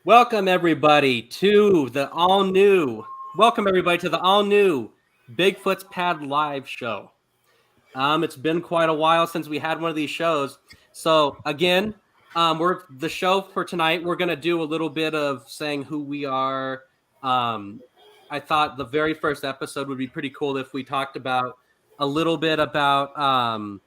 Welcome everybody to the all-new Bigfoots Pad live show. It's been quite a while since we had one of these shows. So again, we're the show for tonight. We're gonna do a little bit of saying who we are. I thought the very first episode would be pretty cool if we talked about a little bit about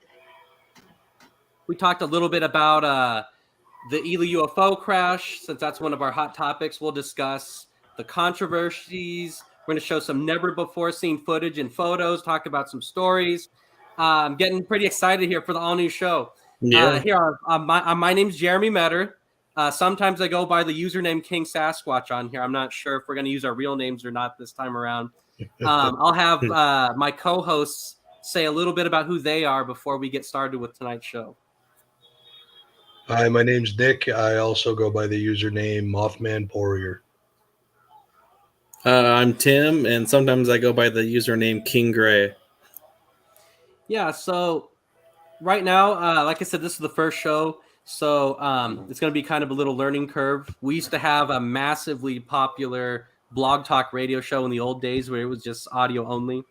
the UFO Crash, since that's one of our hot topics. We'll discuss the controversies. We're going to show some never-before-seen footage and photos, talk about some stories. I'm getting pretty excited here for the all-new show. Yeah. My name's Jeremy Meador. Sometimes I go by the username King Sasquatch on here. I'm not sure if we're going to use our real names or not this time around. I'll have my co-hosts say a little bit about who they are before we get started with tonight's show. Hi, my name's Nick. I also go by the username Mothman Poirier. I'm Tim, and sometimes I go by the username King Gray. Yeah, so right now, like I said, this is the first show, so it's going to be kind of a little learning curve. We used to have a massively popular blog talk radio show in the old days where it was just audio only.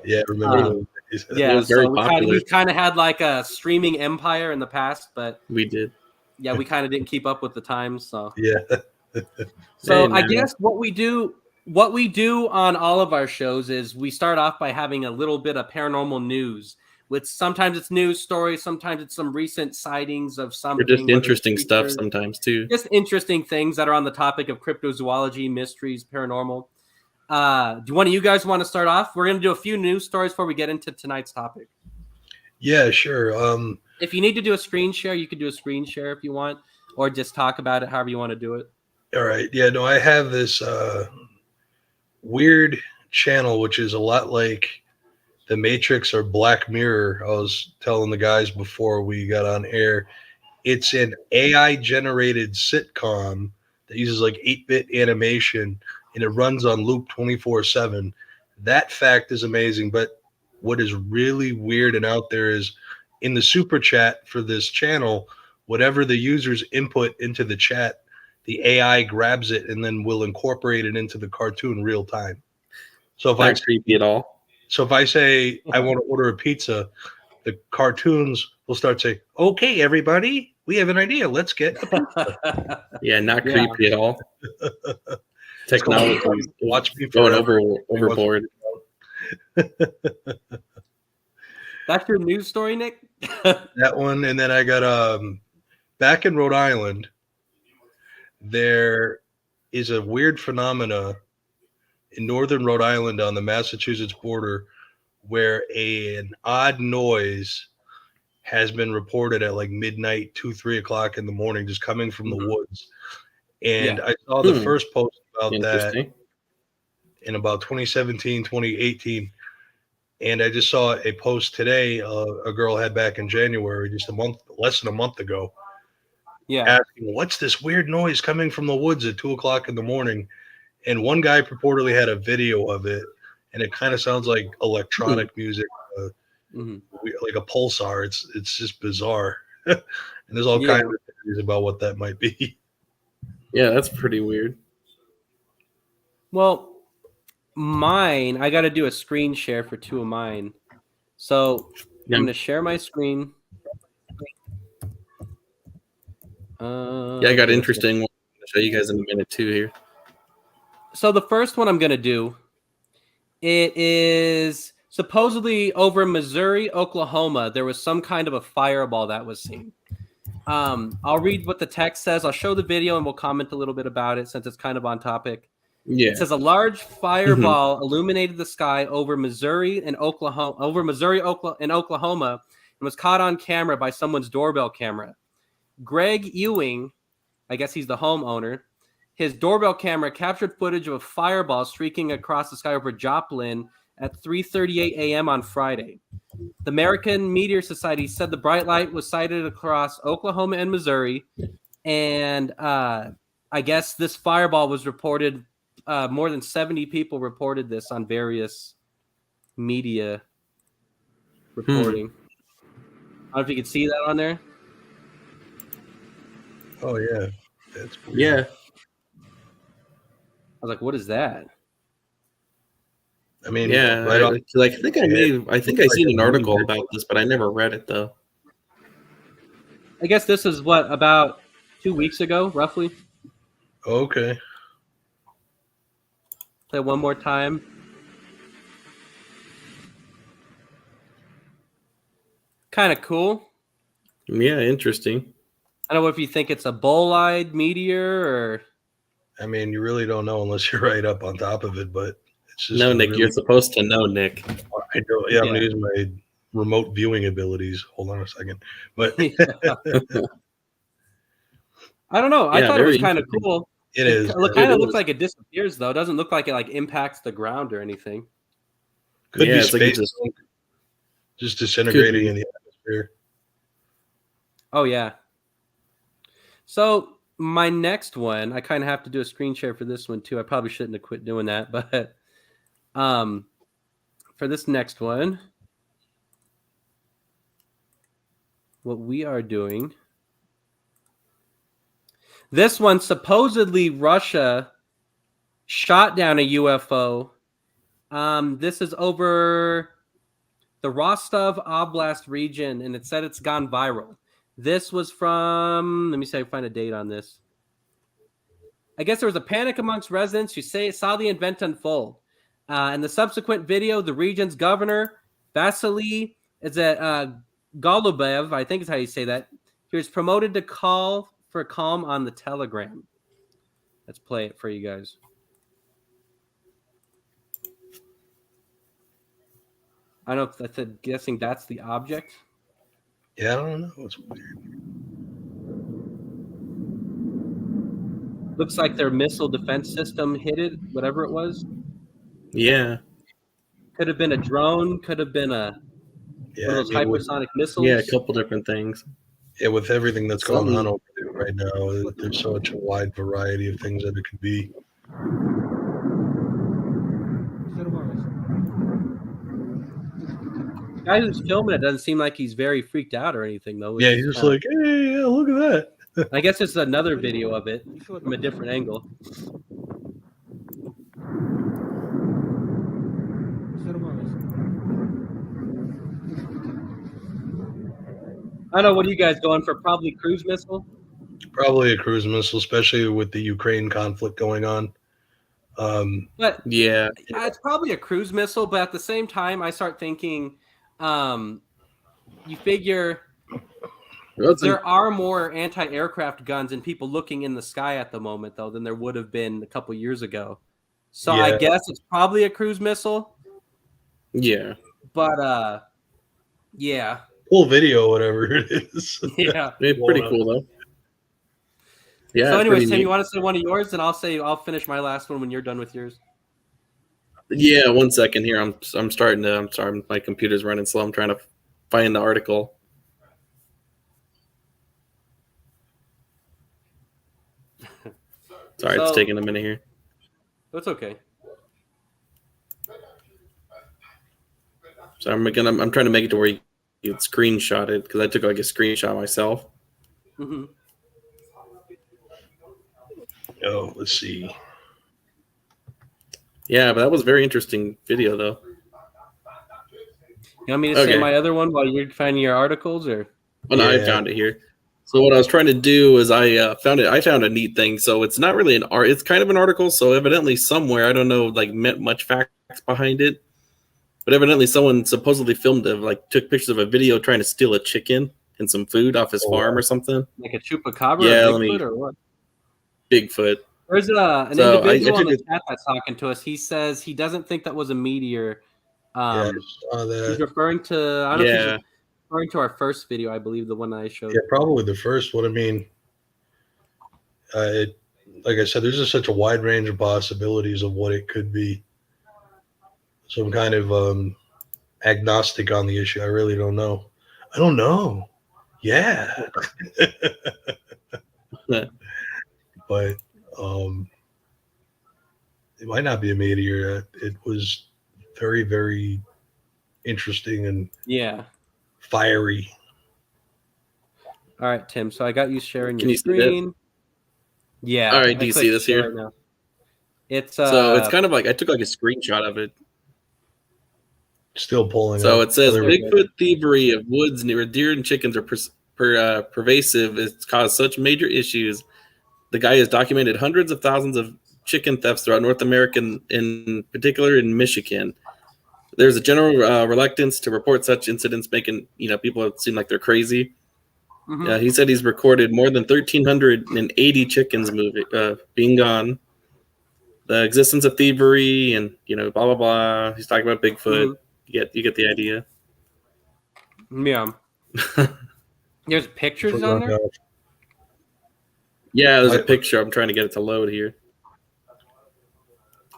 Yeah, remember those days. Yeah, so we kind of had like a streaming empire in the past, but we did. Yeah, we kind of didn't keep up with the times, so yeah. So I guess what we do on all of our shows is we start off by having a little bit of paranormal news. With sometimes it's news stories, sometimes it's some recent sightings of something. Or just interesting stuff sometimes too. Just interesting things that are on the topic of cryptozoology, mysteries, paranormal. Do one of you guys want to start off? We're going to do a few news stories before we get into tonight's topic. Yeah, sure. If you need to do a screen share, you could do a screen share if you want, or just talk about it however you want to do it. All right. Yeah, no, I have this weird channel, which is a lot like The Matrix or Black Mirror. I was telling the guys before we got on air. It's an AI-generated sitcom that uses like 8-bit animation, and it runs on loop 24/7. That fact is amazing, but what is really weird and out there is in the super chat for this channel, whatever the users input into the chat, the AI grabs it and then will incorporate it into the cartoon real time. So if Not creepy at all. So if I say I want to order a pizza, the cartoons will start saying, "Okay, everybody, we have an idea. Let's get a pizza." Yeah, not creepy at all. Technology watch me going overboard. That's your news story, Nick? That one, and then I got back in Rhode Island, there is a weird phenomena in northern Rhode Island on the Massachusetts border where an odd noise has been reported at like midnight, 2-3 o'clock in the morning, just coming from the woods. And I saw the first post about that in about 2017, 2018. And I just saw a post today a girl had back in January, just less than a month ago, asking, what's this weird noise coming from the woods at 2 o'clock in the morning? And one guy purportedly had a video of it, and it kind of sounds like electronic music, like a pulsar. It's just bizarre. And there's all kinds of theories about what that might be. Yeah, that's pretty weird. Well, mine, I got to do a screen share for two of mine. So I'm going to share my screen. I got interesting one to show you guys in a minute too here. So the first one I'm going to do, it is supposedly over Missouri, Oklahoma. There was some kind of a fireball that was seen. I'll read what the text says. I'll show the video and we'll comment a little bit about it since it's kind of on topic. Yeah. It says a large fireball illuminated the sky over Missouri and Oklahoma, and was caught on camera by someone's doorbell camera. Greg Ewing, I guess he's the homeowner, his doorbell camera captured footage of a fireball streaking across the sky over Joplin at 3:38 a.m. on Friday. The American Meteor Society said the bright light was sighted across Oklahoma and Missouri, and I guess this fireball was reported. More than 70 people reported this on various media reporting. I don't know if you can see that on there. Oh, yeah. That's weird. Yeah. was like, what is that? I mean, Yeah, right off. I think I seen an article about this, but I never read it though. I guess this is what, about 2 weeks ago, roughly. Okay. Play one more time. Kind of cool. Yeah, interesting. I don't know if you think it's a bull-eyed meteor or. I mean, you really don't know unless you're right up on top of it, but it's just No, Nick, really, you're supposed to know, Nick. I don't. Yeah, I'm gonna use my remote viewing abilities. Hold on a second, but I don't know. I thought it was kind of cool. It is. It kind of looks like it disappears, though. It doesn't look like it like impacts the ground or anything. Could be it's space like just disintegrating in the atmosphere. Oh yeah. So my next one, I kind of have to do a screen share for this one too. I probably shouldn't have quit doing that, but for this next one, what we are doing. This one, supposedly Russia shot down a UFO. This is over the Rostov Oblast region, and it said it's gone viral. This was from, let me see if I can find a date on this. I guess there was a panic amongst residents who saw the event unfold. In the subsequent video, the region's governor, Vasily Golubev, I think is how you say that, he was promoted to call for calm on the Telegram. Let's play it for you guys. I don't know if I'm guessing that's the object. Yeah, I don't know. It's weird. Looks like their missile defense system hit it, whatever it was. Yeah. Could have been a drone. Could have been one of those hypersonic missiles. Yeah, a couple different things. Yeah, with everything that's going on over there right now, there's such a wide variety of things that it could be. The guy who's filming it doesn't seem like he's very freaked out or anything, though. Yeah, he's just like, hey, yeah, look at that. I guess it's another video of it from a different angle. I don't know. What are you guys going for? Probably cruise missile? Probably a cruise missile, especially with the Ukraine conflict going on. But yeah, it's probably a cruise missile. But at the same time, I start thinking, you figure there are more anti-aircraft guns and people looking in the sky at the moment, though, than there would have been a couple years ago. So I guess it's probably a cruise missile. Yeah. But yeah. Cool video, whatever it is. Yeah. It's pretty cool though. Yeah. So anyways, Tim, you want to say one of yours, and I'll finish my last one when you're done with yours. Yeah, 1 second here. I'm sorry, my computer's running slow. I'm trying to find the article. Sorry, it's taking a minute here. That's okay. So I'm trying to make it to where you can screenshot it because I took like a screenshot myself. Mm-hmm. Oh, let's see. Yeah, but that was a very interesting video, though. You want me to say my other one while you're finding your articles, or? Oh, no, I found it here. So what I was trying to do is I found a neat thing. So it's not really it's kind of an article. So evidently somewhere, I don't know, like much facts behind it, but evidently someone supposedly filmed it, like took pictures of a video trying to steal a chicken and some food off his farm or something. Like a chupacabra, or Bigfoot, or what? Bigfoot. There's an individual in the chat that's talking to us. He says he doesn't think that was a meteor. He's referring to, I don't know if he's referring to our first video, I believe, the one that I showed. Yeah, probably the first one. I mean, like I said, there's just such a wide range of possibilities of what it could be. So I'm kind of agnostic on the issue. I really don't know. I don't know. Yeah. But it might not be a meteor. It was very, very interesting and fiery. All right, Tim. So I got you sharing Can your you screen. See that? Yeah. All right. Do you see this here? Right now. It's So it's kind of like I took like a screenshot of it. Still pulling So up. it says Other- Bigfoot thievery of woods near deer and chickens are pervasive. It's caused such major issues. The guy has documented hundreds of thousands of chicken thefts throughout North America, in particular in Michigan. There's a general reluctance to report such incidents, making people seem like they're crazy. He said he's recorded more than 1,380 chickens being gone. The existence of thievery and blah blah blah. He's talking about Bigfoot. You get the idea. Yeah. There's pictures on there. Yeah, there's a picture. I'm trying to get it to load here.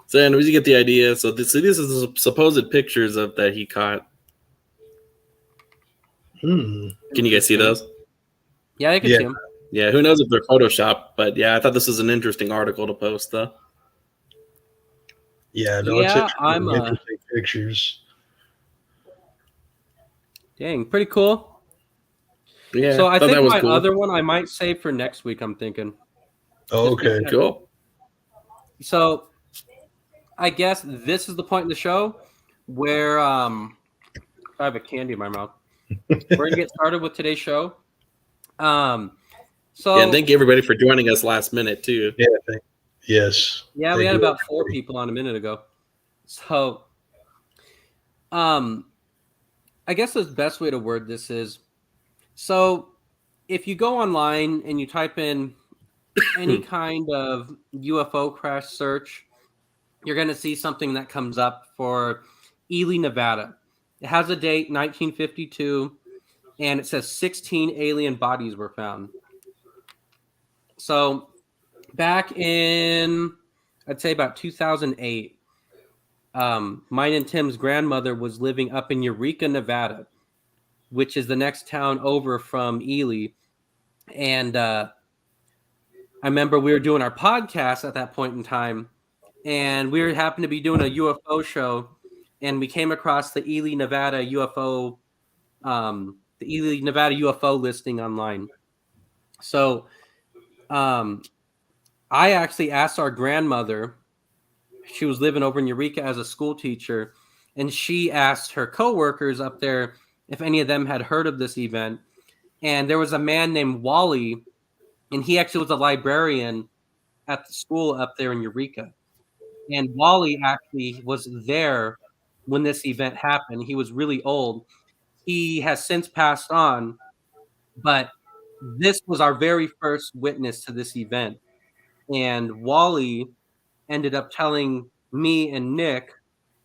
So anyways, you get the idea. So this is the supposed pictures that he caught. Can you guys see those? Yeah, I can see them. Yeah, who knows if they're Photoshop, but yeah, I thought this was an interesting article to post though. Yeah, no, it's interesting pictures. Dang, pretty cool. Yeah, so I think my cool. other one I might save for next week, I'm thinking. Oh, okay. Cool. So I guess this is the point in the show where I have a candy in my mouth. We're gonna get started with today's show. And thank you everybody for joining us last minute too. Yeah, yes. Yeah, we had about 4 people on a minute ago. So I guess the best way to word this is, so if you go online and you type in any kind of UFO crash search, you're going to see something that comes up for Ely, Nevada. It has a date, 1952, and it says 16 alien bodies were found. So back in, I'd say about 2008, mine and Tim's grandmother was living up in Eureka, Nevada, which is the next town over from Ely. And I remember we were doing our podcast at that point in time, and we happened to be doing a UFO show, and we came across the Ely, Nevada UFO listing online. So I actually asked our grandmother. She was living over in Eureka as a school teacher, and she asked her coworkers up there if any of them had heard of this event. And there was a man named Wally, and he actually was a librarian at the school up there in Eureka. And Wally actually was there when this event happened. He was really old. He has since passed on, but this was our very first witness to this event. And Wally ended up telling me and Nick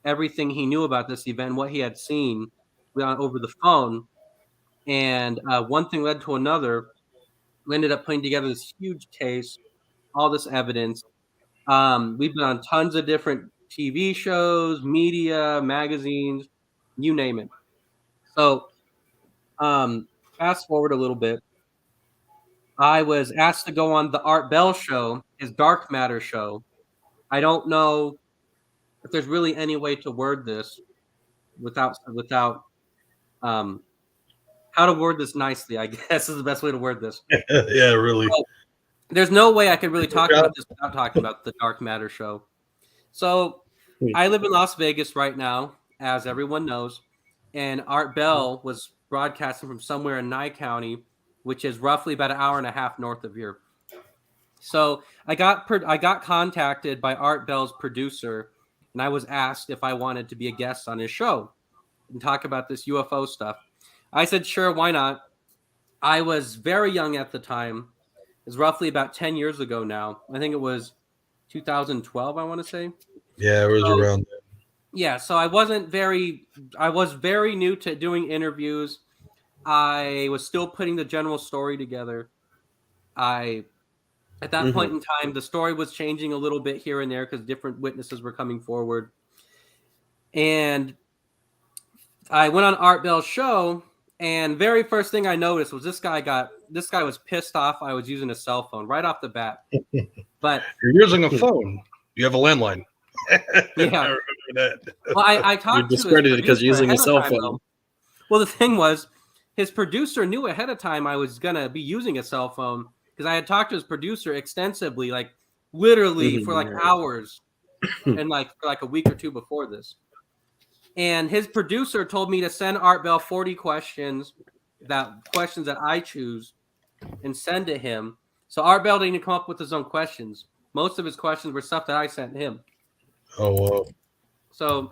everything he knew about this event, what he had seen over the phone. And one thing led to another. We ended up putting together this huge case, all this evidence. We've been on tons of different TV shows, media, magazines, you name it. So fast forward a little bit. I was asked to go on the Art Bell show, his Dark Matter show. I don't know if there's really any way to word this without how to word this nicely, I guess is the best way to word this. Yeah, really. So, there's no way I could really talk about this without talking about the Dark Matter show. So I live in Las Vegas right now, as everyone knows, and Art Bell was broadcasting from somewhere in Nye County, which is roughly about an hour and a half north of here. So I got contacted by Art Bell's producer, and I was asked if I wanted to be a guest on his show and talk about this UFO stuff. I said, sure, why not? I was very young at the time. It was roughly about 10 years ago now. I think it was 2012, I want to say. Yeah, it was around there. Yeah, so I was very new to doing interviews. I was still putting the general story together. At that point in time, the story was changing a little bit here and there because different witnesses were coming forward. And I went on Art Bell's show, and very first thing I noticed was this guy was pissed off I was using a cell phone right off the bat. But you're using a phone. You have a landline. Yeah. I remember that. Well, I talked to his discredited because you're using a cell phone. Though. Well, the thing was, his producer knew ahead of time I was gonna be using a cell phone because I had talked to his producer extensively, like literally for like hours and for a week or two before this. And his producer told me to send Art Bell 40 questions that I choose and send to him. So Art Bell didn't even come up with his own questions. Most of his questions were stuff that I sent him. Oh, wow. So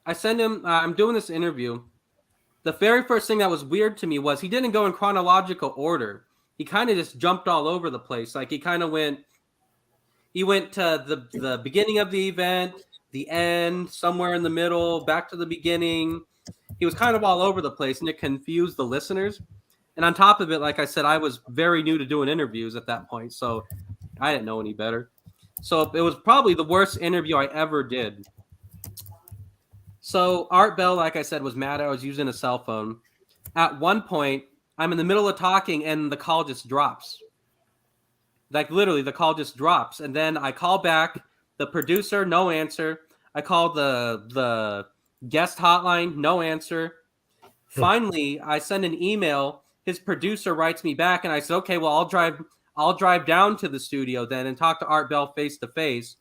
I send him, I'm doing this interview. The very first thing that was weird to me was he didn't go in chronological order. He kind of just jumped all over the place. Like he went to the beginning of the event, the end, somewhere in the middle, back to the beginning. He was kind of all over the place, and it confused the listeners. And on top of it, like I said, I was very new to doing interviews at that point, so I didn't know any better. So it was probably the worst interview I ever did. So Art Bell, like I said, was mad I was using a cell phone. At one point, I'm in the middle of talking, and the call just drops. Like literally, the call just drops. And then I call back. The producer, no answer. I call the guest hotline, no answer. Finally, I send an email. His producer writes me back, and I said, "Okay, well, I'll drive down to the studio then and talk to Art Bell face to face."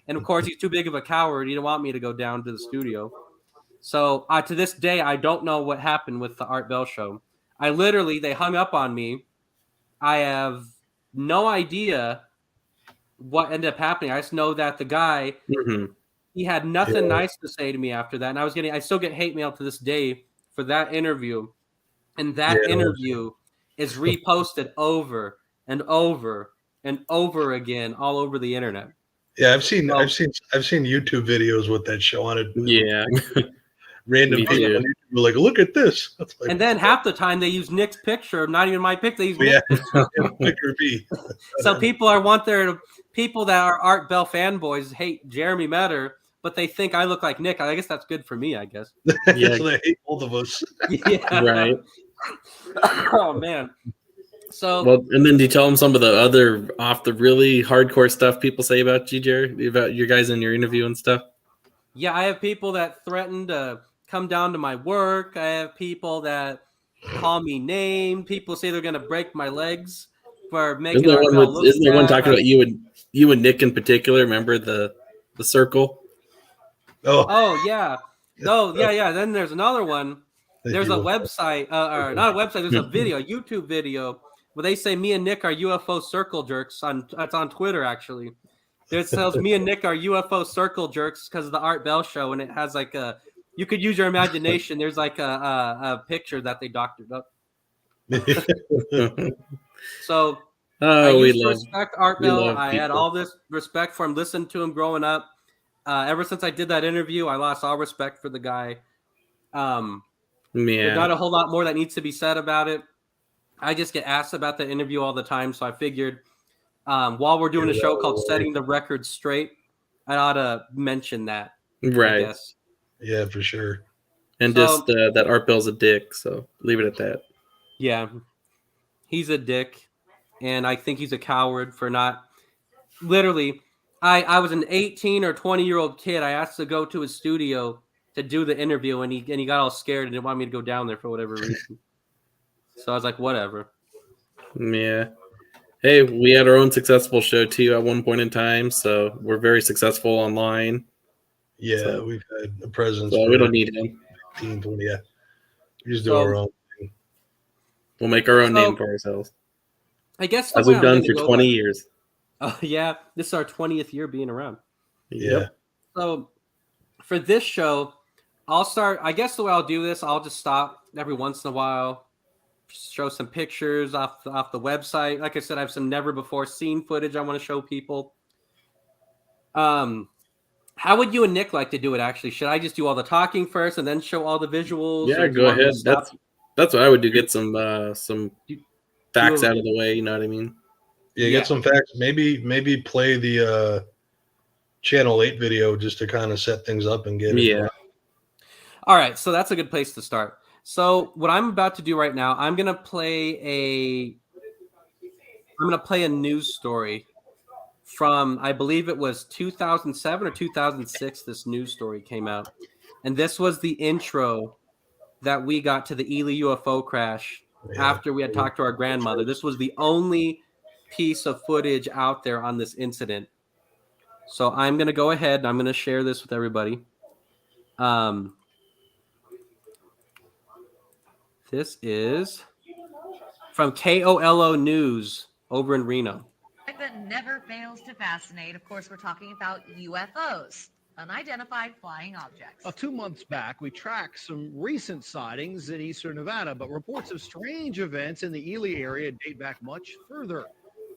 And of course, he's too big of a coward. He didn't want me to go down to the studio. So to this day, I don't know what happened with the Art Bell show. They hung up on me. I have no idea what ended up happening. I just know that the guy, he had nothing nice to say to me after that. And I still get hate mail to this day for that interview. And that interview is reposted over and over and over again all over the internet. Yeah, I've seen YouTube videos with that show on it. Yeah. Random people on YouTube were like, look at this. Like, and then half the time they use Nick's picture, not even my picture. They use Nick's picture. Picture B. So people that are Art Bell fanboys hate Jeremy Meador, but they think I look like Nick. I guess that's good for me, I guess. Yeah. So they hate both of us. Yeah. Right. Oh, man. So, well, and then do you tell them some of the other off the really hardcore stuff people say about you, Jerry, about your guys in your interview and stuff? Yeah, I have people that threaten to come down to my work. I have people that call me names. People say they're going to break my legs for making Art Bell look Isn't there one bad. talking about you and Nick in particular? Remember the circle? Oh yeah. Oh yeah. Then there's another one. There's a website, or not a website. There's a video, YouTube video, where they say me and Nick are UFO circle jerks. It's on Twitter actually. It says me and Nick are UFO circle jerks because of the Art Bell show, and it has like you could use your imagination. There's like a picture that they doctored up. So I used to respect Art Bell. I had all this respect for him, listened to him growing up. Ever since I did that interview, I lost all respect for the guy. There's not a whole lot more that needs to be said about it. I just get asked about the interview all the time, so I figured while we're doing a show called Setting the Record Straight, I ought to mention that. Right. Yeah, for sure. And just that Art Bell's a dick, so leave it at that. Yeah. He's a dick, and I think he's a coward for not – literally, I was an 18 or 20-year-old kid. I asked to go to his studio to do the interview, and he got all scared and didn't want me to go down there for whatever reason. So I was like, whatever. Yeah. Hey, we had our own successful show too at one point in time, so we're very successful online. Yeah, so, we've had a presence. So we don't need him. 15, 20, yeah. We just do our own thing. We'll make our own name for ourselves. I guess as we've done for 20 years. Oh yeah, this is our 20th year being around. Yeah. So for this show, I'll start. I guess the way I'll do this, I'll just stop every once in a while, show some pictures off the website. Like I said, I have some never before seen footage I want to show people. How would you and Nick like to do it? Actually, should I just do all the talking first and then show all the visuals? Yeah, go ahead. That's what I would do. Get some facts out of the way. You know what I mean? Yeah, get some facts. Maybe play the Channel 8 video just to kind of set things up and get it. Yeah. All right, so that's a good place to start. So what I'm about to do right now, I'm gonna play a news story from, I believe it was 2007 or 2006. This news story came out, and this was the intro that we got to the Ely UFO crash after we had talked to our grandmother. This was the only piece of footage out there on this incident. So I'm going to go ahead and I'm going to share this with everybody. This is from KOLO News over in Reno. That never fails to fascinate. Of course, we're talking about UFOs, unidentified flying objects. 2 months back, we tracked some recent sightings in eastern Nevada, but reports of strange events in the Ely area date back much further.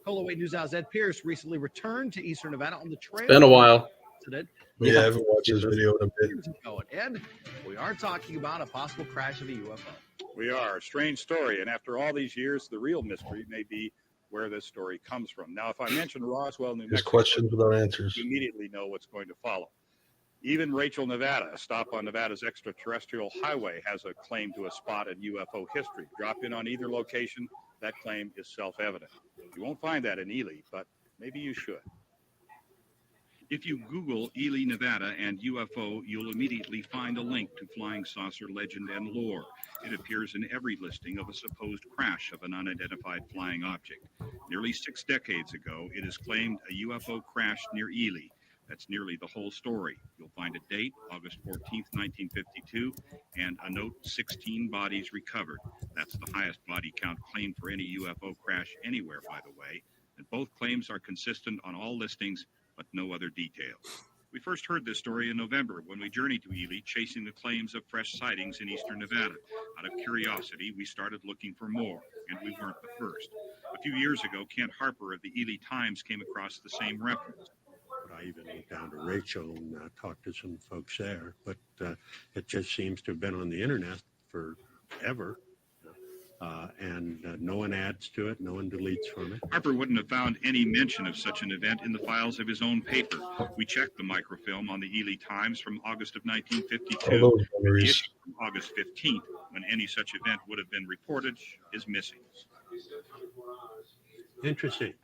KOLO 8 News' Ed Pierce recently returned to eastern Nevada on the trail. Been a while. Incident. Yeah, I haven't watched this video in a bit. And we are talking about a possible crash of a UFO. We are. Strange story. And after all these years, the real mystery may be where this story comes from. Now, if I mention Roswell, New Just Mexico, questions without answers. you immediately know what's going to follow. Even Rachel, Nevada, a stop on Nevada's extraterrestrial highway, has a claim to a spot in UFO history. Drop in on either location, that claim is self-evident. You won't find that in Ely, but maybe you should. If you Google Ely, Nevada and UFO, you'll immediately find a link to flying saucer legend and lore. It appears in every listing of a supposed crash of an unidentified flying object. Nearly 6 decades ago, it is claimed a UFO crashed near Ely. That's nearly the whole story. You'll find a date, August 14th, 1952, and a note, 16 bodies recovered. That's the highest body count claimed for any UFO crash anywhere, by the way. And both claims are consistent on all listings, but no other details. We first heard this story in November when we journeyed to Ely, chasing the claims of fresh sightings in eastern Nevada. Out of curiosity, we started looking for more, and we weren't the first. A few years ago, Kent Harper of the Ely Times came across the same reference. I even went down to Rachel and talked to some folks there, but it just seems to have been on the internet forever. And no one adds to it, no one deletes from it. Harper wouldn't have found any mention of such an event in the files of his own paper. We checked the microfilm on the Ely Times from August of 1952. All those The memories. issue from August 15th, when any such event would have been reported, is missing. Interesting.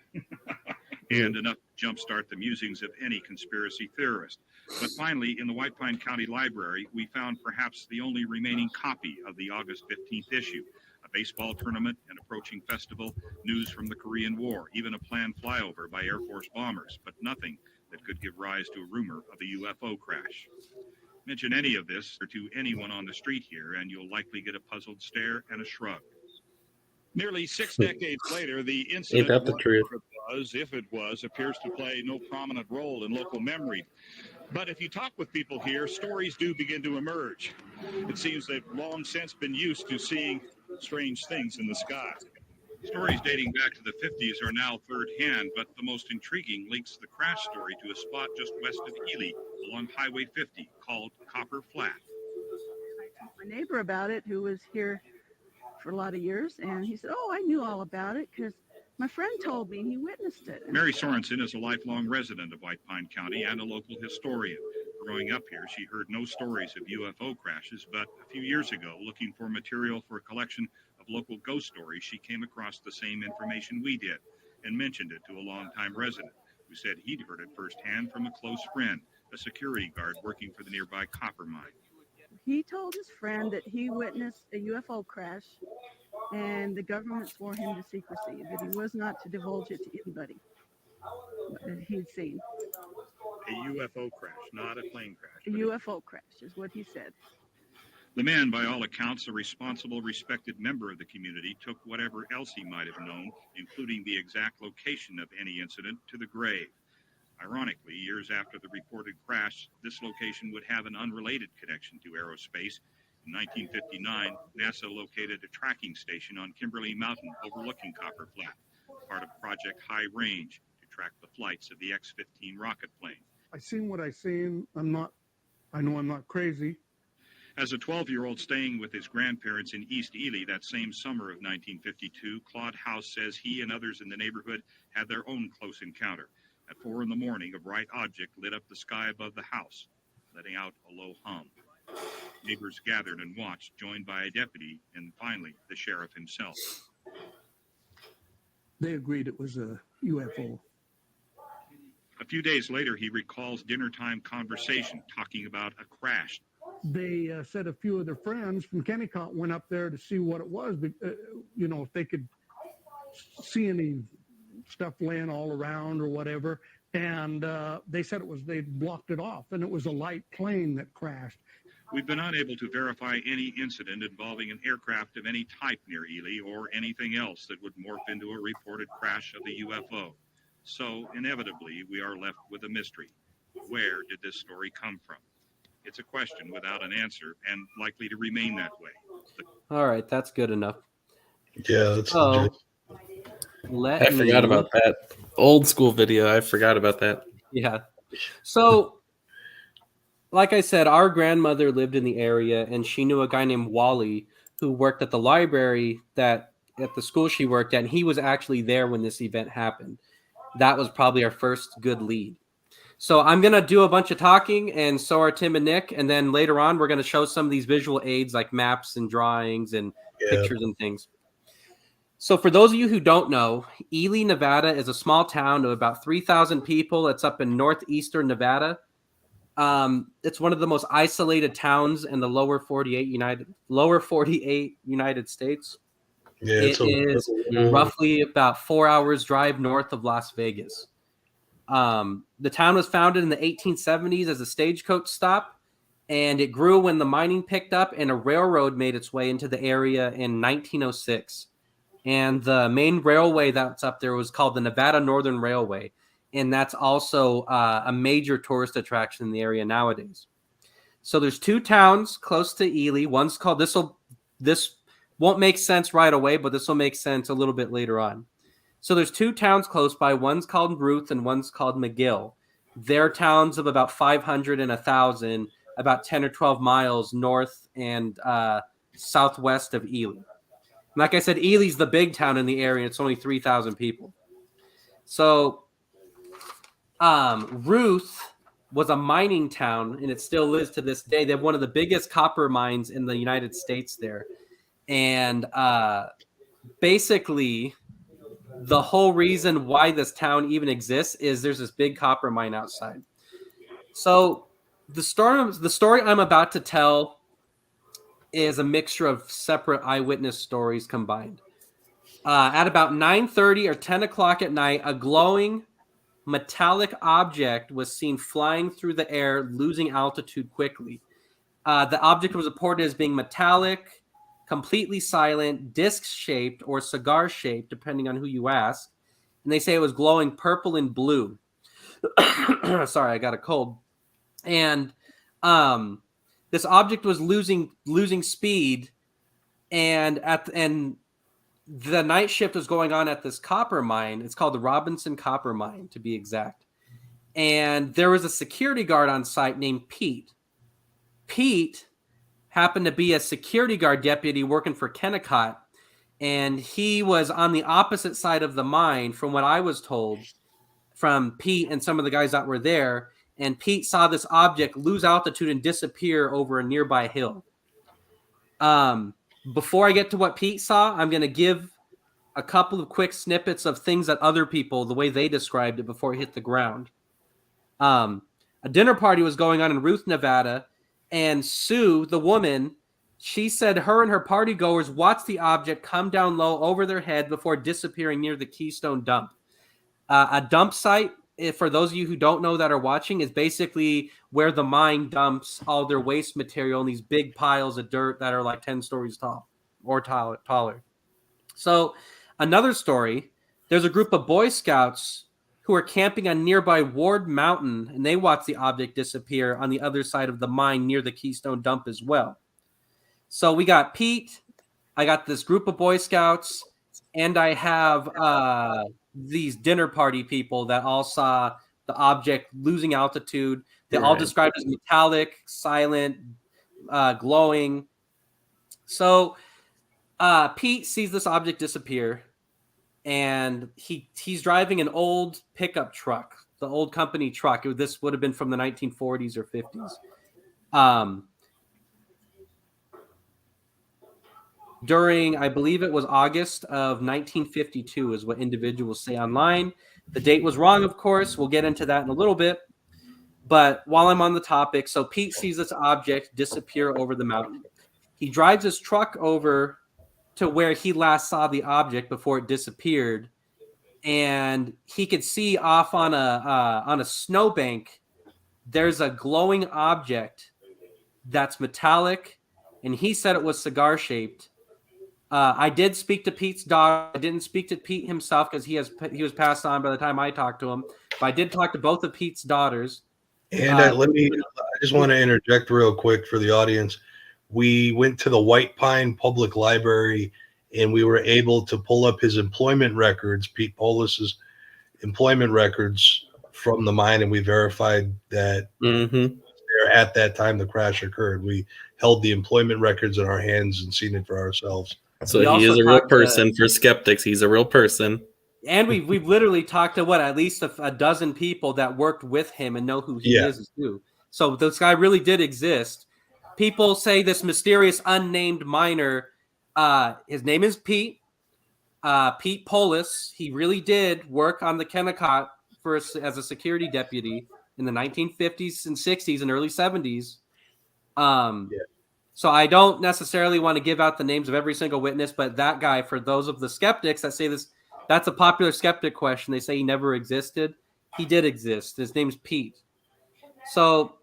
And enough to jumpstart the musings of any conspiracy theorist. But finally, in the White Pine County Library, we found perhaps the only remaining copy of the August 15th issue. A baseball tournament, an approaching festival, news from the Korean War, even a planned flyover by Air Force bombers, but nothing that could give rise to a rumor of a UFO crash. Mention any of this or to anyone on the street here, and you'll likely get a puzzled stare and a shrug. Nearly 6 decades later, the incident, Ain't that the truth? if it was, appears to play no prominent role in local memory. But if you talk with people here, stories do begin to emerge. It seems they've long since been used to seeing strange things in the sky. Stories dating back to the 50s are now third hand, but the most intriguing links the crash story to a spot just west of Ely along Highway 50 called Copper Flat. I told my neighbor about it, who was here for a lot of years, and he said, "Oh, I knew all about it because my friend told me, he witnessed it." Mary Sorensen is a lifelong resident of White Pine County and a local historian. Growing up here, she heard no stories of UFO crashes, but a few years ago, looking for material for a collection of local ghost stories, she came across the same information we did and mentioned it to a longtime resident who said he'd heard it firsthand from a close friend, a security guard working for the nearby copper mine. He told his friend that he witnessed a UFO crash, and the government swore him to secrecy, that he was not to divulge it to anybody that he'd seen. A UFO crash, not a plane crash. A UFO crash is what he said. The man, by all accounts, a responsible, respected member of the community, took whatever else he might have known, including the exact location of any incident, to the grave. Ironically, years after the reported crash, this location would have an unrelated connection to aerospace. In 1959, NASA located a tracking station on Kimberly Mountain overlooking Copper Flat, part of Project High Range, to track the flights of the X-15 rocket plane. I seen what I seen. I know I'm not crazy. As a 12-year-old staying with his grandparents in East Ely that same summer of 1952, Claude House says he and others in the neighborhood had their own close encounter. At 4 in the morning, a bright object lit up the sky above the house, letting out a low hum. Neighbors gathered and watched, joined by a deputy and finally the sheriff himself. They agreed it was a UFO. A few days later, he recalls dinner-time conversation talking about a crash. They said a few of their friends from Kennecott went up there to see what it was, if they could see any stuff laying all around or whatever. And they said they blocked it off, and it was a light plane that crashed. We've been unable to verify any incident involving an aircraft of any type near Ely or anything else that would morph into a reported crash of the UFO. So, inevitably, we are left with a mystery. Where did this story come from? It's a question without an answer and likely to remain that way. All right, that's good enough. Yeah, that's So, legit. I forgot about that old school video. I forgot about that. Yeah. So, like I said, our grandmother lived in the area, and she knew a guy named Wally who worked at the library at the school she worked at, and he was actually there when this event happened. That was probably our first good lead. So I'm going to do a bunch of talking, and so are Tim and Nick, and then later on we're going to show some of these visual aids like maps and drawings and pictures and things. So for those of you who don't know, Ely, Nevada is a small town of about 3,000 people. It's up in northeastern Nevada. It's one of the most isolated towns in the lower 48 United States. Yeah, it is roughly about 4 hours drive north of Las Vegas. The town was founded in the 1870s as a stagecoach stop, and it grew when the mining picked up and a railroad made its way into the area in 1906. And the main railway that's up there was called the Nevada Northern Railway. And that's also a major tourist attraction in the area nowadays. So there's two towns close to Ely. One's called, this won't make sense right away, but this will make sense a little bit later on. So there's two towns close by. One's called Ruth and one's called McGill. They're towns of about 500 and 1,000, about 10 or 12 miles north and southwest of Ely. Like I said, Ely's the big town in the area. It's only 3,000 people. So Ruth was a mining town, and it still is to this day. They have one of the biggest copper mines in the United States there. And basically, the whole reason why this town even exists is there's this big copper mine outside. So the story I'm about to tell is a mixture of separate eyewitness stories combined. At about 9:30 or 10 o'clock at night, a glowing metallic object was seen flying through the air, losing altitude quickly. The object was reported as being metallic, completely silent, disc-shaped or cigar-shaped, depending on who you ask. And they say it was glowing purple and blue. Sorry, I got a cold. And this object was losing speed, and the night shift was going on at this copper mine. It's called the Robinson Copper Mine, to be exact. And there was a security guard on site named Pete. Pete happened to be a security guard deputy working for Kennecott, and he was on the opposite side of the mine, from what I was told from Pete and some of the guys that were there. And Pete saw this object lose altitude and disappear over a nearby hill. Before I get to what Pete saw, I'm going to give a couple of quick snippets of things that other people, the way they described it before it hit the ground. A dinner party was going on in Ruth, Nevada, and Sue, the woman, she said her and her party goers watched the object come down low over their head before disappearing near the Keystone dump. A dump site, for those of you who don't know that are watching, is basically where the mine dumps all their waste material in these big piles of dirt that are like 10 stories tall or taller. So another story, there's a group of Boy Scouts who are camping on nearby Ward Mountain, and they watch the object disappear on the other side of the mine near the Keystone dump as well. So we got Pete, I got this group of Boy Scouts, and I have these dinner party people that all saw the object losing altitude. They all described as metallic, silent, glowing. So Pete sees this object disappear, and he's driving an old pickup truck, the old company truck. This would have been from the 1940s or 50s. During, I believe it was August of 1952 is what individuals say online. The date was wrong, of course. We'll get into that in a little bit. But while I'm on the topic, so Pete sees this object disappear over the mountain. He drives his truck over to where he last saw the object before it disappeared. and he could see off on a snowbank. There's a glowing object that's metallic, and he said it was cigar shaped. I did speak to Pete's daughter. I didn't speak to Pete himself because he was passed on by the time I talked to him. But I did talk to both of Pete's daughters. And I just want to interject real quick for the audience. We went to the White Pine Public Library, and we were able to pull up his employment records, Pete Polis's employment records from the mine, and we verified that there at that time the crash occurred. We held the employment records in our hands and seen it for ourselves. So he is a real person. For skeptics, he's a real person. And we've literally talked to at least a dozen people that worked with him and know who he is too. So this guy really did exist. People say this mysterious unnamed miner, his name is Pete Polis. He really did work on the Kennecott as a security deputy in the 1950s and 60s and early 70s. So I don't necessarily want to give out the names of every single witness, but that guy, for those of the skeptics that say this, that's a popular skeptic question. They say he never existed. He did exist. His name's Pete. So,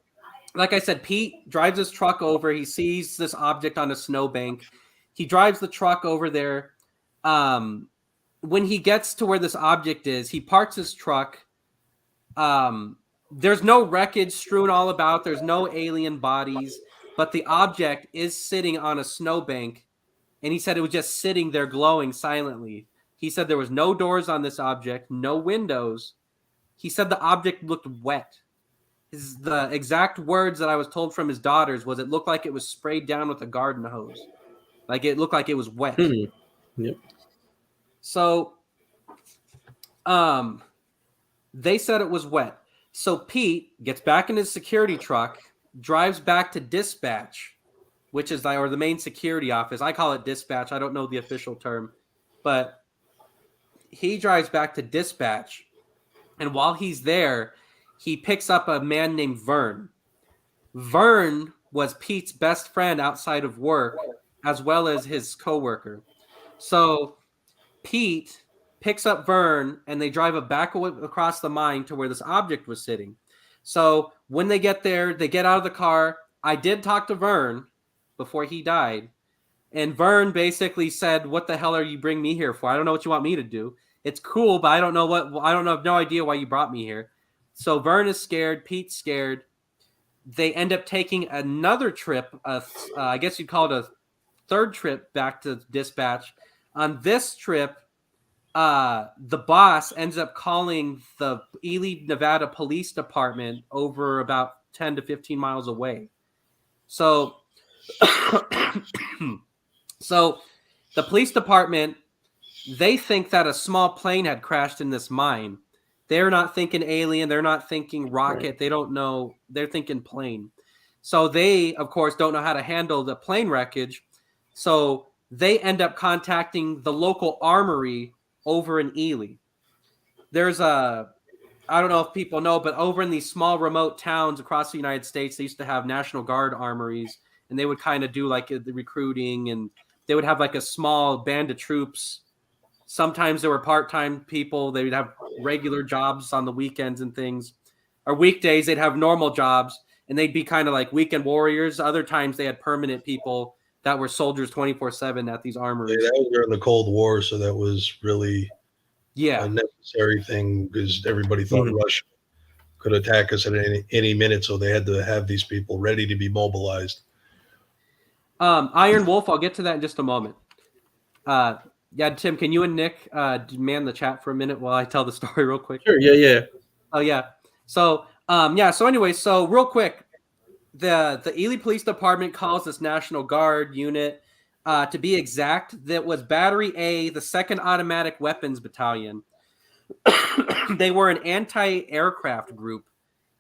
like I said, Pete drives his truck over. He sees this object on a snowbank. He drives the truck over there. When he gets to where this object is, he parks his truck. There's no wreckage strewn all about. There's no alien bodies. But the object is sitting on a snowbank, and he said it was just sitting there glowing silently. He said there was no doors on this object, no windows. He said the object looked wet. The exact words that I was told from his daughters was it looked like it was sprayed down with a garden hose. Like it looked like it was wet. Yep. So they said it was wet. So Pete gets back in his security truck, drives back to dispatch, which is the main security office. I call it dispatch. I don't know the official term, but he drives back to dispatch. And while he's there, he picks up a man named Vern. Vern was Pete's best friend outside of work, as well as his coworker. So Pete picks up Vern, and they drive back across the mine to where this object was sitting. So when they get there, they get out of the car. I did talk to Vern before he died. And Vern basically said, "What the hell are you bringing me here for? I don't know what you want me to do. It's cool, but I have no idea why you brought me here." So Vern is scared. Pete's scared. They end up taking another trip. I guess you'd call it a third trip back to dispatch. On this trip, the boss ends up calling the Ely, Nevada Police Department over about 10 to 15 miles away. So, the police department, they think that a small plane had crashed in this mine. They're not thinking alien. They're not thinking rocket. Right. They don't know. They're thinking plane. So they, of course, don't know how to handle the plane wreckage. So they end up contacting the local armory over in Ely. There's I don't know if people know, but over in these small remote towns across the United States, they used to have National Guard armories, and they would kind of do like the recruiting, and they would have like a small band of troops. Sometimes there were part-time people. They would have regular jobs on the weekends and things, or weekdays they'd have normal jobs, and they'd be kind of like weekend warriors. Other times they had permanent people that were soldiers 24/7 at these armories. Yeah, that was during the Cold War, so that was really a necessary thing because everybody thought Russia could attack us at any minute, so they had to have these people ready to be mobilized. Iron Wolf, I'll get to that in just a moment. Tim, can you and Nick man the chat for a minute while I tell the story real quick? Sure, yeah. Oh, yeah. So, so real quick, the Ely Police Department calls this National Guard unit, to be exact, that was Battery A, the 2nd Automatic Weapons Battalion. They were an anti-aircraft group.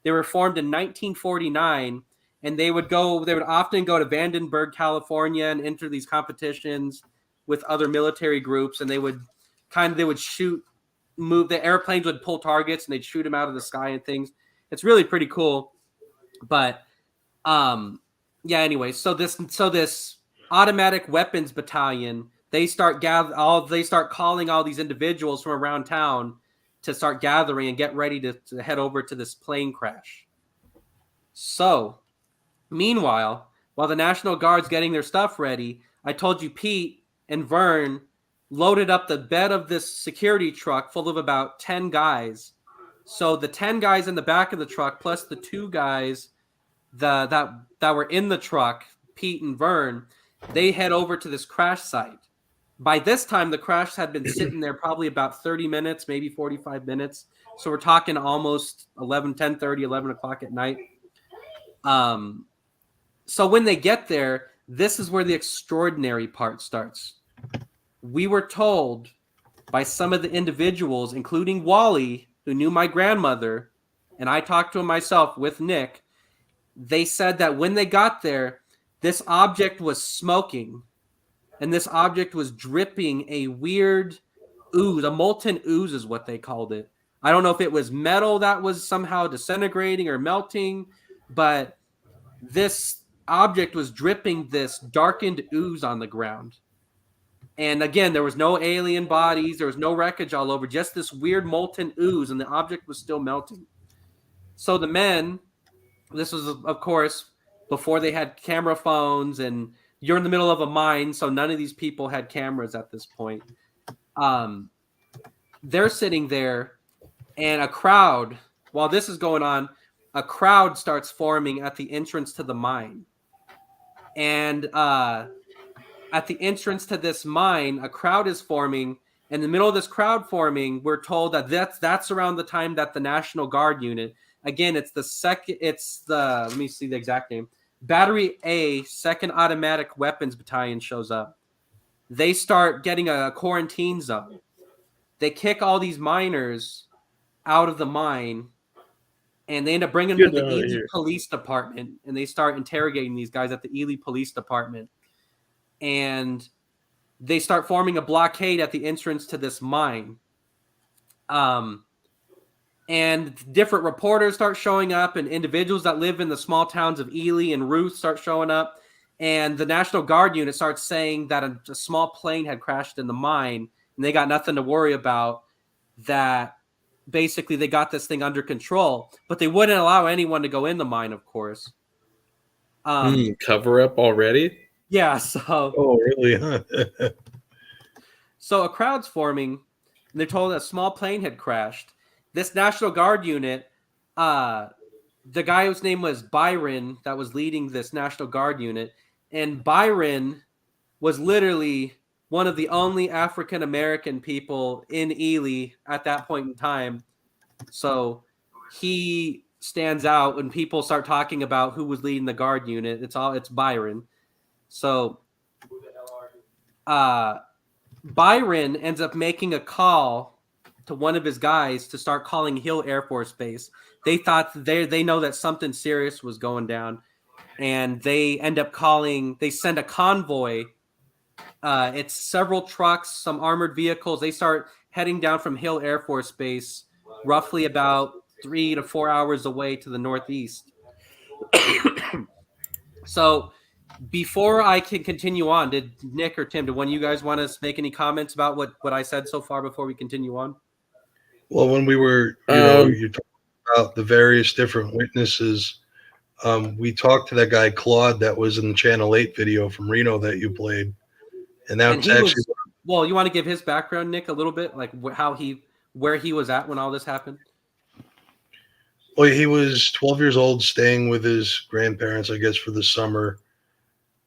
They were formed in 1949, and they would often go to Vandenberg, California, and enter these competitions with other military groups, and they would move the airplanes would pull targets, and they'd shoot them out of the sky and things. It's really pretty cool. But anyway, so this automatic weapons battalion, they start calling all these individuals from around town to start gathering and get ready to head over to this plane crash. So, meanwhile, while the National Guard's getting their stuff ready, I told you Pete and Vern loaded up the bed of this security truck full of about 10 guys. So the 10 guys in the back of the truck plus the 2 guys that were in the truck, Pete and Vern, they head over to this crash site. By this time, the crash had been sitting there probably about 30 minutes, maybe 45 minutes. So we're talking almost 10:30, 11 o'clock at night. So when they get there, this is where the extraordinary part starts. We were told by some of the individuals, including Wally, who knew my grandmother, and I talked to him myself with Nick, they said that when they got there, this object was smoking, and this object was dripping a weird ooze, a molten ooze is what they called it. I don't know if it was metal that was somehow disintegrating or melting, but this object was dripping this darkened ooze on the ground. And again, there was no alien bodies. There was no wreckage all over, just this weird molten ooze, and the object was still melting. So the men, this was, of course, before they had camera phones, and you're in the middle of a mine, so none of these people had cameras at this point. They're sitting there, and a crowd, while this is going on, a crowd starts forming at the entrance to the mine. And at the entrance to this mine, a crowd is forming. In the middle of this crowd forming, we're told that that's around the time that the National Guard unit, again, let me see the exact name, Battery A, 2nd Automatic Weapons Battalion shows up. They start getting a quarantine zone. They kick all these miners out of the mine, and they end up bringing them to the Ely Police Department, and they start interrogating these guys at the Ely Police Department. And they start forming a blockade at the entrance to this mine. And different reporters start showing up, and individuals that live in the small towns of Ely and Ruth start showing up. And the National Guard unit starts saying that a small plane had crashed in the mine, and they got nothing to worry about, that basically they got this thing under control. But they wouldn't allow anyone to go in the mine, of course. Cover up already? Yeah, so... Oh, really? Huh? So a crowd's forming, and they're told that a small plane had crashed. This National Guard unit, the guy whose name was Byron that was leading this National Guard unit, and Byron was literally one of the only African-American people in Ely at that point in time. So he stands out when people start talking about who was leading the Guard unit. It's Byron. So Byron ends up making a call to one of his guys to start calling Hill Air Force Base. They thought they know that something serious was going down, and they end up calling. They send a convoy. It's several trucks, some armored vehicles. They start heading down from Hill Air Force Base, roughly about 3 to 4 hours away to the northeast. So before I can continue on, did Nick or Tim, did one of you guys want to make any comments about what I said so far before we continue on? Well, when we were, you talked about the various different witnesses, we talked to that guy, Claude, that was in the Channel 8 video from Reno that you played. And that's actually... Well, you want to give his background, Nick, a little bit? Like where he was at when all this happened? Well, he was 12 years old, staying with his grandparents, I guess, for the summer.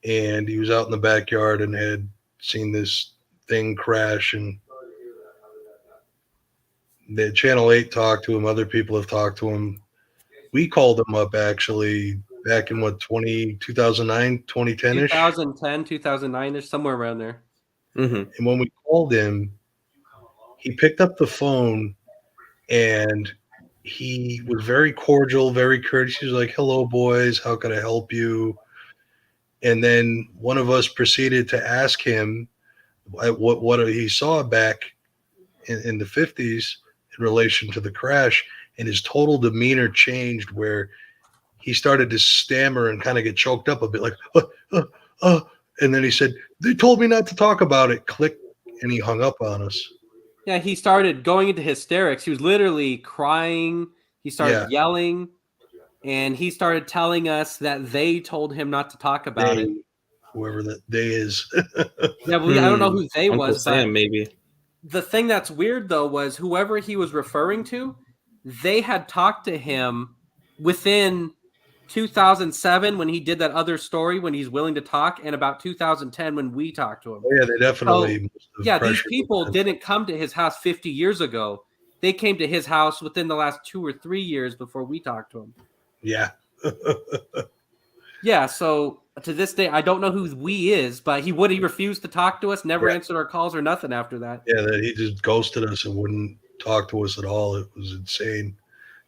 And he was out in the backyard and had seen this thing crash. And the Channel 8 talked to him. Other people have talked to him. We called him up, actually, back in, 2009, 2010-ish? 2010, 2009-ish, somewhere around there. Mm-hmm. And when we called him, he picked up the phone, and he was very cordial, very courteous. He was like, "Hello, boys. How can I help you?" And then one of us proceeded to ask him what he saw back in the 50s in relation to the crash, and his total demeanor changed, where he started to stammer and kind of get choked up a bit, like, And then he said, they told me not to talk about it. Click. And he hung up on us. Yeah, he started going into hysterics. He was literally crying. He started yelling. And he started telling us that they told him not to talk about it. Whoever that they is. Yeah, well, I don't know who they Uncle was. Sam, but maybe. the thing that's weird, though, was whoever he was referring to, they had talked to him within 2007 when he did that other story when he's willing to talk, and about 2010 when we talked to him. Oh, yeah, they definitely. So, these people didn't come to his house 50 years ago. They came to his house within the last 2 or 3 years before we talked to him. Yeah. Yeah, so to this day, I don't know who we is, but he refused to talk to us, never answered our calls or nothing after that. Yeah, that he just ghosted us and wouldn't talk to us at all. It was insane.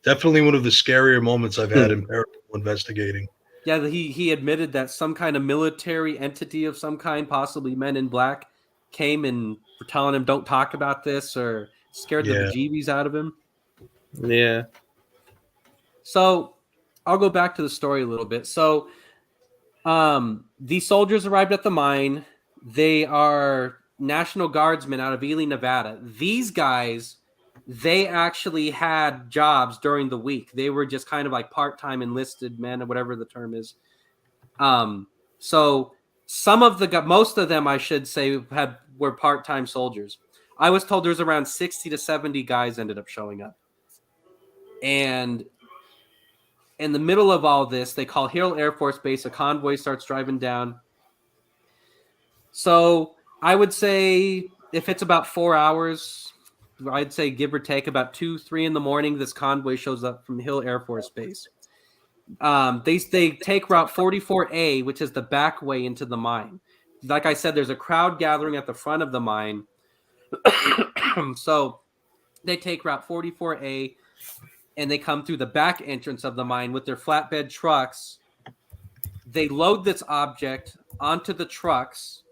Definitely one of the scarier moments I've had in paranormal investigating. Yeah, he admitted that some kind of military entity of some kind, possibly Men in Black, came and were telling him don't talk about this or scared the bejeebies out of him. Yeah. So I'll go back to the story a little bit. So the soldiers arrived at the mine. They are National Guardsmen out of Ely, Nevada. These guys, they actually had jobs during the week. They were just kind of like part-time enlisted men or whatever the term is. So most of them, I should say, were part-time soldiers. I was told there's around 60 to 70 guys ended up showing up. And in the middle of all this, they call Hill Air Force Base. A convoy starts driving down. So I would say if it's about 4 hours, I'd say give or take about 2, 3 in the morning, this convoy shows up from Hill Air Force Base. They take Route 44A, which is the back way into the mine. Like I said, there's a crowd gathering at the front of the mine. So they take Route 44A, and they come through the back entrance of the mine with their flatbed trucks. They load this object onto the trucks,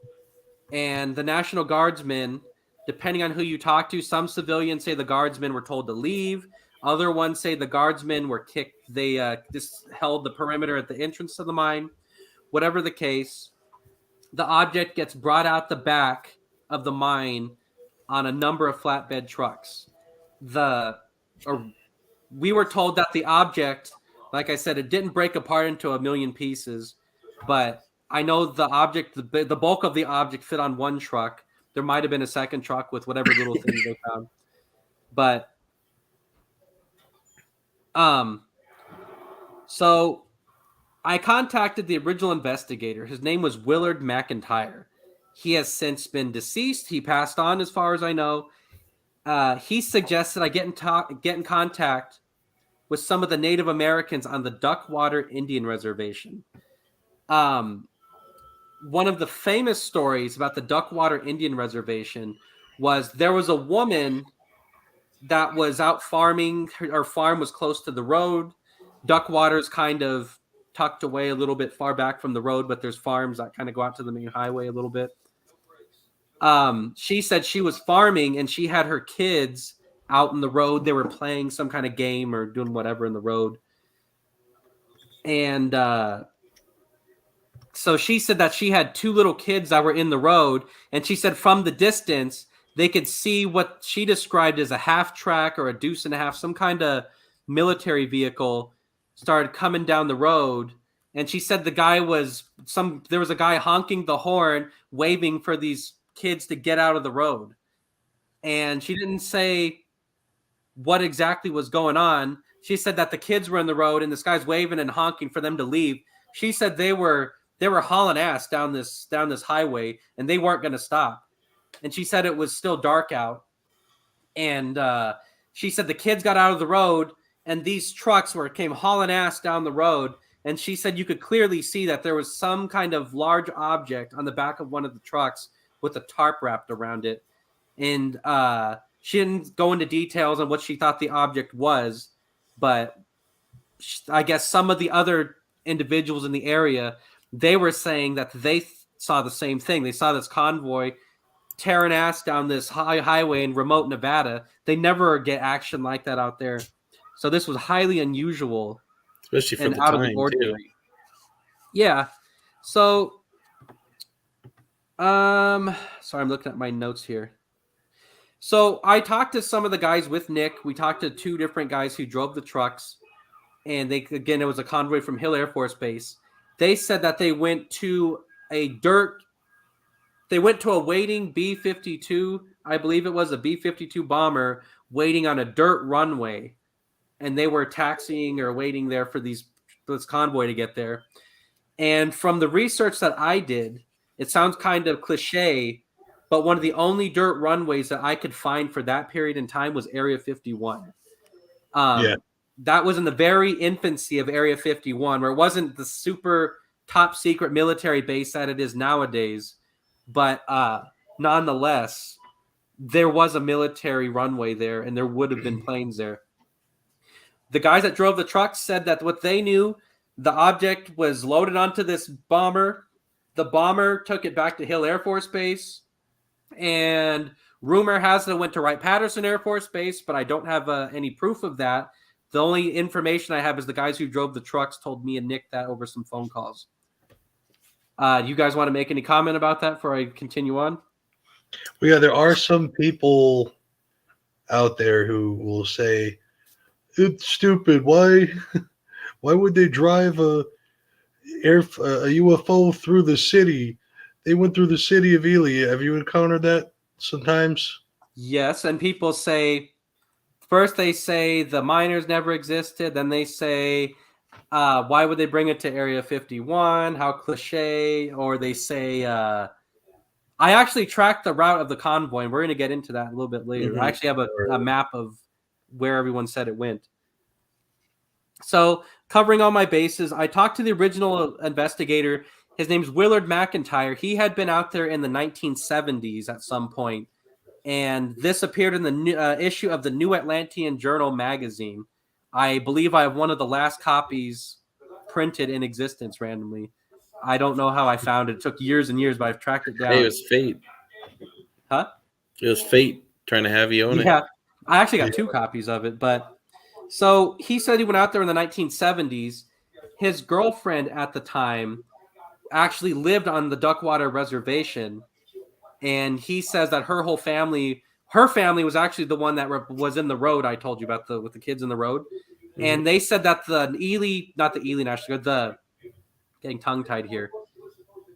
and the National Guardsmen, depending on who you talk to, some civilians say the guardsmen were told to leave. Other ones say the guardsmen were kicked. They just held the perimeter at the entrance to the mine. Whatever the case, the object gets brought out the back of the mine on a number of flatbed trucks. We were told that the object, like I said, it didn't break apart into a million pieces, but I know the object, the bulk of the object fit on one truck. There might have been a second truck with whatever little things they found. But so I contacted the original investigator. His name was Willard McIntyre. He has since been deceased. He passed on as far as I know. He suggested I get in contact with some of the Native Americans on the Duckwater Indian Reservation. One of the famous stories about the Duckwater Indian Reservation was there was a woman that was out farming. Her farm was close to the road. Duckwater's kind of tucked away a little bit far back from the road, but there's farms that kind of go out to the main highway a little bit. She said she was farming and she had her kids out in the road. They were playing some kind of game or doing whatever in the road. And so she said that she had 2 little kids that were in the road. And she said from the distance, they could see what she described as a half track or a deuce and a half, some kind of military vehicle started coming down the road. And she said there was a guy honking the horn, waving for these kids to get out of the road. And she didn't say what exactly was going on. She said that the kids were in the road and this guy's waving and honking for them to leave. She said they were hauling ass down this highway and they weren't going to stop. And she said it was still dark out. And she said the kids got out of the road and these trucks came hauling ass down the road. And she said you could clearly see that there was some kind of large object on the back of one of the trucks with a tarp wrapped around it. And she didn't go into details on what she thought the object was, but I guess some of the other individuals in the area, they were saying that they saw the same thing. They saw this convoy tearing ass down this highway in remote Nevada. They never get action like that out there. So this was highly unusual. Especially for and the out time, of the ordinary. too. Yeah. So Sorry, I'm looking at my notes here. So I talked to some of the guys with Nick. We talked to 2 different guys who drove the trucks, and it was a convoy from Hill Air Force Base. They said that they went to a waiting B-52, I believe it was a B-52 bomber waiting on a dirt runway, and they were taxiing or waiting there for this convoy to get there. And from the research that I did, it sounds kind of cliche, but one of the only dirt runways that I could find for that period in time was Area 51. That was in the very infancy of Area 51, where it wasn't the super top secret military base that it is nowadays. But nonetheless, there was a military runway there, and there would have been planes there. The guys that drove the trucks said that what they knew, the object was loaded onto this bomber. The bomber took it back to Hill Air Force Base, and rumor has it went to Wright-Patterson Air Force Base, but I don't have any proof of that. The only information I have is the guys who drove the trucks told me and Nick that over some phone calls. Do you guys want to make any comment about that before I continue on? Well, yeah, there are some people out there who will say, it's stupid. Why would they drive a UFO through the city? They went through the city of Ely. Have you encountered that sometimes? Yes, and people say, first they say the miners never existed. Then they say, why would they bring it to Area 51? How cliche. Or they say, I actually tracked the route of the convoy, and we're going to get into that a little bit later. I actually have a map of where everyone said it went. So covering all my bases, I talked to the original investigator. His name's Willard McIntyre. He had been out there in the 1970s at some point, and this appeared in the issue of the New Atlantean Journal magazine. I believe I have one of the last copies printed in existence randomly. I don't know how I found it. It took years and years, but I've tracked it down. Hey, it was fate. Huh? It was fate trying to have you own it. Yeah, I actually got 2 copies of it. But so he said he went out there in the 1970s. His girlfriend at the time actually lived on the Duckwater Reservation, and he says that her family was actually the one that was in the road I told you about, with the kids in the road. And they said that getting tongue-tied here,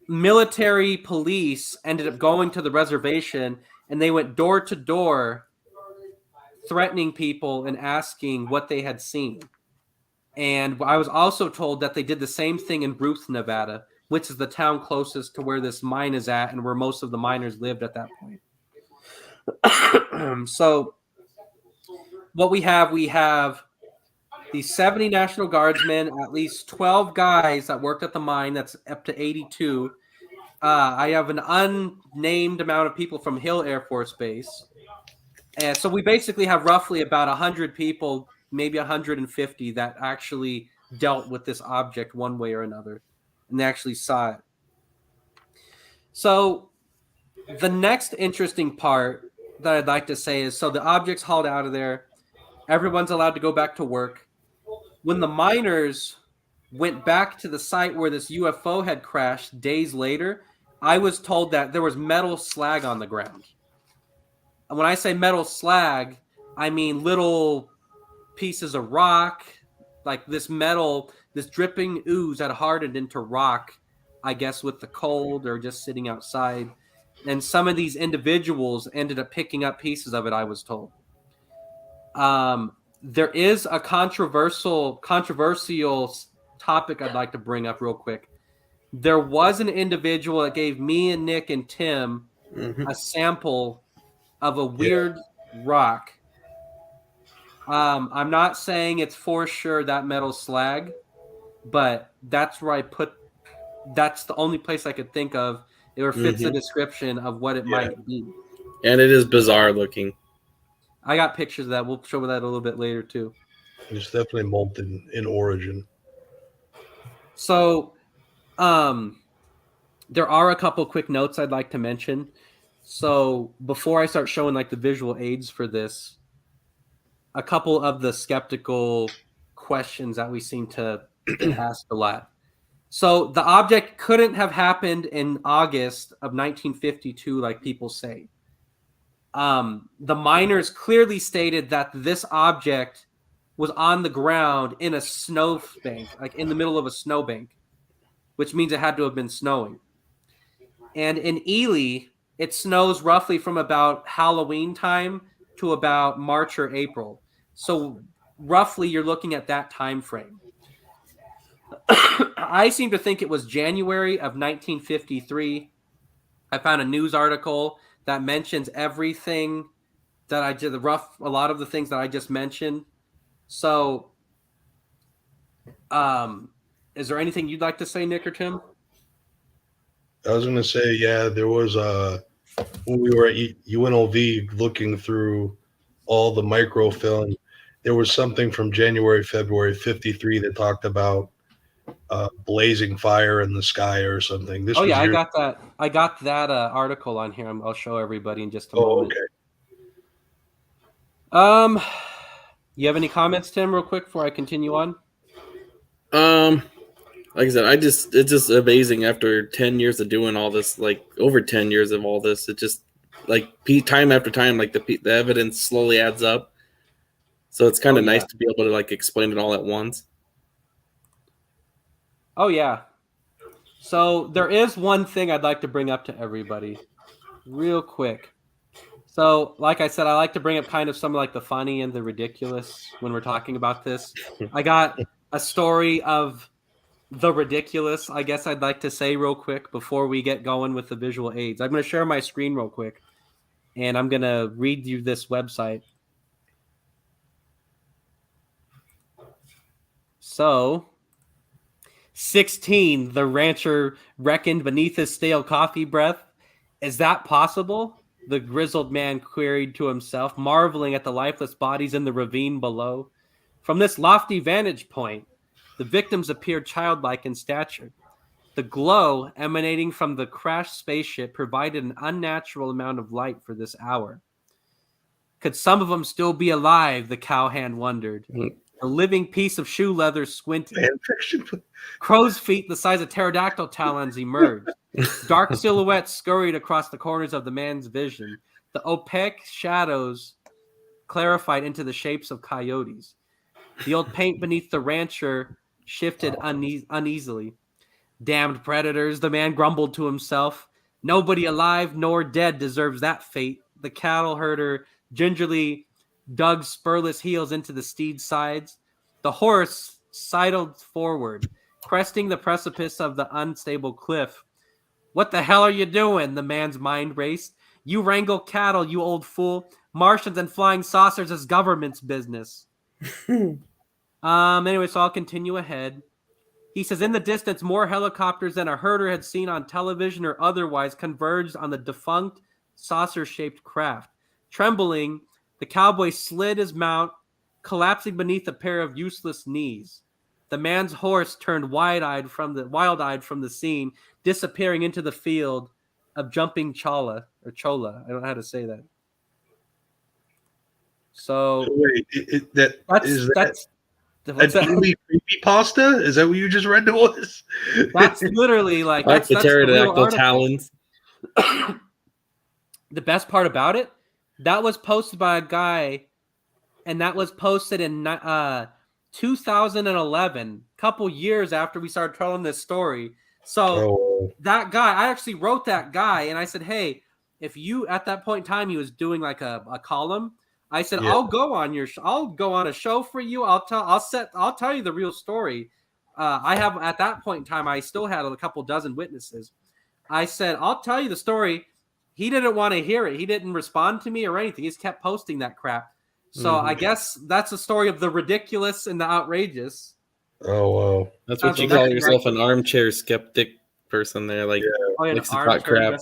military police ended up going to the reservation, and they went door to door threatening people and asking what they had seen. And I was also told that they did the same thing in Ruth, Nevada, which is the town closest to where this mine is at and where most of the miners lived at that point. So what we have the 70 National Guardsmen, at least 12 guys that worked at the mine. That's up to 82. I have an unnamed amount of people from Hill Air Force Base. And so we basically have roughly about 100 people, maybe 150, that actually dealt with this object one way or another, and they actually saw it. So the next interesting part that I'd like to say is, so the object's hauled out of there. Everyone's allowed to go back to work. When the miners went back to the site where this UFO had crashed days later, I was told that there was metal slag on the ground. And when I say metal slag, I mean little pieces of rock, like this dripping ooze had hardened into rock, I guess with the cold or just sitting outside. And some of these individuals ended up picking up pieces of it, I was told. There is a controversial topic I'd like to bring up real quick. There was an individual that gave me and Nick and Tim a sample of a weird rock. I'm not saying it's for sure that metal slag, but that's where that's the only place I could think of it fits the description of what it might be. And it is bizarre looking. I got pictures of that. We'll show that a little bit later too. It's definitely molten in origin. So, there are a couple quick notes I'd like to mention. So before I start showing like the visual aids for this, a couple of the skeptical questions that we seem to get asked a lot. So the object couldn't have happened in August of 1952, like people say. The miners clearly stated that this object was on the ground in a snowbank, like in the middle of a snowbank, which means it had to have been snowing. And in Ely, it snows roughly from about Halloween time to about March or April. So roughly you're looking at that time frame. I seem to think it was January of 1953. I found a news article that mentions everything that I did, a lot of the things that I just mentioned. So, is there anything you'd like to say, Nick or Tim? I was going to say, yeah, there was when we were at UNLV looking through all the microfilm, there was something from January, February 53 that talked about blazing fire in the sky or something. This I got that. I got that article on here. I'll show everybody in just a moment. Okay. You have any comments, Tim, real quick before I continue on? Like I said, it's just amazing after 10 years of doing all this, like over 10 years of all this. It just like time after time, like the evidence slowly adds up. So it's kind of nice to be able to like explain it all at once. Oh yeah. So there is one thing I'd like to bring up to everybody real quick. So like I said, I like to bring up kind of some like the funny and the ridiculous when we're talking about this. I got a story of the ridiculous, I guess I'd like to say real quick before we get going with the visual aids. I'm going to share my screen real quick, and I'm going to read you this website. So, 16, the rancher reckoned beneath his stale coffee breath. Is that possible? The grizzled man queried to himself, marveling at the lifeless bodies in the ravine below. From this lofty vantage point, the victims appeared childlike in stature. The glow emanating from the crashed spaceship provided an unnatural amount of light for this hour. Could some of them still be alive? The cowhand wondered. A living piece of shoe leather squinted. Crow's feet the size of pterodactyl talons emerged. Dark silhouettes scurried across the corners of the man's vision. The opaque shadows clarified into the shapes of coyotes. The old paint beneath the rancher shifted uneasily. Damned predators, the man grumbled to himself. Nobody alive nor dead deserves that fate. The cattle herder gingerly dug spurless heels into the steed's sides. The horse sidled forward, cresting the precipice of the unstable cliff. What the hell are you doing? The man's mind raced. You wrangle cattle, you old fool. Martians and flying saucers is government's business. Anyway, so I'll continue ahead. He says, in the distance, more helicopters than a herder had seen on television or otherwise converged on the defunct saucer-shaped craft. Trembling, the cowboy slid his mount, collapsing beneath a pair of useless knees. The man's horse turned wild-eyed from the scene, disappearing into the field of jumping chola. I don't know how to say that. So wait, that's really creepy pasta? Is that what you just read to us? That's literally like the pterodactyl the talons. The best part about it, that was posted by a guy, and that was posted in 2011, couple years after we started telling this story. So that guy, I actually wrote that guy, and I said, hey, if you at that point in time he was doing like a column. I said, I'll go on a show for you. I'll tell you the real story. I have at that point in time, I still had a couple dozen witnesses. I said, I'll tell you the story. He didn't want to hear it. He didn't respond to me or anything. He just kept posting that crap. So I guess that's the story of the ridiculous and the outrageous. Oh, wow. That's what you call yourself, an armchair skeptic person there. Like, likes to talk crap.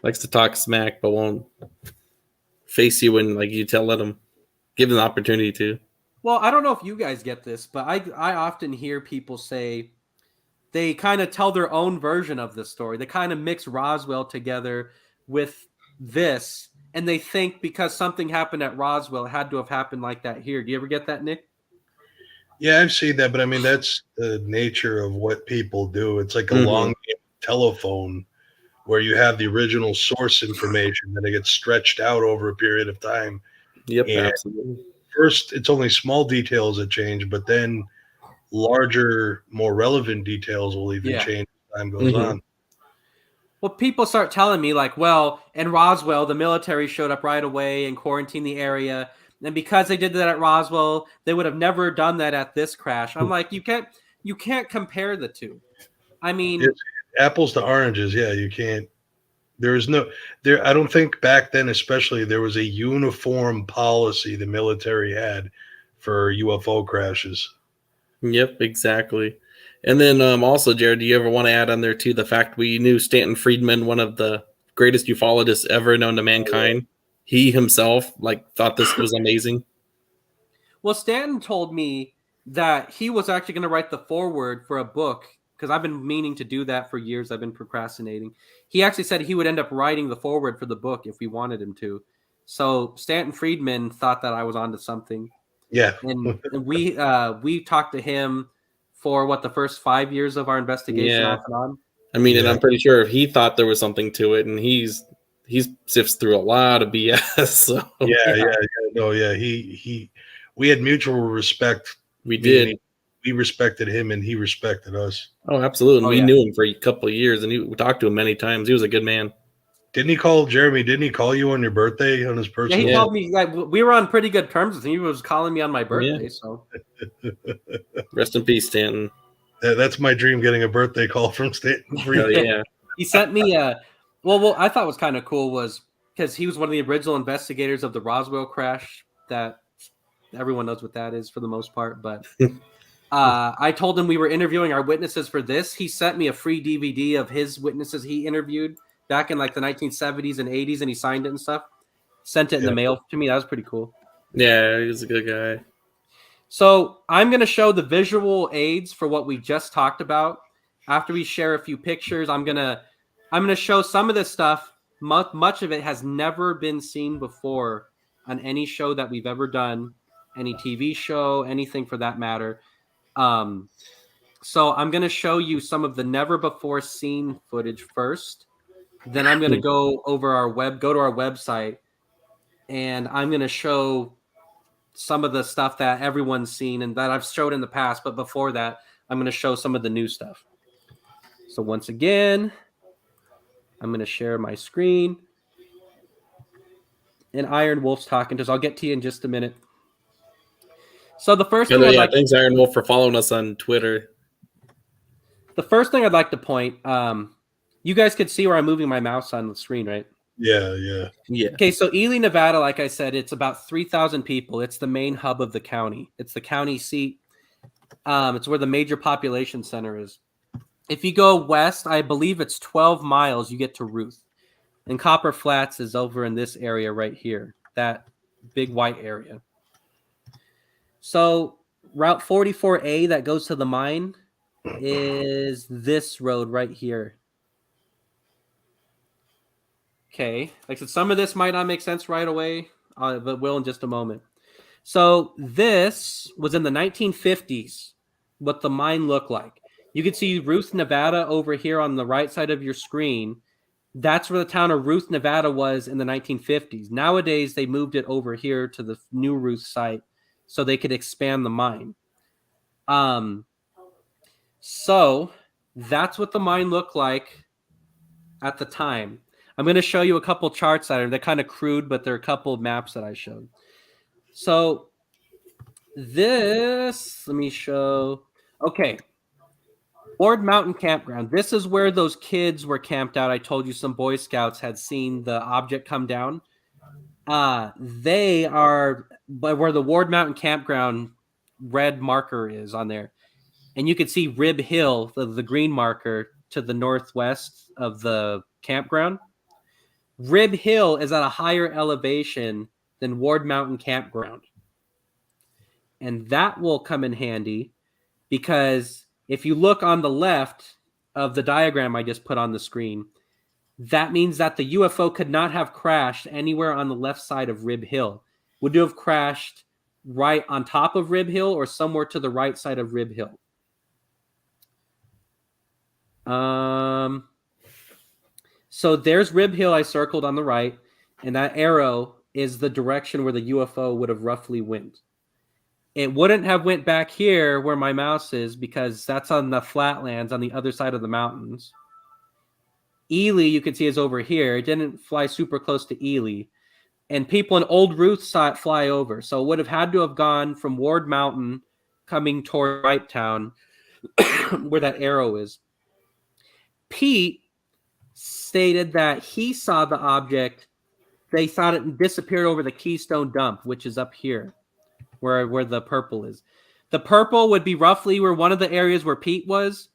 Likes to talk smack, but won't face you when like you let him give him the opportunity to. Well, I don't know if you guys get this, but I often hear people say they kind of tell their own version of the story. They kind of mix Roswell together with this, and they think because something happened at Roswell, it had to have happened like that here. Do you ever get that, Nick? Yeah, I've seen that, but I mean that's the nature of what people do. It's like a Mhm. long game telephone where you have the original source information, then it gets stretched out over a period of time. Yep, And absolutely. first, it's only small details that change, but then larger, more relevant details will even Yeah. change as time goes Mhm. on. Well, people start telling me, like, well, in Roswell, the military showed up right away and quarantined the area. And because they did that at Roswell, they would have never done that at this crash. I'm like, you can't compare the two. I mean, It's apples to oranges. Yeah, you can't. There is no there. I don't think back then, especially, there was a uniform policy the military had for UFO crashes. Yep, exactly. And then also, Jared, do you ever want to add on there too the fact we knew Stanton Friedman, one of the greatest ufologists ever known to mankind? He himself thought this was amazing. well, Stanton told me that he was actually going to write the foreword for a book because I've been meaning to do that for years. I've been procrastinating. He actually said he would end up writing the foreword for the book if we wanted him to. So Stanton Friedman thought that I was onto something. Yeah, And we talked to him for the first 5 years of our investigation Yeah. off and on. I mean, and Yeah. I'm pretty sure he thought there was something to it, and he's sifts through a lot of BS. So Yeah. No, yeah. We had mutual respect. we meaning did. We respected him, and he respected us. Oh, absolutely. And Oh, we yeah. knew him for a couple of years, and we talked to him many times. He was a good man. Didn't he call Jeremy? Didn't he call you on your birthday on his Yeah, personal? he called me. Like, we were on pretty good terms with him. He was calling me on my birthday. Yeah. So Rest in peace, Stanton. That's my dream, getting a birthday call from Stanton. Hell yeah. he sent me well, I thought was kind of cool was because he was one of the original investigators of the Roswell crash. That everyone knows what that is for the most part, but. I told him we were interviewing our witnesses for this. He sent me a free DVD of his witnesses he interviewed back in the 1970s and 80s, and he signed it and stuff. Sent it in the mail to me. That was pretty cool. Yeah, he was a good guy. So I'm going to show the visual aids for what we just talked about. After we share a few pictures, I'm gonna show some of this stuff. Much of it has never been seen before on any show that we've ever done, any TV show, anything for that matter. So I'm going to show you some of the never before seen footage first. Then I'm going to go to our website, and I'm going to show some of the stuff that everyone's seen and that I've showed in the past. But before that, I'm going to show some of the new stuff. So once again, I'm going to share my screen. And Iron Wolf's talking to us. I'll get to you in just a minute. So the first thing thanks, Iron Wolf, for following us on Twitter. The first thing I'd like to point, you guys could see where I'm moving my mouse on the screen, right? Yeah. Okay, so Ely, Nevada, like I said, it's about 3,000 people. It's the main hub of the county. It's the county seat. It's where the major population center is. If you go west, I believe it's 12 miles, you get to Ruth. And Copper Flats is over in this area right here, that big white area. So Route 44A that goes to the mine is this road right here. Okay, like I said, some of this might not make sense right away, but will in just a moment. So this was in the 1950s, what the mine looked like. You can see Ruth, Nevada over here on the right side of your screen. That's where the town of Ruth, Nevada was in the 1950s. Nowadays, they moved it over here to the new Ruth site so they could expand the mine. So that's what the mine looked like at the time. I'm going to show you a couple charts that they're kind of crude, but they're a couple of maps that I showed. So this, let me show. Okay. Ward Mountain Campground. This is where those kids were camped out. I told you some Boy Scouts had seen the object come down. They are where the Ward Mountain Campground red marker is on there. And you can see Rib Hill, the green marker, to the northwest of the campground. Rib Hill is at a higher elevation than Ward Mountain Campground. And that will come in handy because if you look on the left of the diagram I just put on the screen, that means that the UFO could not have crashed anywhere on the left side of Rib Hill. Would have crashed right on top of Rib Hill or somewhere to the right side of Rib Hill. So there's Rib Hill I circled on the right, and that arrow is the direction where the UFO would have roughly went. It wouldn't have went back here where my mouse is because that's on the flatlands on the other side of the mountains. Ely, you can see, is over here. It didn't fly super close to Ely. And people in Old Ruth saw it fly over. So it would have had to have gone from Ward Mountain coming toward Ripetown where that arrow is. Pete stated that he saw the object. They thought it disappeared over the Keystone Dump, which is up here where the purple is. The purple would be roughly where one of the areas where Pete was.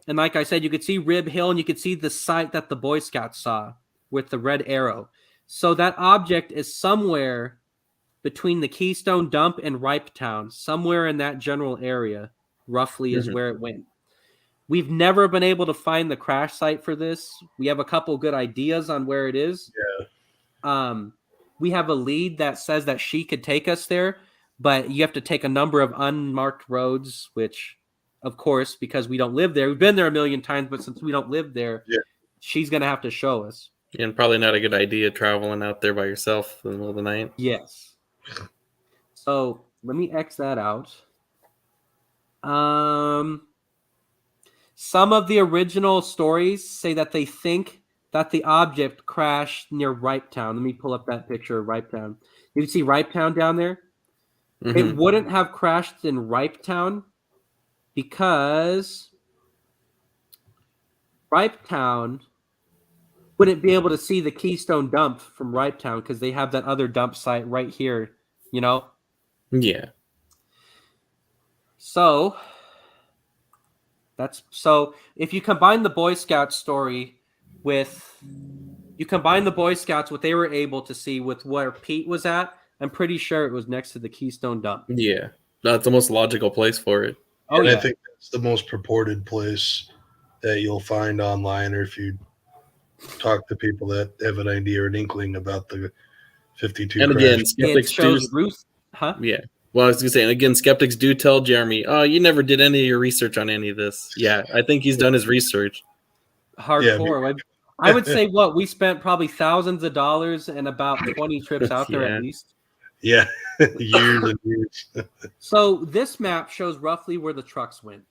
And like I said, you could see Rib Hill and you could see the site that the Boy Scouts saw with the red arrow. So that object is somewhere between the Keystone Dump and Ripetown, somewhere in that general area, roughly is where it went. We've never been able to find the crash site for this. We have a couple good ideas on where it is. Yeah. We have a lead that says that she could take us there, but you have to take a number of unmarked roads, which, of course, because we don't live there, we've been there a million times, but since we don't live there, she's going to have to show us. And probably not a good idea traveling out there by yourself in the middle of the night. Yes. So let me X that out. Some of the original stories say that they think that the object crashed near Ripetown. Let me pull up that picture of Ripetown. You can see Ripetown down there. Mm-hmm. It wouldn't have crashed in Ripetown because Ripetown wouldn't be able to see the Keystone Dump from Ripetown because they have that other dump site right here, you know? Yeah. So if you combine the Boy Scout story what they were able to see with where Pete was at, I'm pretty sure it was next to the Keystone Dump. Yeah. That's the most logical place for it. Oh, and yeah. I think that's the most purported place that you'll find online, or if you talk to people that have an idea or an inkling about the 52 and crash. Again, skeptics shows Ruth, huh? Yeah. Well, I was going to say, and again, skeptics do tell Jeremy, oh, you never did any of your research on any of this. Yeah, I think he's done his research. Hardcore. Yeah, I would say we spent probably thousands of dollars and about 20 trips out there at least. Yeah, years and years. So this map shows roughly where the trucks went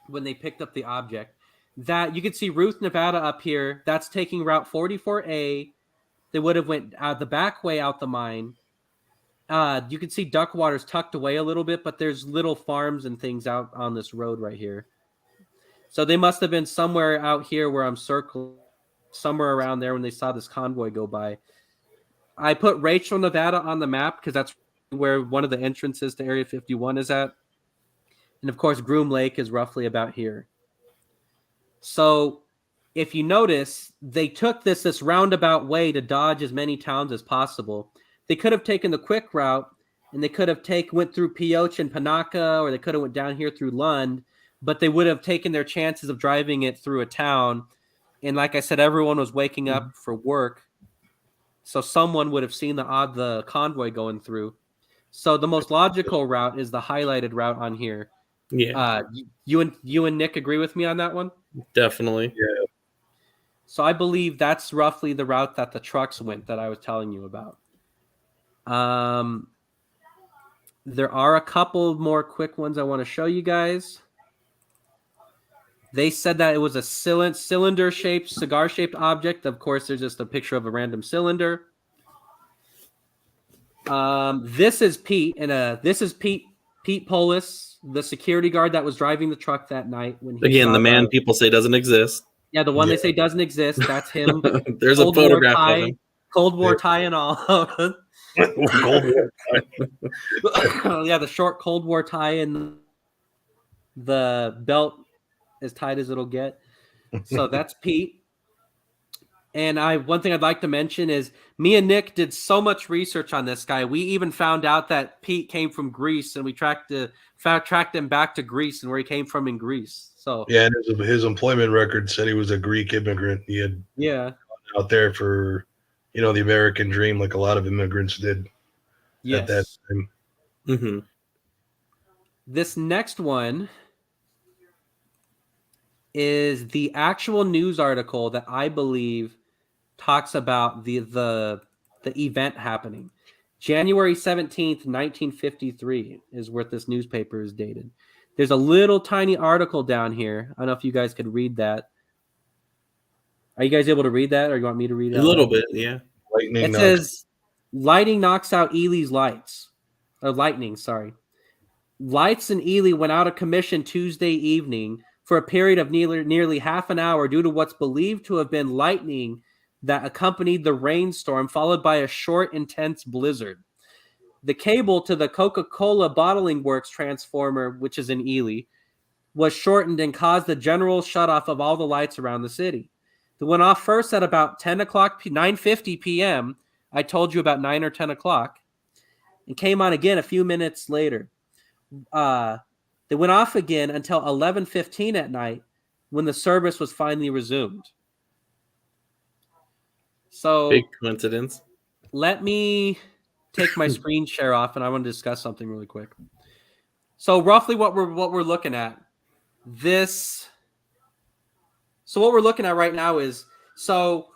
when they picked up the object. That you can see Ruth, Nevada up here. That's taking Route 44A. They would have went the back way out the mine. You can see Duckwater's tucked away a little bit, but there's little farms and things out on this road right here. So they must have been somewhere out here where I'm circled, somewhere around there when they saw this convoy go by. I put Rachel, Nevada on the map because that's where one of the entrances to Area 51 is at. And of course, Groom Lake is roughly about here. So if you notice, they took this roundabout way to dodge as many towns as possible. They could have taken the quick route, and they could have went through Pioche and Panaca, or they could have went down here through Lund, but they would have taken their chances of driving it through a town. And like I said, everyone was waking up for work, so someone would have seen the convoy going through. So the most logical route is the highlighted route on here. Yeah. You and Nick agree with me on that one? Definitely. Yeah. So I believe that's roughly the route that the trucks went that I was telling you about. There are a couple more quick ones I want to show you guys. They said that it was a cylinder-shaped, cigar-shaped object. Of course, there's just a picture of a random cylinder. This is Pete, and this is Pete Polis, the security guard that was driving the truck that night. When he the man people say doesn't exist. Yeah, the one they say doesn't exist. That's him. There's a photograph of him. Cold War tie and all. Yeah, the short Cold War tie and the belt as tight as it'll get. So that's Pete. And one thing I'd like to mention is me and Nick did so much research on this guy. We even found out that Pete came from Greece, and we tracked him back to Greece and where he came from in Greece. So yeah, and his employment record said he was a Greek immigrant. He had out there for the American dream, like a lot of immigrants did at that time. Mm-hmm. This next one is the actual news article that I believe talks about the event happening. January 17th, 1953 is what this newspaper is dated. There's a little tiny article down here. I don't know if you guys could read that. Are you guys able to read that, or you want me to read it? A little bit, yeah. It says, "Lighting knocks out Ely's lights." Or lightning, sorry. Lights in Ely went out of commission Tuesday evening for a period of nearly half an hour due to what's believed to have been lightning that accompanied the rainstorm, followed by a short, intense blizzard. The cable to the Coca-Cola bottling works transformer, which is in Ely, was shortened and caused the general shutoff of all the lights around the city. It went off first at about 10 o'clock, 9:50 p.m. I told you about 9 or 10 o'clock. And came on again a few minutes later. They went off again until 11:15 at night when the service was finally resumed. So big coincidence. Let me take my screen share off, and I want to discuss something really quick. So roughly what we're looking at this. So what we're looking at right now is, so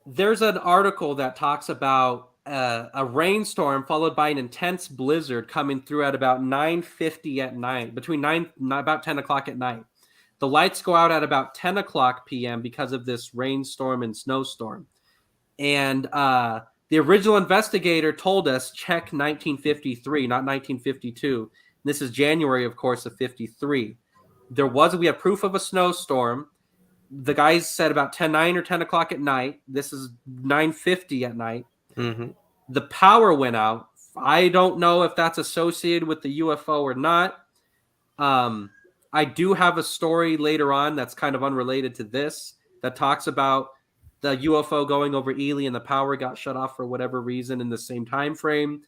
there's an article that talks about a rainstorm followed by an intense blizzard coming through at about 9:50 at night, about 10 o'clock at night. The lights go out at about 10 o'clock p.m. because of this rainstorm and snowstorm. And the original investigator told us check 1953, not 1952. This is January, of course, of 53. We have proof of a snowstorm. The guys said about 9 or 10 o'clock at night. This is 9:50 at night. Mm-hmm. The power went out. I don't know if that's associated with the UFO or not. I do have a story later on that's kind of unrelated to this that talks about the UFO going over Ely and the power got shut off for whatever reason in the same time frame.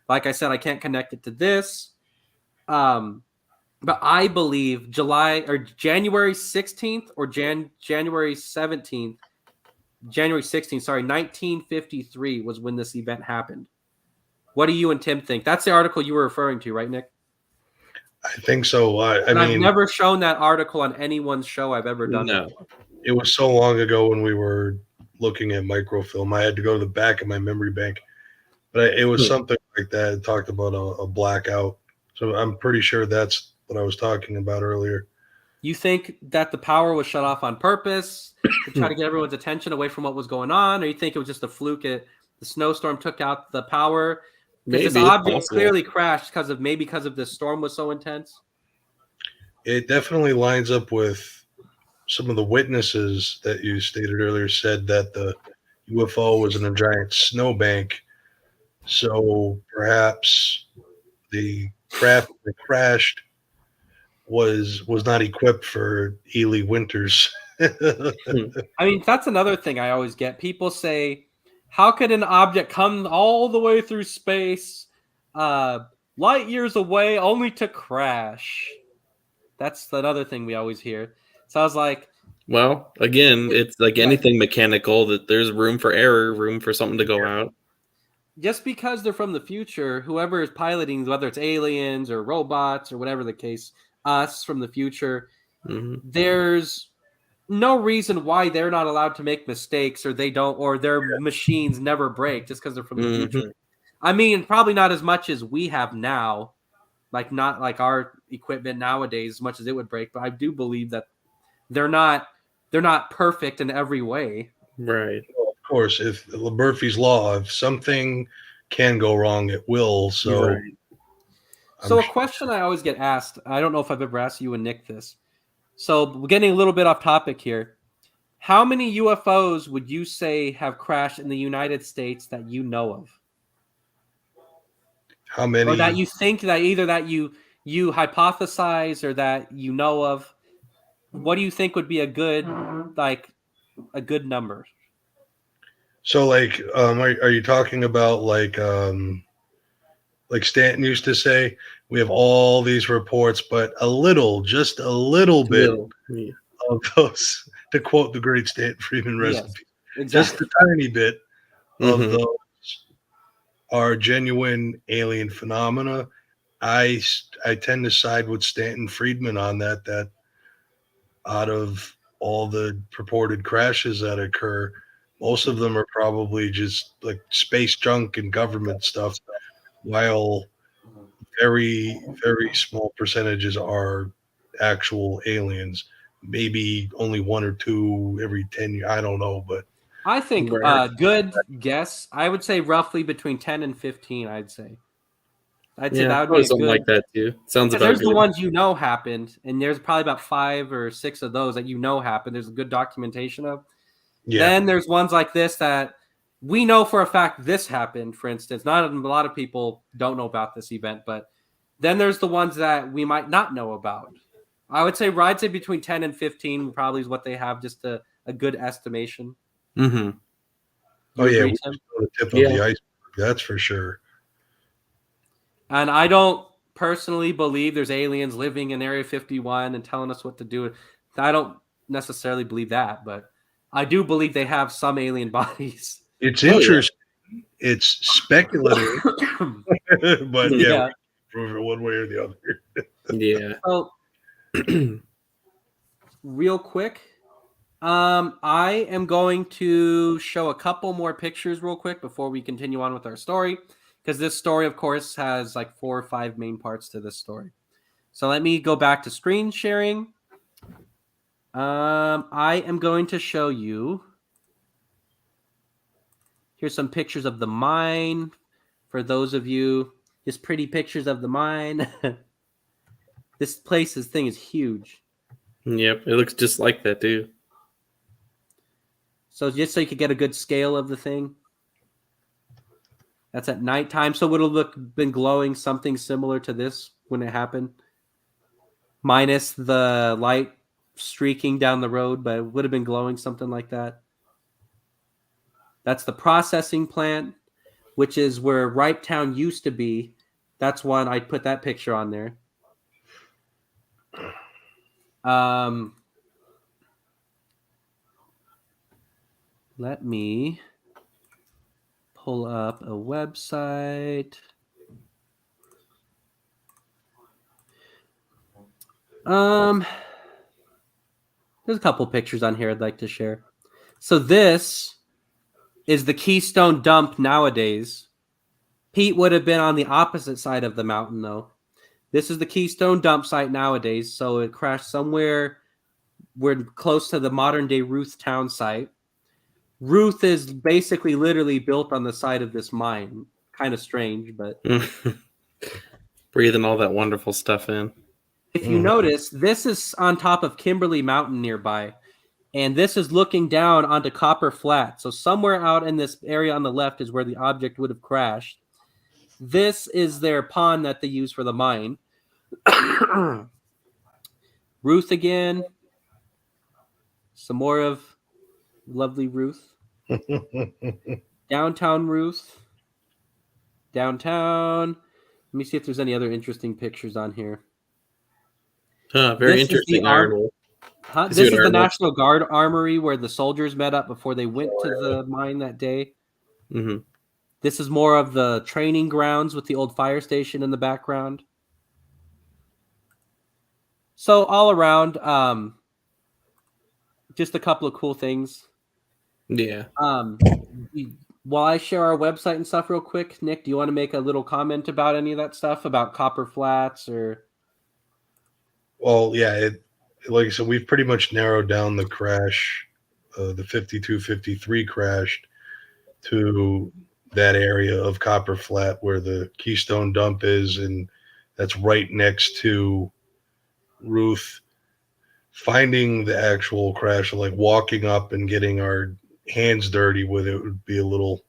Like I said, I can't connect it to this. But I believe January 16th or January 17th, January 16th, sorry, 1953 was when this event happened. What do you and Tim think? That's the article you were referring to, right, Nick? I think so. I mean, I've never shown that article on anyone's show I've ever done. No. It was so long ago when we were looking at microfilm. I had to go to the back of my memory bank. But it was something like that. It talked about a blackout. So I'm pretty sure that's what I was talking about earlier. You think that the power was shut off on purpose to try to get everyone's attention away from what was going on? Or you think it was just a fluke? The snowstorm took out the power? Because this object clearly crashed because of the storm was so intense. It definitely lines up with some of the witnesses that you stated earlier said that the UFO was in a giant snowbank. So perhaps the craft that crashed was not equipped for Ely winters. I mean, that's another thing I always get. People say, how could an object come all the way through space, light years away, only to crash? That's another thing we always hear. So I was like, well, again, it's like anything mechanical, that there's room for error, room for something to go out. Just because they're from the future, whoever is piloting, whether it's aliens or robots or whatever the case, us from the future, there's no reason why they're not allowed to make mistakes, or they don't, or their machines never break just because they're from the future. I mean, probably not as much as we have now, like not like our equipment nowadays, as much as it would break. But I do believe that they're not perfect in every way. Right. Well, of course, if Murphy's law, if something can go wrong, it will. So, right. So a question I always get asked, I don't know if I've ever asked you and Nick this. So we're getting a little bit off topic here. How many UFOs would you say have crashed in the United States that you know of? How many? Or that you think that either that you hypothesize or that you know of? What do you think would be a good number? So, like, are you talking about like Stanton used to say, we have all these reports, but just a little bit of those, to quote the great Stanton Friedman recipe, exactly. just a tiny bit of those are genuine alien phenomena. I tend to side with Stanton Friedman on that. That out of all the purported crashes that occur, most of them are probably just like space junk and government stuff, while very, very small percentages are actual aliens. Maybe only 1 or 2 every 10 years. I don't know, but I think good guess. I would say roughly between 10 and 15, I'd say. I'd say that would probably be a something good, like that too. Sounds because about there's good. the ones happened, and there's probably about 5 or 6 of those that happened. There's a good documentation of. yeah. Then there's ones like this that we know for a fact this happened, for instance. Not a lot of people don't know about this event, but then there's the ones that we might not know about. I would say I'd say between 10 and 15 probably is what they have, just a good estimation. Mm-hmm. Oh yeah, agree, we're Tim? on the tip of the iceberg. That's for sure. And I don't personally believe there's aliens living in Area 51 and telling us what to do. I don't necessarily believe that, but I do believe they have some alien bodies. It's interesting. It's speculative, but yeah, prove it one way or the other. Yeah. So, real quick, I am going to show a couple more pictures real quick before we continue on with our story, because this story, of course, has like 4 or 5 main parts to this story. So let me go back to screen sharing. I am going to show you. Here's some pictures of the mine for those of you. Just pretty pictures of the mine. This thing is huge. Yep, it looks just like that too. So just so you could get a good scale of the thing. That's at nighttime. So would it been glowing something similar to this when it happened? Minus the light streaking down the road, but it would have been glowing something like that. That's the processing plant, which is where Ripetown used to be. That's one I put that picture on there. Let me pull up a website. There's a couple pictures on here I'd like to share. So this is the Keystone Dump nowadays. Pete would have been on the opposite side of the mountain, though. This is the Keystone Dump site nowadays, so it crashed somewhere we're close to the modern-day Ruth Town site. Ruth is basically literally built on the side of this mine. Kind of strange, but... Breathing all that wonderful stuff in. If you notice, this is on top of Kimberly Mountain nearby, and this is looking down onto Copper Flat. So somewhere out in this area on the left is where the object would have crashed. This is their pond that they use for the mine. Ruth again. Some more of lovely Ruth. Downtown Ruth. Downtown. Let me see if there's any other interesting pictures on here. Very interesting. This is the National Guard Armory where the soldiers met up before they went to the mine that day. Mm-hmm. This is more of the training grounds with the old fire station in the background. So all around, just a couple of cool things. Yeah. While I share our website and stuff real quick, Nick, do you want to make a little comment about any of that stuff about Copper Flats or? Well, yeah, like I said, we've pretty much narrowed down the crash, the 52-53 crashed to that area of Copper Flat where the Keystone Dump is, and that's right next to Ruth. Finding the actual crash, like walking up and getting our hands dirty with it, would be a little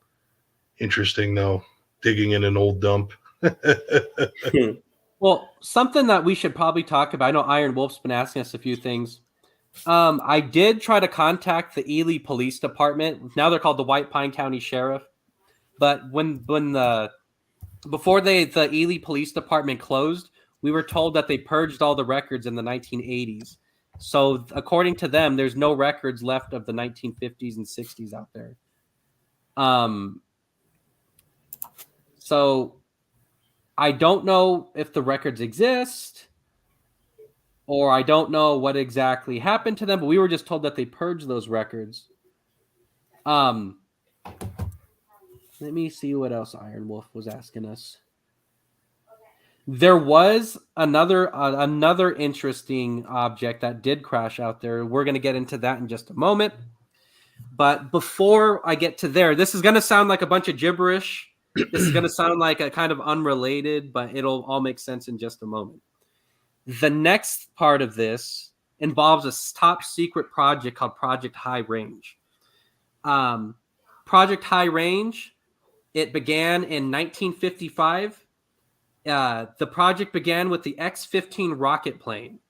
interesting, though. Digging in an old dump. Well, something that we should probably talk about. I know Iron Wolf's been asking us a few things. I did try to contact the Ely Police Department. Now they're called the White Pine County Sheriff. But before the Ely Police Department closed, we were told that they purged all the records in the 1980s. So according to them, there's no records left of the 1950s and 60s out there. So I don't know if the records exist, or I don't know what exactly happened to them, but we were just told that they purged those records. Let me see what else Iron Wolf was asking us. There was another interesting object that did crash out there. We're going to get into that in just a moment. But before I get to there, this is going to sound like a bunch of gibberish. This is going to sound like a kind of unrelated, but it'll all make sense in just a moment. The next part of this involves a top secret project called Project High Range. Project High Range, it began in 1955. The project began with the X-15 rocket plane.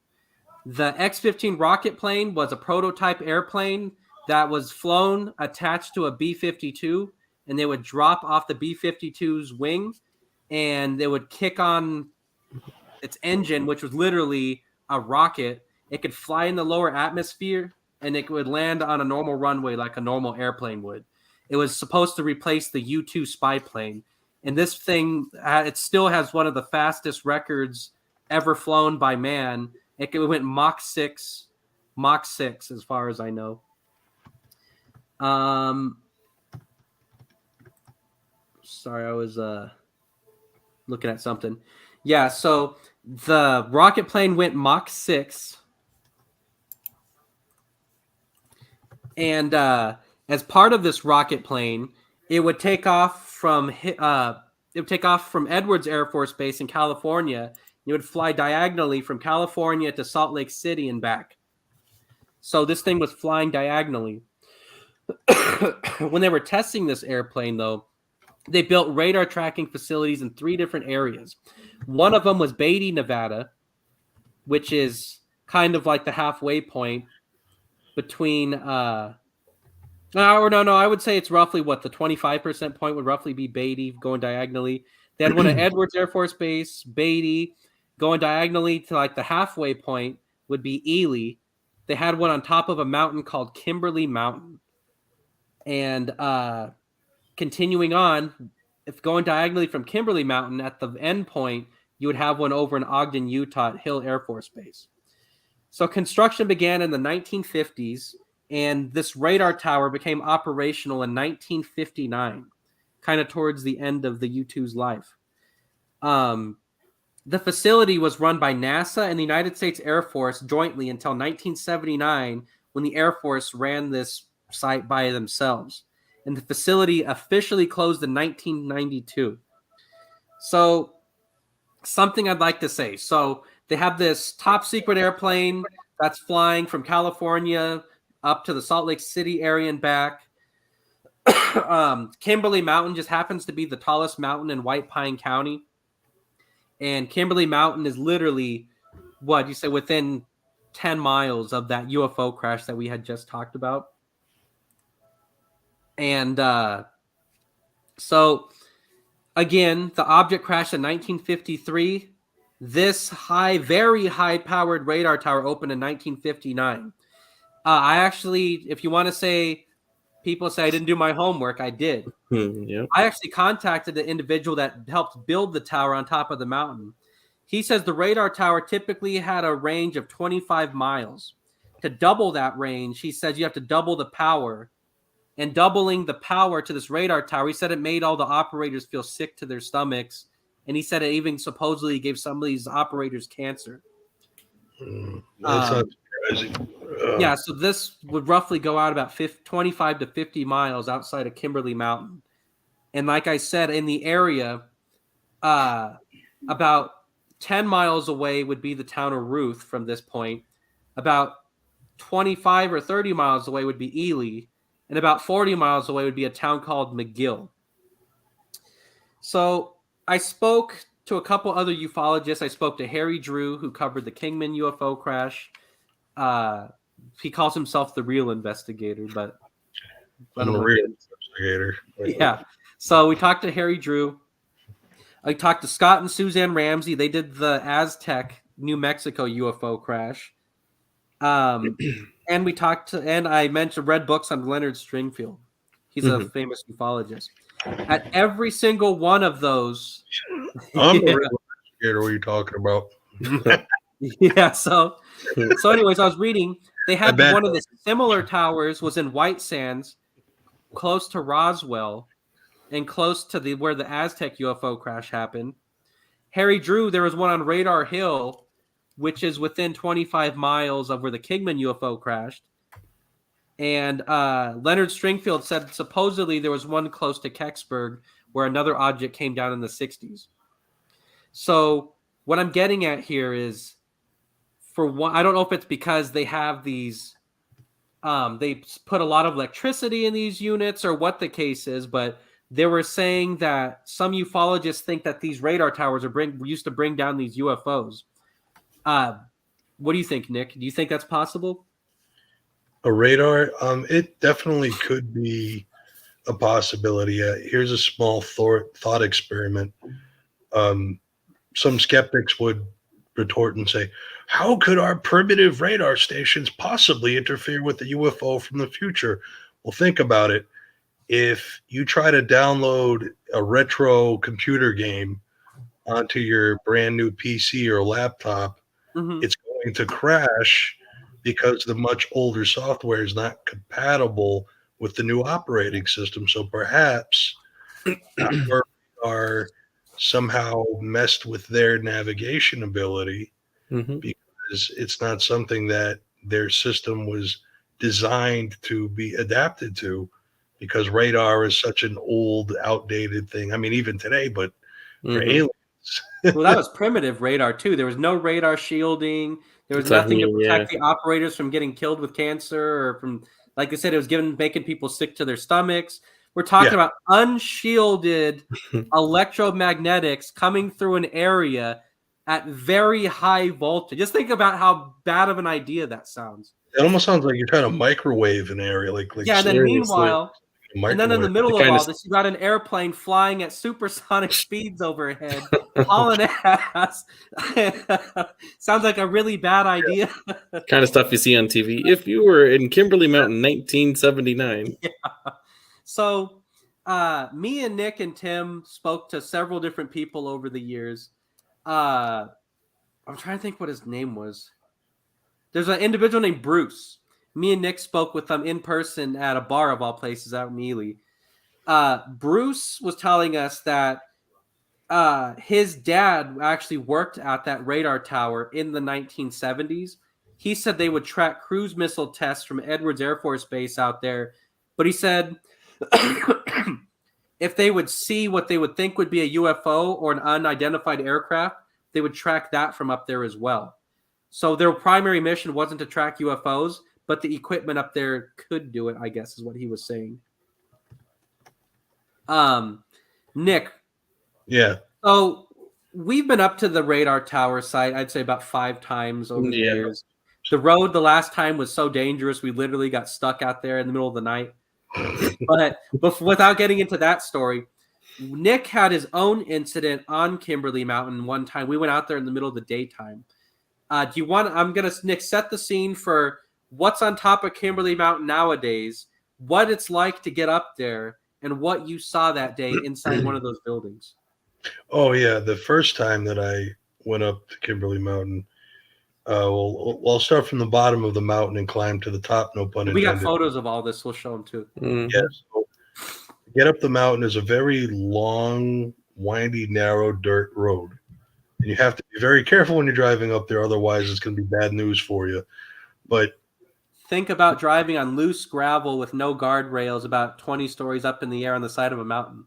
The X-15 rocket plane was a prototype airplane that was flown attached to a B-52, and they would drop off the B-52's wing, and they would kick on its engine, which was literally a rocket. It could fly in the lower atmosphere, and it would land on a normal runway like a normal airplane would. It was supposed to replace the U-2 spy plane. And this thing, it still has one of the fastest records ever flown by man. It went Mach 6 as far as I know. Sorry, I was looking at something. Yeah, so the rocket plane went Mach 6. And as part of this rocket plane, it would take off from Edwards Air Force Base in California. It would fly diagonally from California to Salt Lake City and back. So this thing was flying diagonally. When they were testing this airplane, though, they built radar tracking facilities in 3 different areas. One of them was Beatty, Nevada, which is kind of like the halfway point between I would say it's roughly what the 25% point would roughly be Beatty going diagonally. They had one at Edwards Air Force Base, Beatty, going diagonally to like the halfway point would be Ely. They had one on top of a mountain called Kimberly Mountain. And continuing on, if going diagonally from Kimberly Mountain at the end point, you would have one over in Ogden, Utah at Hill Air Force Base. So construction began in the 1950s. And this radar tower became operational in 1959, kind of towards the end of the U-2's life. The facility was run by NASA and the United States Air Force jointly until 1979, when the Air Force ran this site by themselves. And the facility officially closed in 1992. So, something I'd like to say. So, they have this top secret airplane that's flying from California up to the Salt Lake City area and back. Kimberly Mountain just happens to be the tallest mountain in White Pine County. And Kimberly Mountain is literally, within 10 miles of that UFO crash that we had just talked about. And so, again, the object crashed in 1953. This very high-powered radar tower opened in 1959. I actually, if you want to say, people say I didn't do my homework, I did. Yeah. I actually contacted the individual that helped build the tower on top of the mountain. He says the radar tower typically had a range of 25 miles. To double that range, he says you have to double the power. And doubling the power to this radar tower, he said it made all the operators feel sick to their stomachs. And he said it even supposedly gave some of these operators cancer. That's not surprising. Yeah, so this would roughly go out about 25 to 50 miles outside of Kimberly Mountain. And like I said, in the area, about 10 miles away would be the town of Ruth from this point. About 25 or 30 miles away would be Ely. And about 40 miles away would be a town called McGill. So I spoke to a couple other ufologists. I spoke to Harry Drew, who covered the Kingman UFO crash. He calls himself the real investigator, but I'm a real investigator. Yeah. So we talked to Harry Drew. I talked to Scott and Suzanne Ramsey. They did the Aztec, New Mexico UFO crash. And I mentioned read books on Leonard Stringfield. He's a famous ufologist. At every single one of those. I'm Yeah. a real investigator. What are you talking about? Yeah. So anyways, I was reading. They had bet. one of the similar towers was in White Sands, close to Roswell, and close to where the Aztec UFO crash happened. Harry Drew, there was one on Radar Hill, which is within 25 miles of where the Kingman UFO crashed. And Leonard Stringfield said supposedly there was one close to Kecksburg where another object came down in the 60s. So what I'm getting at here is, for one, I don't know if it's because they have these, they put a lot of electricity in these units or what the case is, but they were saying that some ufologists think that these radar towers used to bring down these UFOs. What do you think, Nick? Do you think that's possible? A radar? It definitely could be a possibility. Here's a small thought experiment. Some skeptics would retort and say, how could our primitive radar stations possibly interfere with the UFO from the future? Well, think about it. If you try to download a retro computer game onto your brand new PC or laptop, it's going to crash because the much older software is not compatible with the new operating system. So perhaps our radar somehow messed with their navigation ability because it's not something that their system was designed to be adapted to, because radar is such an old, outdated thing. I mean, even today, but for aliens. Well, that was primitive radar too. There was no radar shielding. There was nothing to protect the operators from getting killed with cancer or from, like I said, it was making people sick to their stomachs. We're talking about unshielded electromagnetics coming through an area at very high voltage. Just think about how bad of an idea that sounds. It almost sounds like you're trying to microwave an area. Yeah, and then meanwhile, and then in the middle of all this, you got an airplane flying at supersonic speeds overhead, hauling ass. Sounds like a really bad idea. Kind of stuff you see on TV. If you were in Kimberly Mountain, 1979. Yeah. So, me and Nick and Tim spoke to several different people over the years. I'm trying to think what his name was. There's an individual named Bruce. Me and Nick spoke with him in person at a bar of all places out in Ely. Bruce was telling us that his dad actually worked at that radar tower in the 1970s. He said they would track cruise missile tests from Edwards Air Force Base out there. But he said if they would see what they would think would be a UFO or an unidentified aircraft, they would track that from up there as well. So their primary mission wasn't to track UFOs, but the equipment up there could do it, I guess, is what he was saying. Nick. Yeah. So we've been up to the radar tower site, I'd say about 5 times over the years. The road the last time was so dangerous, we literally got stuck out there in the middle of the night. But without getting into that story, Nick had his own incident on Kimberly Mountain one time. We went out there in the middle of the daytime. I'm going to, Nick, set the scene for what's on top of Kimberly Mountain nowadays, what it's like to get up there, and what you saw that day inside one of those buildings. Oh, yeah. The first time that I went up to Kimberly Mountain, I'll start from the bottom of the mountain and climb to the top, no pun intended. We got photos of all this. We'll show them too. Yeah. So get up the mountain is a very long, windy, narrow dirt road. And you have to be very careful when you're driving up there. Otherwise, it's going to be bad news for you. But think about driving on loose gravel with no guardrails about 20 stories up in the air on the side of a mountain.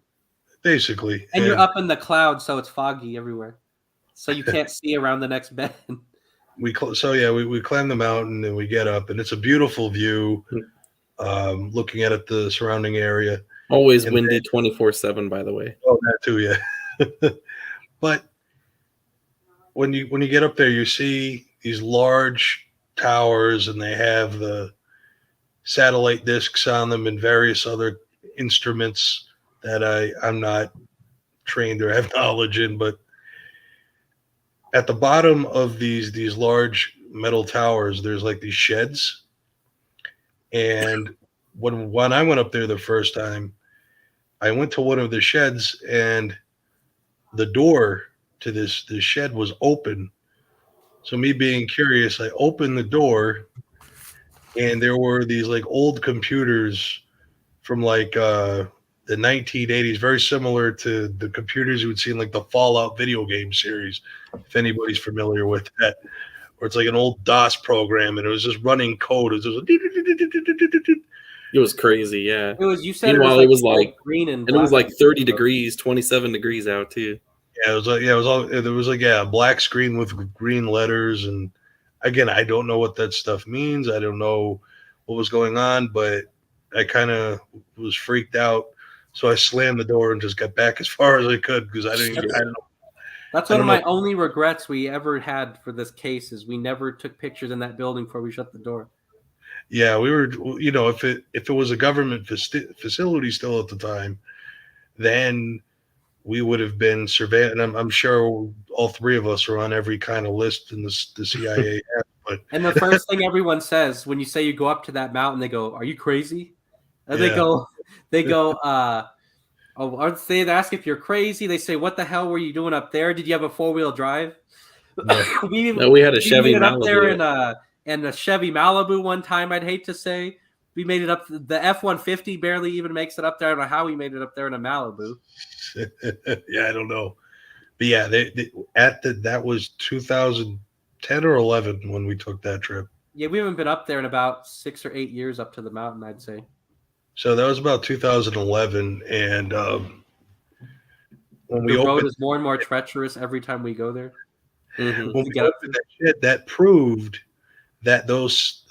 Basically. And you're up in the clouds, so it's foggy everywhere. So you can't see around the next bend. We climb the mountain and we get up, and it's a beautiful view, looking at the surrounding area. Always and windy 24/7, by the way. Oh, that too, yeah. But when you get up there, you see these large towers, and they have the satellite discs on them and various other instruments that I'm not trained or have knowledge in. But at the bottom of these large metal towers, there's like these sheds. And when I went up there the first time, I went to one of the sheds, and the door to this shed was open. So me being curious, I opened the door, and there were these like old computers from like the 1980s, very similar to the computers you would see in like the Fallout video game series, if anybody's familiar with that, where it's like an old DOS program and it was just running code. It was just It was crazy, yeah. It was. You said Meanwhile, it was like green and it was like 30 degrees, 27 degrees out too. yeah, it was like, yeah, it was all, there was like, yeah, a black screen with green letters. And again, I don't know what that stuff means. I don't know what was going on, but I kind of was freaked out. So I slammed the door and just got back as far as I could because I don't know. That's one of my only regrets we ever had for this case is we never took pictures in that building before we shut the door. Yeah, we were, you know, if it was a government facility still at the time, then we would have been surveilled. And I'm sure all three of us are on every kind of list in the CIA has. But and the first thing everyone says when you say you go up to that mountain, they go, "Are you crazy?" And they go, they ask if you're crazy. They say, "What the hell were you doing up there? Did you have a 4-wheel drive?" No. We had a Chevy Malibu up there in a Chevy Malibu one time. I'd hate to say we made it up. The F-150 barely even makes it up there. I don't know how we made it up there in a Malibu. Yeah, I don't know, but yeah, that was 2010 or 11 when we took that trip. Yeah, we haven't been up there in about 6 or 8 years up to the mountain, I'd say. So that was about 2011, and when the road is more and more treacherous every time we go there. Mm-hmm. When we opened that shit, that proved that those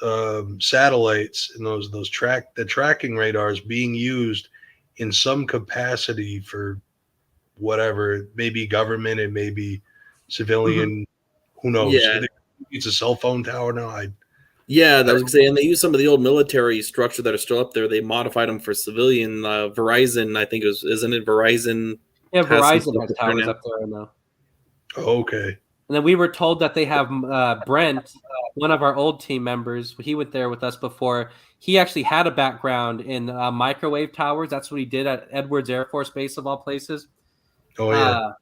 satellites and those tracking radars being used in some capacity for whatever, maybe government, it may be civilian, who knows? Yeah. It's a cell phone tower now. Yeah, that was gonna say, and they use some of the old military structure that are still up there. They modified them for civilian. Verizon, I think it was, isn't it Verizon? Yeah, Verizon has towers up there now. Oh, okay. And then we were told that they have Brent, one of our old team members. He went there with us before. He actually had a background in microwave towers. That's what he did at Edwards Air Force Base, of all places. Oh, yeah.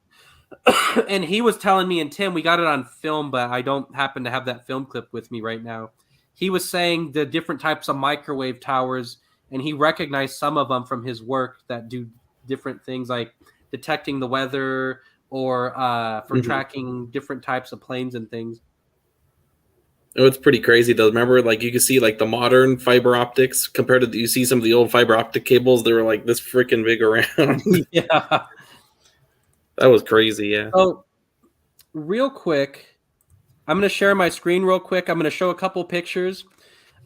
And he was telling me, and Tim, we got it on film, but I don't happen to have that film clip with me right now. He was saying the different types of microwave towers, and he recognized some of them from his work that do different things like detecting the weather or for tracking different types of planes and things. Oh, it's pretty crazy though. Remember, like you can see like the modern fiber optics compared to you see some of the old fiber optic cables. They were like this freaking big around. Yeah, that was crazy. Yeah. Oh, real quick, I'm going to share my screen real quick. I'm going to show a couple pictures.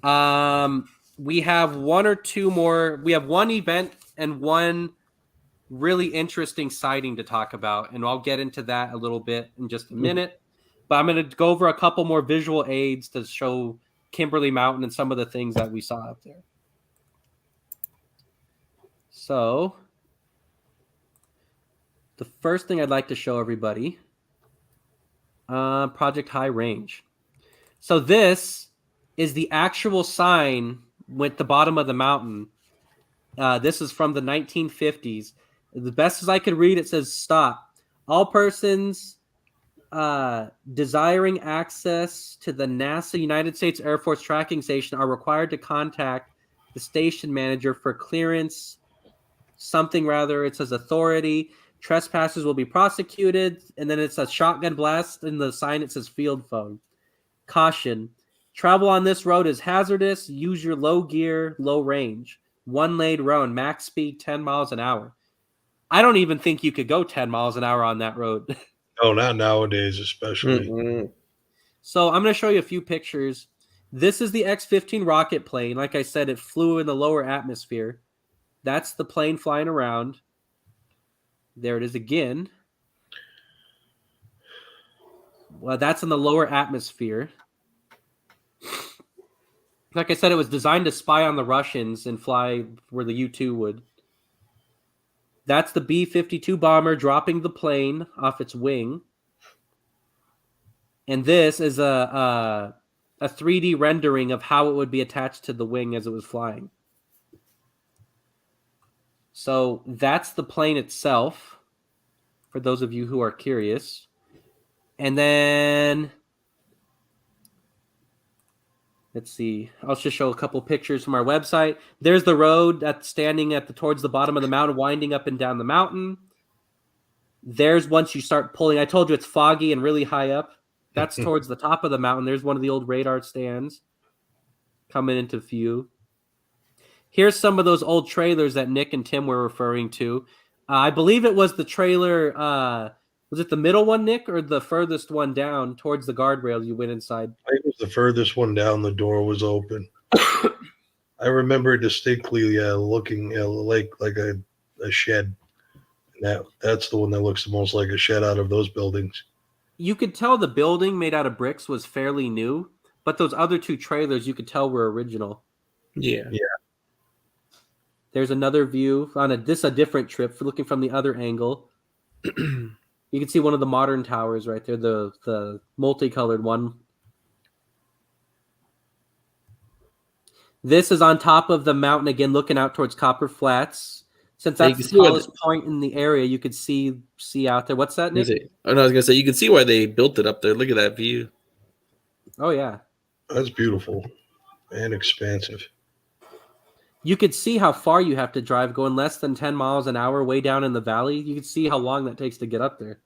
We have one or two more. We have one event and one really interesting sighting to talk about, and I'll get into that a little bit in just a minute. But I'm going to go over a couple more visual aids to show Kimberly Mountain and some of the things that we saw up there. So the first thing I'd like to show everybody, Project High Range. So this is the actual sign with the bottom of the mountain. This is from the 1950s. The best as I could read, it says, "Stop. All persons desiring access to the NASA United States Air Force Tracking Station are required to contact the station manager for clearance." Something rather, it says authority. Trespassers will be prosecuted. And then it's a shotgun blast. In the sign, it says field phone. Caution. Travel on this road is hazardous. Use your low gear, low range. One-lane road, max speed 10 miles an hour. I don't even think you could go 10 miles an hour on that road. No, not nowadays, especially. Mm-hmm. So I'm going to show you a few pictures. This is the X-15 rocket plane. Like I said, it flew in the lower atmosphere. That's the plane flying around. There it is again. Well, that's in the lower atmosphere. Like I said, it was designed to spy on the Russians and fly where the U-2 would. That's the B-52 bomber dropping the plane off its wing. And this is a 3D rendering of how it would be attached to the wing as it was flying. So that's the plane itself, for those of you who are curious. And then, let's see. I'll just show a couple pictures from our website. There's the road that's standing towards the bottom of the mountain, winding up and down the mountain. There's once you start pulling. I told you it's foggy and really high up. That's towards the top of the mountain. There's one of the old radar stands coming into view. Here's some of those old trailers that Nick and Tim were referring to. I believe it was the trailer. Was it the middle one, Nick, or the furthest one down towards the guardrail you went inside? I think it was the furthest one down. The door was open. I remember distinctly looking like a shed. That's the one that looks the most like a shed out of those buildings. You could tell the building made out of bricks was fairly new, but those other two trailers you could tell were original. Yeah. There's another view on a different trip for looking from the other angle. You can see one of the modern towers right there, the multicolored one. This is on top of the mountain again, looking out towards Copper Flats. Since that's the tallest point in the area, you could see out there. What's that, Nick? I was gonna say you can see why they built it up there. Look at that view. Oh yeah, that's beautiful and expansive. You could see how far you have to drive, going less than 10 miles an hour, way down in the valley. You could see how long that takes to get up there.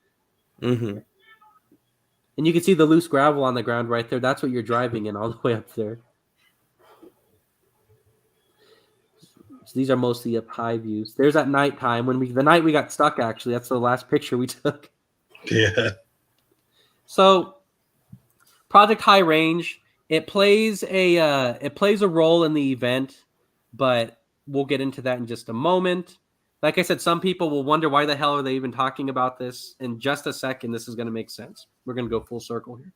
Mm-hmm. And you can see the loose gravel on the ground right there. That's what you're driving in all the way up there. So these are mostly up high views. There's at nighttime the night we got stuck. Actually, that's the last picture we took. Yeah. So, Project High Range, it plays a role in the event, but we'll get into that in just a moment. Like I said, some people will wonder why the hell are they even talking about this. In just a second, this is going to make sense. We're going to go full circle here.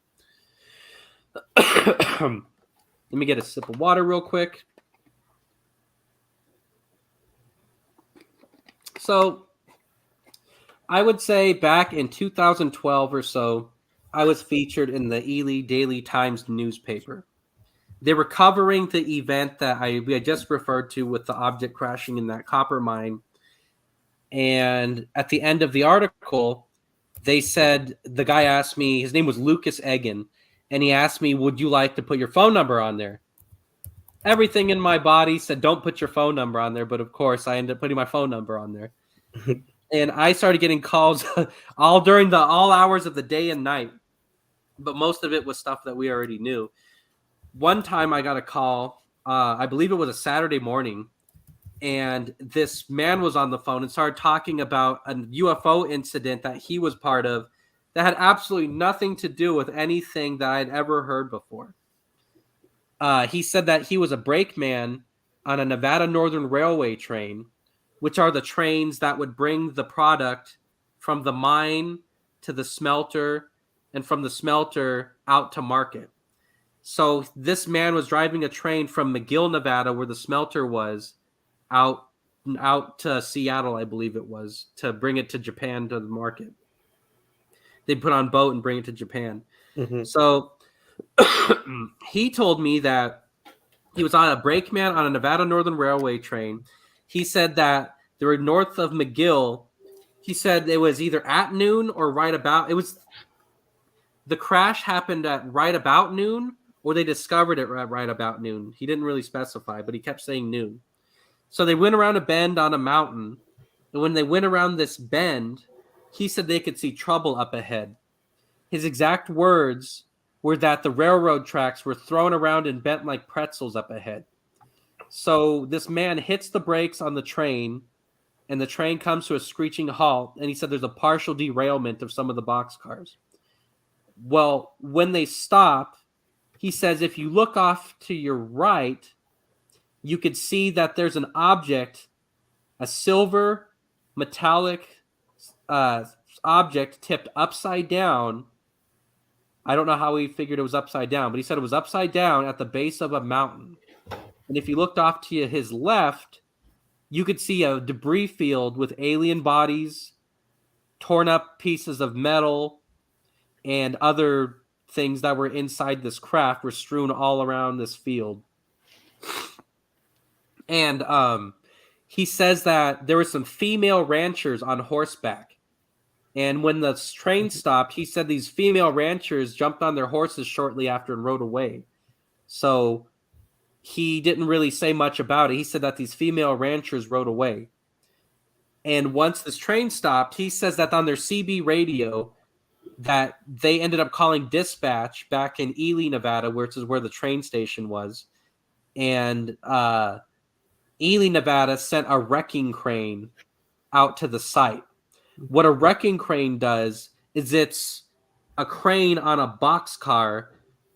Let me get a sip of water real quick. So, I would say back in 2012 or so, I was featured in the Ely Daily Times newspaper. They were covering the event that we had just referred to with the object crashing in that copper mine. And at the end of the article, they said, the guy asked me, his name was Lucas Egan, and he asked me, would you like to put your phone number on there? Everything in my body said, don't put your phone number on there. But of course, I ended up putting my phone number on there. And I started getting calls during all hours of the day and night. But most of it was stuff that we already knew. One time I got a call, I believe it was a Saturday morning, and this man was on the phone and started talking about a UFO incident that he was part of that had absolutely nothing to do with anything that I'd ever heard before. He said that he was a brakeman on a Nevada Northern Railway train, which are the trains that would bring the product from the mine to the smelter and from the smelter out to market. So this man was driving a train from McGill, Nevada, where the smelter was, out to Seattle, I believe it was, to bring it to Japan to the market. They'd put on boat and bring it to Japan. Mm-hmm. So he told me that he was on a brakeman on a Nevada Northern Railway train. He said that they were north of McGill. He said it was either at noon or right about. The crash happened at right about noon, or they discovered it at right about noon. He didn't really specify, but he kept saying noon. So they went around a bend on a mountain, and when they went around this bend, he said they could see trouble up ahead. His exact words were that the railroad tracks were thrown around and bent like pretzels up ahead. So this man hits the brakes on the train, and the train comes to a screeching halt, and he said there's a partial derailment of some of the boxcars. Well, when they stop, he says if you look off to your right, you could see that there's an object, a silver metallic object tipped upside down. I don't know how he figured it was upside down, but he said it was upside down at the base of a mountain. And if you looked off to his left, you could see a debris field with alien bodies, torn up pieces of metal, and other things that were inside this craft were strewn all around this field. And he says that there were some female ranchers on horseback. And when the train stopped, he said these female ranchers jumped on their horses shortly after and rode away. So he didn't really say much about it. He said that these female ranchers rode away. And once this train stopped, he says that on their CB radio that they ended up calling dispatch back in Ely, Nevada, which is where the train station was. And Ely, Nevada sent a wrecking crane out to the site. What a wrecking crane does is it's a crane on a boxcar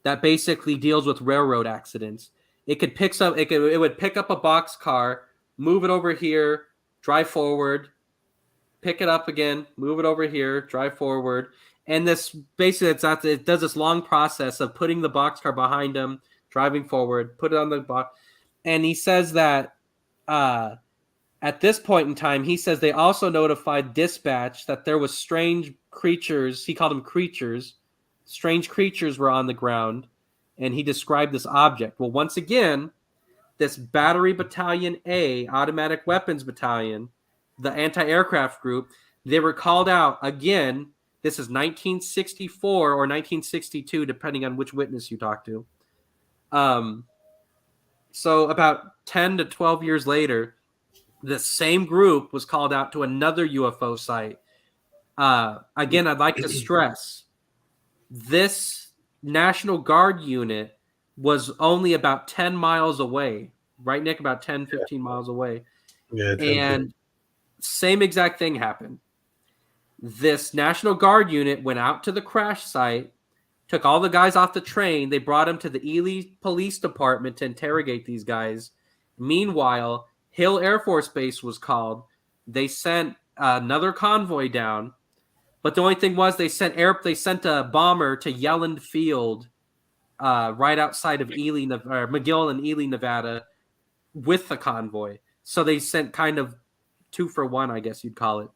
that basically deals with railroad accidents. It would pick up a boxcar, move it over here, drive forward, pick it up again, move it over here, drive forward. And this basically it does this long process of putting the boxcar behind him, driving forward, put it on the box. And he says that at this point in time, he says they also notified dispatch that there was strange creatures. He called them creatures. Strange creatures were on the ground, and he described this object. Well, once again, this Battery Battalion A, Automatic Weapons Battalion, the anti-aircraft group, they were called out again. This is 1964 or 1962, depending on which witness you talk to. So about 10 to 12 years later, the same group was called out to another UFO site. Again, I'd like to stress this National Guard unit was only about 10 miles away. Right, Nick? About 10, 15 miles away. Yeah, and same exact thing happened. This National Guard unit went out to the crash site, took all the guys off the train. They brought them to the Ely Police Department to interrogate these guys. Meanwhile, Hill Air Force Base was called. They sent another convoy down, but the only thing was they sent a bomber to Yelland Field, right outside of McGill and Ely, Nevada, with the convoy. So they sent kind of 2 for 1, I guess you'd call it.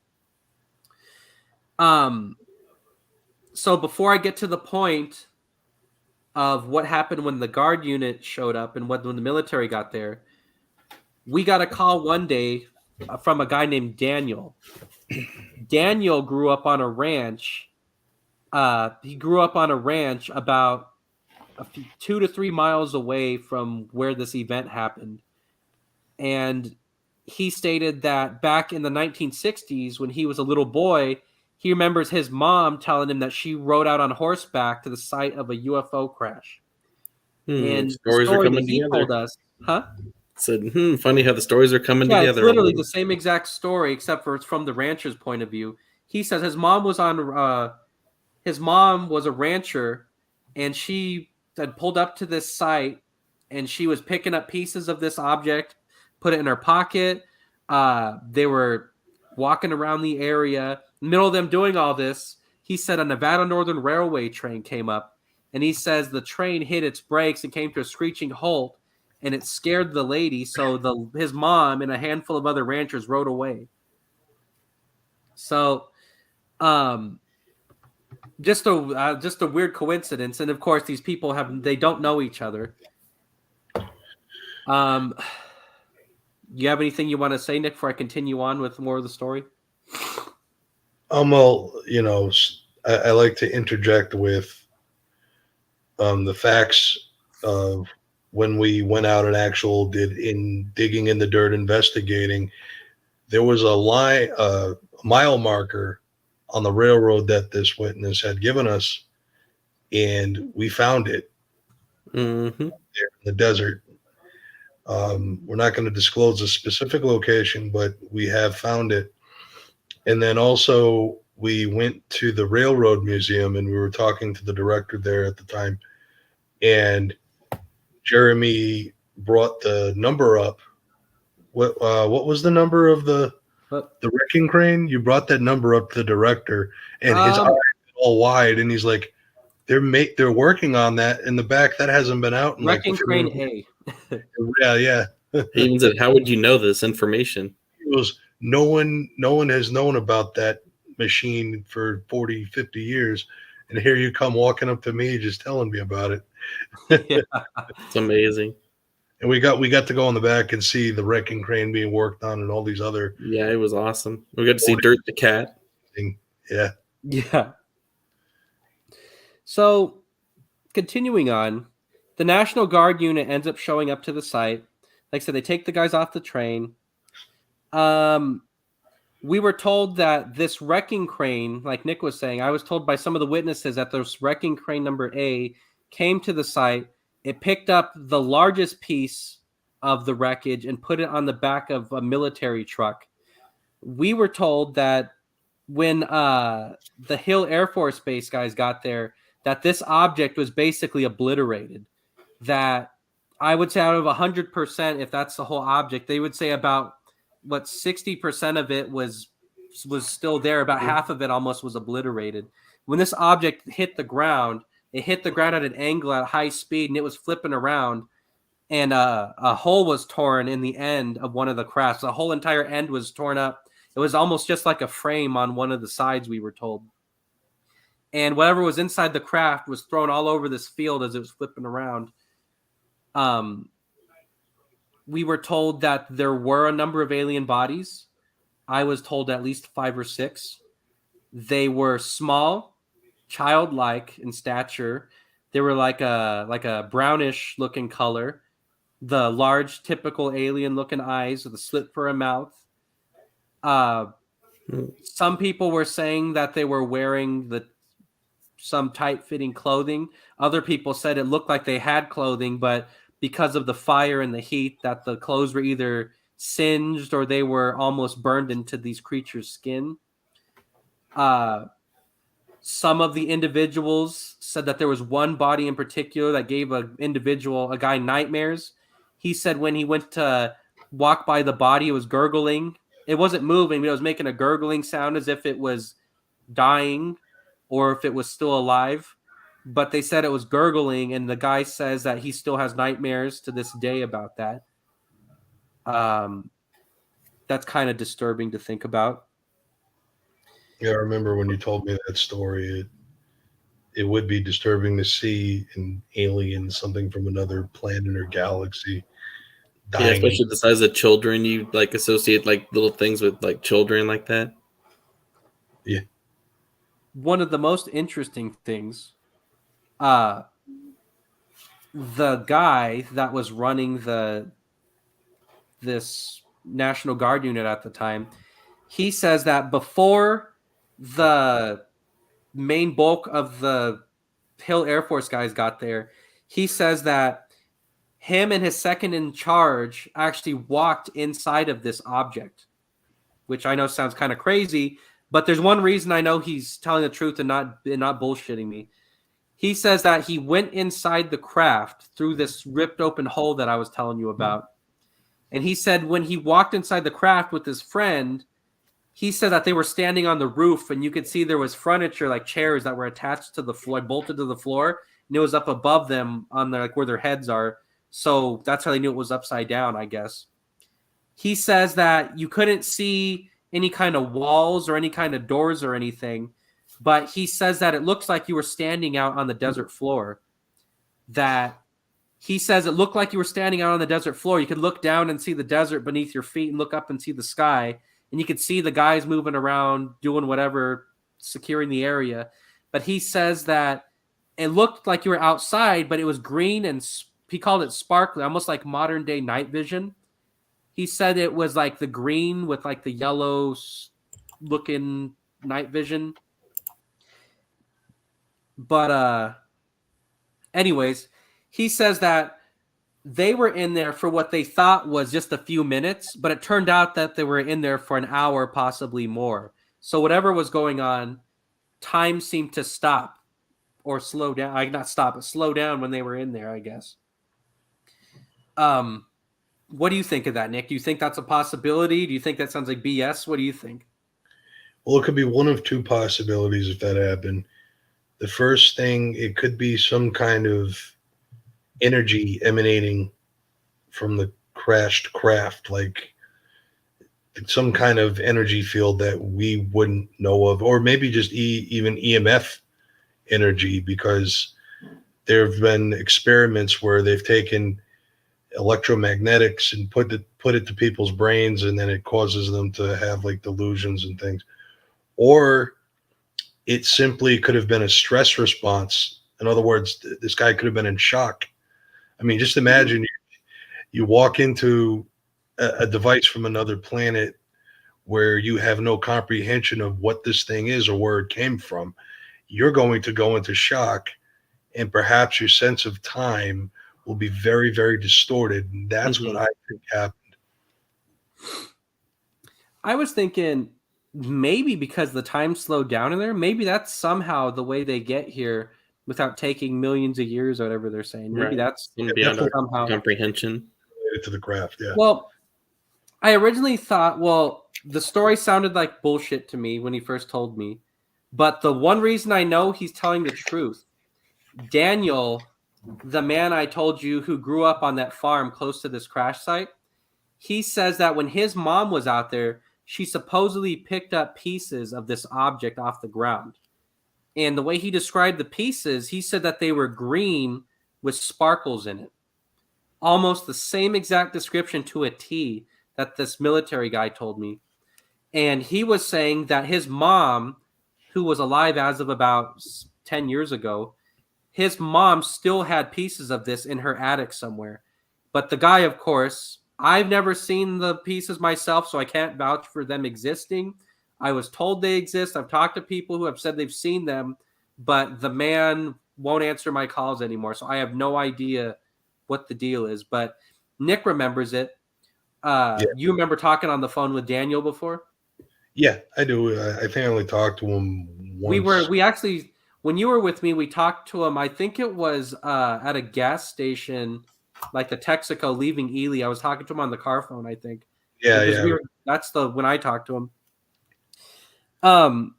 So before I get to the point of what happened when the guard unit showed up and when the military got there, we got a call one day from a guy named Daniel. Daniel grew up on a ranch. He grew up on a ranch about 2 to 3 miles away from where this event happened. And he stated that back in the 1960s, when he was a little boy, he remembers his mom telling him that she rode out on horseback to the site of a UFO crash. And stories are coming together. Told us, Said, funny how the stories are coming together. It's literally the same exact story, except for it's from the rancher's point of view. He says his mom was a rancher, and she had pulled up to this site, and she was picking up pieces of this object, put it in her pocket. They were walking around the area. In the middle of them doing all this, he said a Nevada Northern Railway train came up, and he says the train hit its brakes and came to a screeching halt, and it scared the lady, so his mom and a handful of other ranchers rode away. So, just a weird coincidence, and of course, these people they don't know each other. You have anything you want to say, Nick, before I continue on with more of the story? Well, I like to interject with the facts of when we went out and digging in the dirt, investigating. There was a mile marker on the railroad that this witness had given us, and we found it there in the desert. We're not going to disclose a specific location, but we have found it. And then also we went to the Railroad Museum, and we were talking to the director there at the time, and Jeremy brought the number up. What was the number of the wrecking crane? You brought that number up to the director, and his eyes all wide, and he's like, "They're working on that in the back. That hasn't been out in wrecking crane A." Yeah. He even said, "How would you know this information?" It was no one has known about that machine for 40, 50 years, and here you come walking up to me just telling me about it. It's amazing. And we got to go in the back and see the wrecking crane being worked on and all these other. Yeah, it was awesome. We got to see Dirt the cat. Yeah. Yeah. So, continuing on, the National Guard unit ends up showing up to the site. Like I said, they take the guys off the train. We were told that this wrecking crane, like Nick was saying, I was told by some of the witnesses that this wrecking crane number A came to the site. It picked up the largest piece of the wreckage and put it on the back of a military truck. We were told that when the Hill Air Force Base guys got there, that this object was basically obliterated. That I would say out of 100%, if that's the whole object, they would say about 60% of it was still there. About half of it almost was obliterated. When this object hit the ground, it hit the ground at an angle at high speed, and it was flipping around, and a hole was torn in the end of one of the crafts. The whole entire end was torn up. It was almost just like a frame on one of the sides, we were told. And whatever was inside the craft was thrown all over this field as it was flipping around. We were told that there were a number of alien bodies. I was told at least 5 or 6. They were small, childlike in stature. They were like a brownish looking color. The large, typical alien looking eyes with a slit for a mouth. Some people were saying that they were wearing some tight-fitting clothing. Other people said it looked like they had clothing, but because of the fire and the heat, that the clothes were either singed or they were almost burned into these creatures' skin. Some of the individuals said that there was one body in particular that gave a guy nightmares. He said when he went to walk by the body, it was gurgling. It wasn't moving, but it was making a gurgling sound as if it was dying or if it was still alive. But they said it was gurgling, and the guy says that he still has nightmares to this day about that. That's kind of disturbing to think about. Yeah, I remember when you told me that story. It would be disturbing to see an alien, something from another planet or galaxy, dying. Yeah, especially the size of children. You like associate like little things with like children like that. Yeah. One of the most interesting things, the guy that was running this National Guard unit at the time, he says that before the main bulk of the Hill Air Force guys got there, he says that him and his second in charge actually walked inside of this object, which I know sounds kind of crazy, but there's one reason I know he's telling the truth and not bullshitting me. He says that he went inside the craft through this ripped open hole that I was telling you about. And he said when he walked inside the craft with his friend, he said that they were standing on the roof and you could see there was furniture like chairs that were attached to the floor, bolted to the floor, and it was up above them on their, like where their heads are. So that's how they knew it was upside down, I guess. He says that you couldn't see any kind of walls or any kind of doors or anything, but he says that it looks like you were standing out on the desert floor. That he says it looked like you were standing out on the desert floor. You could look down and see the desert beneath your feet and look up and see the sky. And you could see the guys moving around, doing whatever, securing the area. But he says that it looked like you were outside, but it was green and he called it sparkly, almost like modern day night vision. He said it was like the green with like the yellow looking night vision. But anyways, he says that they were in there for what they thought was just a few minutes, but it turned out that they were in there for an hour, possibly more. So whatever was going on, time seemed to stop or slow down. Not stop, but slow down when they were in there, I guess. What do you think of that, Nick? Do you think that's a possibility? Do you think that sounds like BS? What do you think? Well, it could be one of two possibilities if that happened. The first thing, it could be some kind of energy emanating from the crashed craft, like some kind of energy field that we wouldn't know of, or maybe just even EMF energy, because there have been experiments where they've taken electromagnetics and put it to people's brains, and then it causes them to have like delusions and things. Or it simply could have been a stress response. In other words, this guy could have been in shock. I mean, just imagine you walk into a device from another planet where you have no comprehension of what this thing is or where it came from. You're going to go into shock, and perhaps your sense of time will be very, very distorted. And that's what I think happened. I was thinking maybe because the time slowed down in there, maybe that's somehow the way they get here without taking millions of years or whatever they're saying. Maybe that's beyond our somehow comprehension. Related to the craft, yeah. Well, I originally thought, the story sounded like bullshit to me when he first told me. But the one reason I know he's telling the truth, Daniel, the man I told you who grew up on that farm close to this crash site, he says that when his mom was out there, she supposedly picked up pieces of this object off the ground. And the way he described the pieces, he said that they were green with sparkles in it. Almost the same exact description to a T that this military guy told me. And he was saying that his mom, who was alive as of about 10 years ago, his mom still had pieces of this in her attic somewhere. But the guy, of course, I've never seen the pieces myself, so I can't vouch for them existing. I was told they exist. I've talked to people who have said they've seen them, but the man won't answer my calls anymore. So I have no idea what the deal is. But Nick remembers it. You remember talking on the phone with Daniel before? Yeah, I do. I think I only talked to him once. We actually, when you were with me, we talked to him. I think it was at a gas station, like the Texaco leaving Ely. I was talking to him on the car phone, I think. Yeah. That's when I talked to him.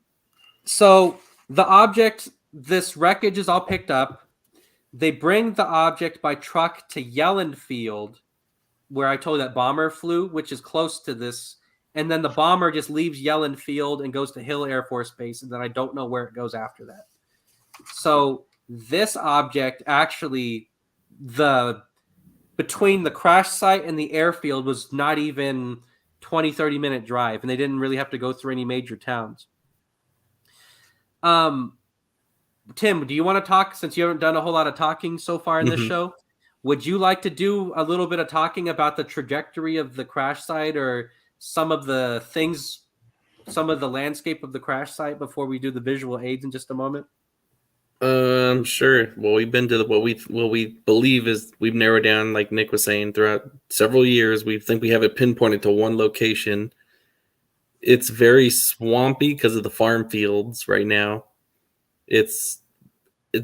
So the object, this wreckage is all picked up. They bring the object by truck to Yelland Field, where I told you that bomber flew, which is close to this. And then the bomber just leaves Yelland Field and goes to Hill Air Force Base, and then I don't know where it goes after that. So this object actually, between the crash site and the airfield was not even 20, 30-minute drive, and they didn't really have to go through any major towns. Tim, do you want to talk, since you haven't done a whole lot of talking so far in this show? Would you like to do a little bit of talking about the trajectory of the crash site or some of the things, some of the landscape of the crash site before we do the visual aids in just a moment? Sure. Well, we've been to what we believe is we've narrowed down, like Nick was saying, throughout several years. We think we have it pinpointed to one location. It's very swampy because of the farm fields right now. It's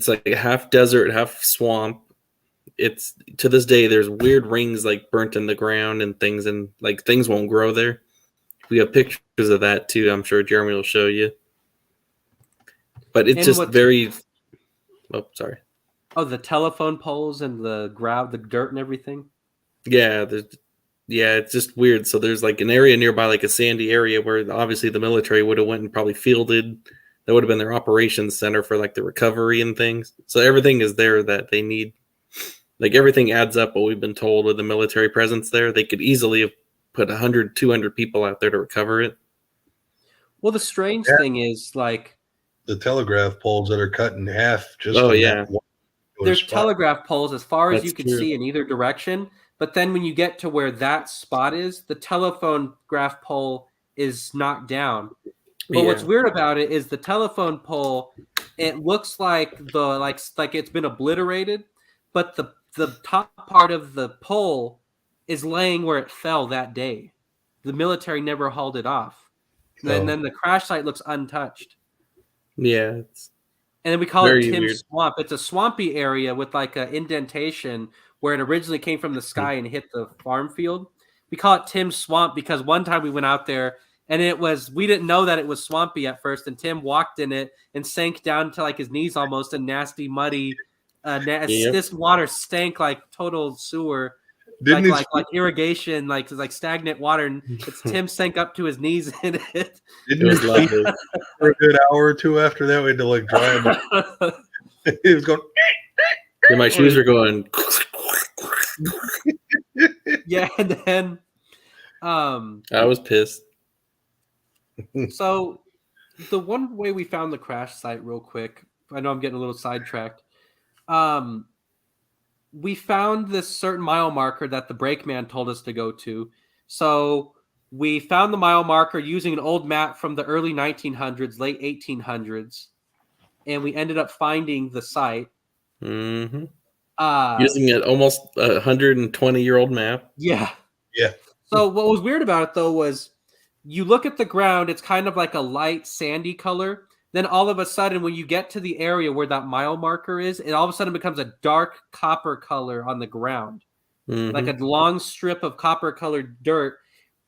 like a half desert, half swamp. It's to this day there's weird rings like burnt in the ground and things won't grow there. We have pictures of that too. I'm sure Jeremy will show you. But it's just very. Oh, sorry. Oh, the telephone poles and the ground, the dirt and everything. Yeah, it's just weird. So there's like an area nearby, like a sandy area, where obviously the military would have went and probably fielded. That would have been their operations center for like the recovery and things. So everything is there that they need. Like everything adds up. What we've been told with the military presence there, they could easily have put 100, 200 people out there to recover it. Well, the strange thing is like the telegraph poles that are cut in half. There's telegraph poles as far as you can see in either direction. But then when you get to where that spot is, the telephone graph pole is knocked down. But what's weird about it is the telephone pole, it looks like it's been obliterated, but the top part of the pole is laying where it fell that day. The military never hauled it off. And then the crash site looks untouched. Yeah. And then we call it Tim's Swamp. It's a swampy area with like an indentation where it originally came from the sky and hit the farm field. We call it Tim's Swamp because one time we went out there and we didn't know that it was swampy at first. And Tim walked in it and sank down to like his knees almost in nasty, muddy. This water stank like total sewer. Like irrigation, like stagnant water, and Tim sank up to his knees in it. Didn't it for a good hour or two after that? We had to like dry him. He was going. Yeah, my shoes are going. Yeah, and then I was pissed. so the one way we found the crash site real quick, I know I'm getting a little sidetracked. We found this certain mile marker that the brakeman told us to go to. So we found the mile marker using an old map from the early 1900s, late 1800s, and we ended up finding the site. Mm-hmm. Using an almost 120-year-old map. Yeah. Yeah. So what was weird about it, though, was you look at the ground, it's kind of like a light sandy color. Then all of a sudden, when you get to the area where that mile marker is, it all of a sudden becomes a dark copper color on the ground. Mm-hmm. Like a long strip of copper-colored dirt.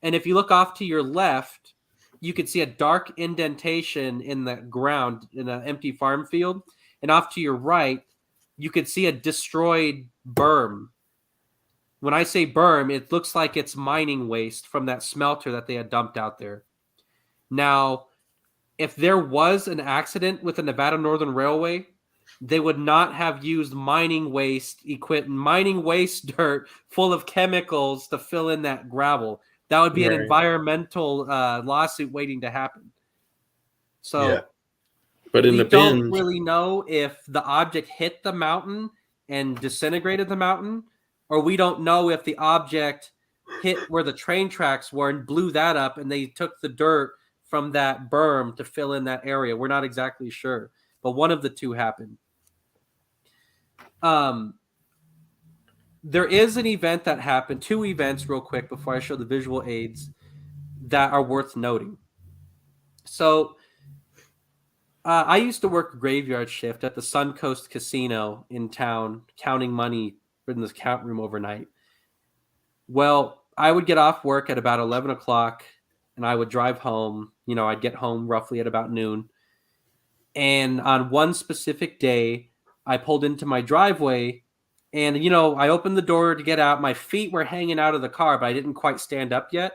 And if you look off to your left, you can see a dark indentation in the ground in an empty farm field. And off to your right, you could see a destroyed berm. When I say berm, it looks like it's mining waste from that smelter that they had dumped out there. Now, if there was an accident with the Nevada Northern Railway, they would not have used mining waste equipment, mining waste dirt full of chemicals to fill in that gravel. That would be an environmental lawsuit waiting to happen. So, Yeah. But in we the don't bins, really know if the object hit the mountain and disintegrated the mountain, or we don't know if the object hit where the train tracks were and blew that up, and they took the dirt from that berm to fill in that area. We're not exactly sure, but one of the two happened. There is an event that happened, two events real quick before I show the visual aids that are worth noting. So I used to work a graveyard shift at the Suncoast Casino in town, counting money in this count room overnight. Well, I would get off work at about 11 o'clock and I would drive home. You know, I'd get home roughly at about noon. And on one specific day, I pulled into my driveway and, you know, I opened the door to get out. My feet were hanging out of the car, but I didn't quite stand up yet.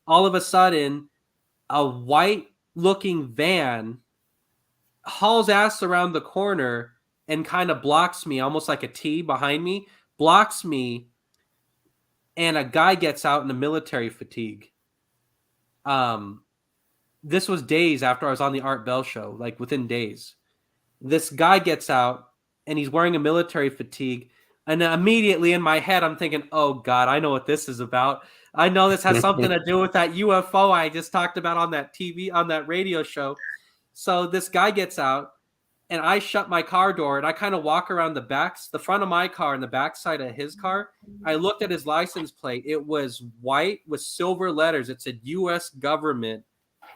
All of a sudden, a white-looking van hauls ass around the corner and kind of blocks me, almost like a T behind me, blocks me, and a guy gets out in a military fatigue. This was days after I was on the Art Bell show, like within days. This guy gets out, and he's wearing a military fatigue, and immediately in my head, I'm thinking, oh, God, I know what this is about. I know this has something to do with that UFO I just talked about on that TV, on that radio show. So this guy gets out, and I shut my car door, and I kind of walk around the front of my car and the back side of his car. I looked at his license plate. It was white with silver letters. It said U.S. government,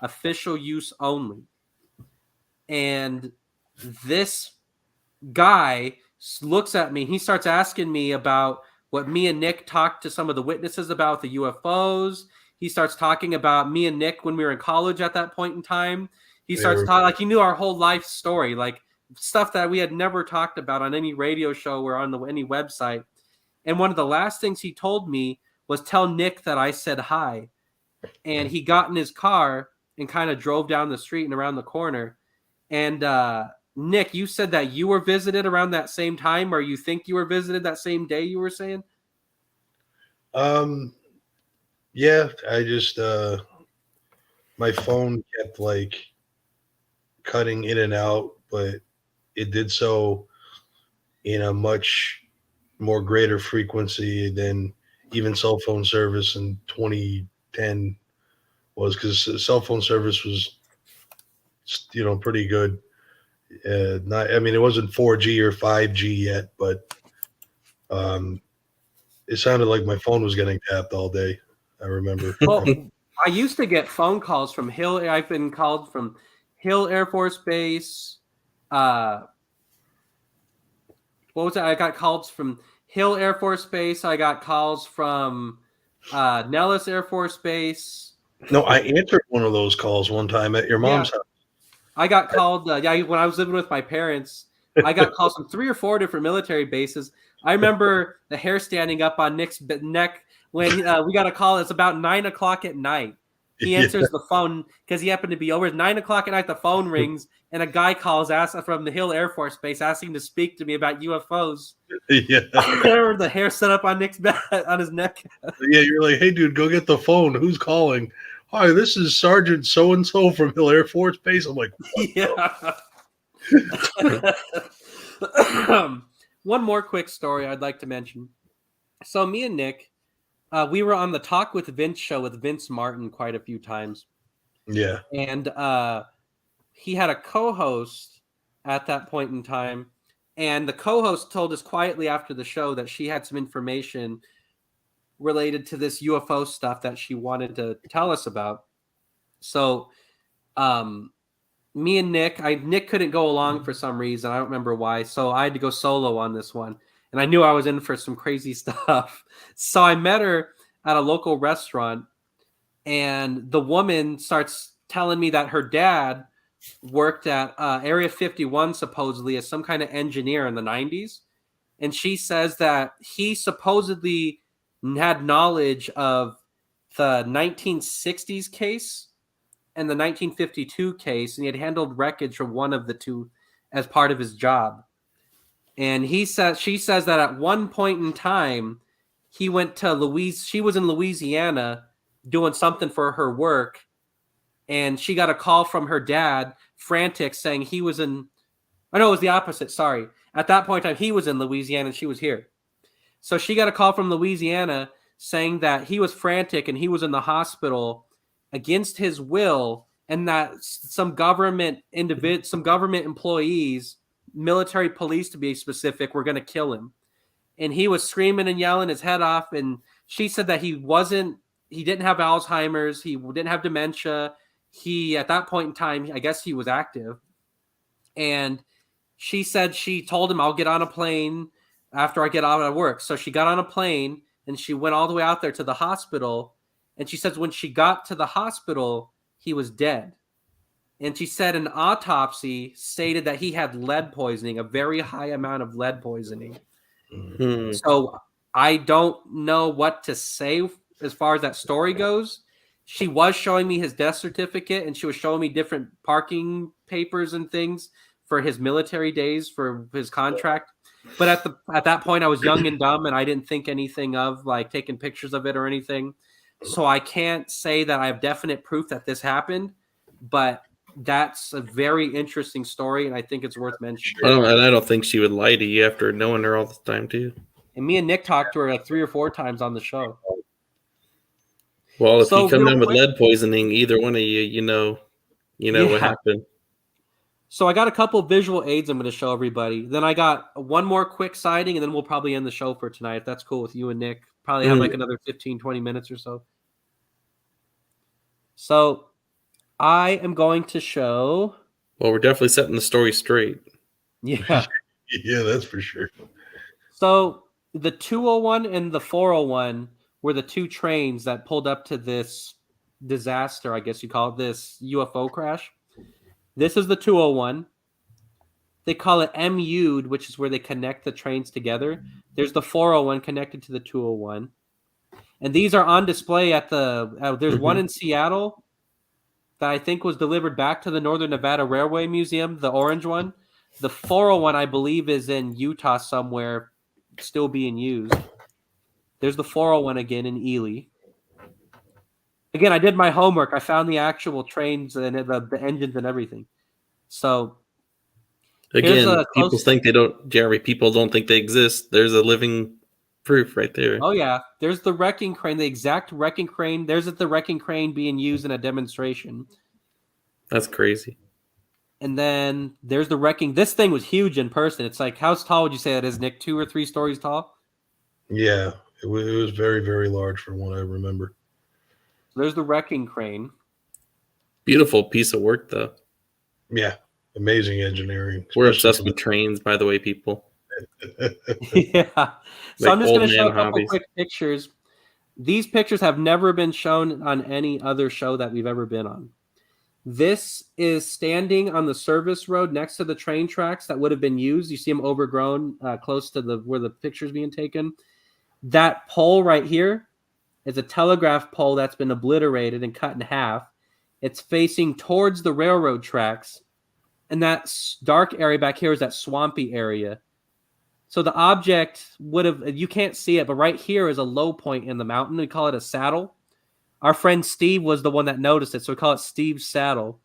official use only. And this guy looks at me. He starts asking me about what me and Nick talked to some of the witnesses about the UFOs. He starts talking about me and Nick when we were in college at that point in time. He starts talking like he knew our whole life story, like stuff that we had never talked about on any radio show or on any website. And one of the last things he told me was tell Nick that I said hi. And he got in his car and kind of drove down the street and around the corner. And Nick, you said that you were visited around that same time, or you think you were visited that same day, you were saying? Yeah, I just my phone kept like cutting in and out, but it did so in a much more greater frequency than even cell phone service in 2010 was, because cell phone service was, you know, pretty good. Not, I mean, it wasn't 4G or 5G yet, but it sounded like my phone was getting tapped all day. I remember. Well, I used to get phone calls from Hill. I've been called from Hill Air Force Base. What was that? I got calls from Hill Air Force Base. I got calls from Nellis Air Force Base. No, I answered one of those calls one time at your mom's house. I got called, when I was living with my parents, I got calls from 3 or 4 different military bases. I remember the hair standing up on Nick's neck when we got a call. It's about 9 o'clock at night. He answers the phone because he happened to be over. At 9 o'clock at night, the phone rings, and a guy calls from the Hill Air Force Base asking to speak to me about UFOs. Yeah. Or the hair set up on Nick's back, on his neck. Yeah, you're like, hey, dude, go get the phone. Who's calling? Hi, this is Sergeant so-and-so from Hill Air Force Base. I'm like, Yeah. One more quick story I'd like to mention. So me and Nick, we were on the Talk with Vince show with Vince Martin quite a few times. yeah. And he had a co-host at that point in time. And the co-host told us quietly after the show that she had some information related to this UFO stuff that she wanted to tell us about. So me and Nick couldn't go along for some reason. I don't remember why. So I had to go solo on this one. And I knew I was in for some crazy stuff. So I met her at a local restaurant. And the woman starts telling me that her dad worked at Area 51 supposedly as some kind of engineer in the 90s. And she says that he supposedly had knowledge of the 1960s case and the 1952 case, and he had handled wreckage from one of the two as part of his job. And she says that at one point in time, he went to she was in Louisiana doing something for her work, and she got a call from her dad, frantic, saying he was in, oh no, it was the opposite, sorry. At that point in time, he was in Louisiana and she was here. So she got a call from Louisiana saying that he was frantic and he was in the hospital against his will, and that some government employees, military police to be specific, were going to kill him. And he was screaming and yelling his head off. And she said that he didn't have Alzheimer's. He didn't have dementia. At that point in time, I guess he was active. And she said she told him, I'll get on a plane after I get out of work. So she got on a plane and she went all the way out there to the hospital. And she says when she got to the hospital, he was dead. And she said an autopsy stated that he had lead poisoning, a very high amount of lead poisoning. Mm-hmm. So I don't know what to say as far as that story goes. She was showing me his death certificate, and she was showing me different parking papers and things for his military days for his contract. But at that point, I was young and dumb, and I didn't think anything of like taking pictures of it or anything. So I can't say that I have definite proof that this happened, but that's a very interesting story, and I think it's worth mentioning. I don't think she would lie to you after knowing her all the time, too. And me and Nick talked to her like 3 or 4 times on the show. Well, if you come down with lead poisoning, either one of you know what happened. So I got a couple visual aids I'm going to show everybody. Then I got one more quick sighting, and then we'll probably end the show for tonight, if that's cool with you and Nick. Probably have like another 15, 20 minutes or so. So I am going to show. Well, we're definitely setting the story straight. Yeah. Yeah, that's for sure. So the 201 and the 401 were the 2 trains that pulled up to this disaster, I guess you call it, this UFO crash. This is the 201. They call it MU'd, which is where they connect the trains together. There's the 401 connected to the 201. And these are on display at there's one in Seattle that I think was delivered back to the Northern Nevada Railway Museum, the orange one. The 401, I believe, is in Utah somewhere, still being used. There's the 401 again in Ely. Again, I did my homework. I found the actual trains and the engines and everything. So, again, people think they don't, Jeremy, people don't think they exist. There's a living proof right there. Oh, yeah. There's the wrecking crane, the exact wrecking crane. There's the wrecking crane being used in a demonstration. That's crazy. And then there's the wrecking. This thing was huge in person. It's like, how tall would you say that is, Nick? 2 or 3 stories tall? Yeah, it was very, very large from what I remember. There's the wrecking crane. Beautiful piece of work, though. Yeah, amazing engineering. We're obsessed with trains, by the way, people. Yeah. So like I'm just going to show a couple hobbies. quick pictures. These pictures have never been shown on any other show that we've ever been on. This is standing on the service road next to the train tracks that would have been used. You see them overgrown close to where the picture's being taken. That pole right here is a telegraph pole that's been obliterated and cut in half. It's facing towards the railroad tracks. And that dark area back here is that swampy area. So the object would have, you can't see it, but right here is a low point in the mountain. We call it a saddle. Our friend Steve was the one that noticed it, so we call it Steve's saddle.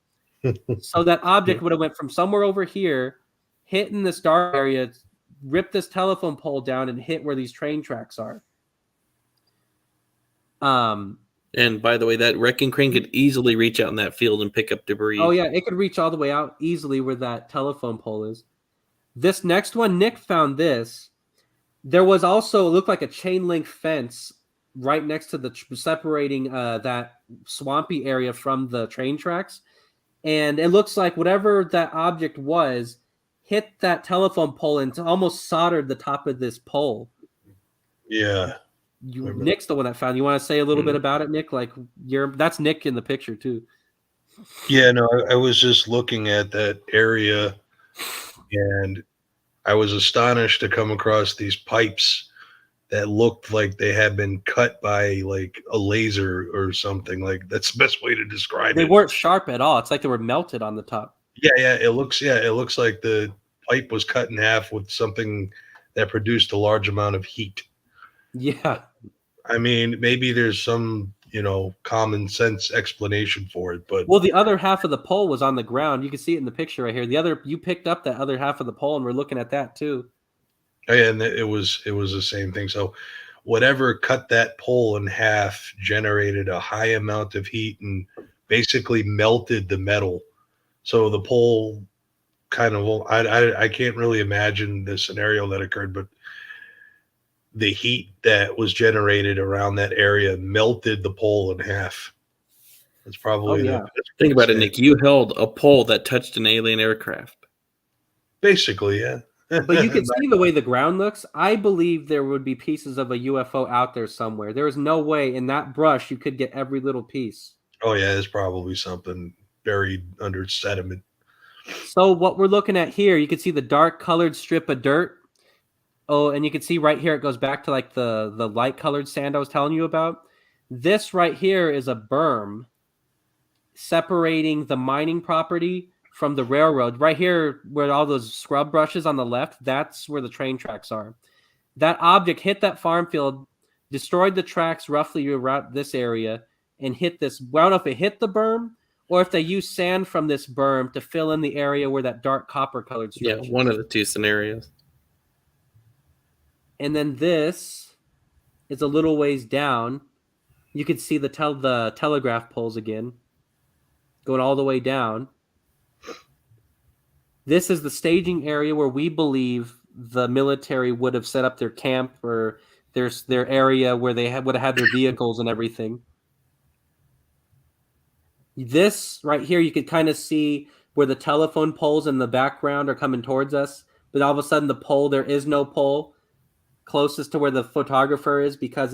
So that object would have went from somewhere over here, hit in this dark area, ripped this telephone pole down, and hit where these train tracks are. And by the way, that wrecking crane could easily reach out in that field and pick up debris. Oh yeah, it could reach all the way out easily where that telephone pole is. This next one, Nick found this. There was also, it looked like a chain link fence right next to the separating that swampy area from the train tracks. And it looks like whatever that object was hit that telephone pole and almost soldered the top of this pole. Yeah. Nick's the one that found. You want to say a little bit about it, Nick? Like that's Nick in the picture too. Yeah, no, I was just looking at that area and I was astonished to come across these pipes that looked like they had been cut by like a laser or something. Like that's the best way to describe it. They weren't sharp at all. It's like they were melted on the top. Yeah, it looks like the pipe was cut in half with something that produced a large amount of heat. Yeah. I mean, maybe there's some, common sense explanation for it, but well, the other half of the pole was on the ground. You can see it in the picture right here. You picked up that other half of the pole, and we're looking at that too. Oh, yeah, and it was the same thing. So whatever cut that pole in half generated a high amount of heat and basically melted the metal. So the pole kind of, I can't really imagine the scenario that occurred, but the heat that was generated around that area melted the pole in half. That's probably Think about it, Nick. You held a pole that touched an alien aircraft. Basically, yeah. But you can see the way the ground looks. I believe there would be pieces of a UFO out there somewhere. There is no way in that brush you could get every little piece. Oh, yeah, there's probably something buried under sediment. So what we're looking at here, you can see the dark colored strip of dirt. Oh, and you can see right here, it goes back to like the light colored sand I was telling you about. This right here is a berm separating the mining property from the railroad. Right here, where all those scrub brushes on the left, that's where the train tracks are. That object hit that farm field, destroyed the tracks roughly around this area, and hit this. I don't know if it hit the berm or if they used sand from this berm to fill in the area where that dark copper colored stretch is. One of the two scenarios. And then this is a little ways down. You can see the telegraph poles again, going all the way down. This is the staging area where we believe the military would have set up their camp or their area where they would have had their vehicles and everything. This right here, you could kind of see where the telephone poles in the background are coming towards us, but all of a sudden there is no pole closest to where the photographer is because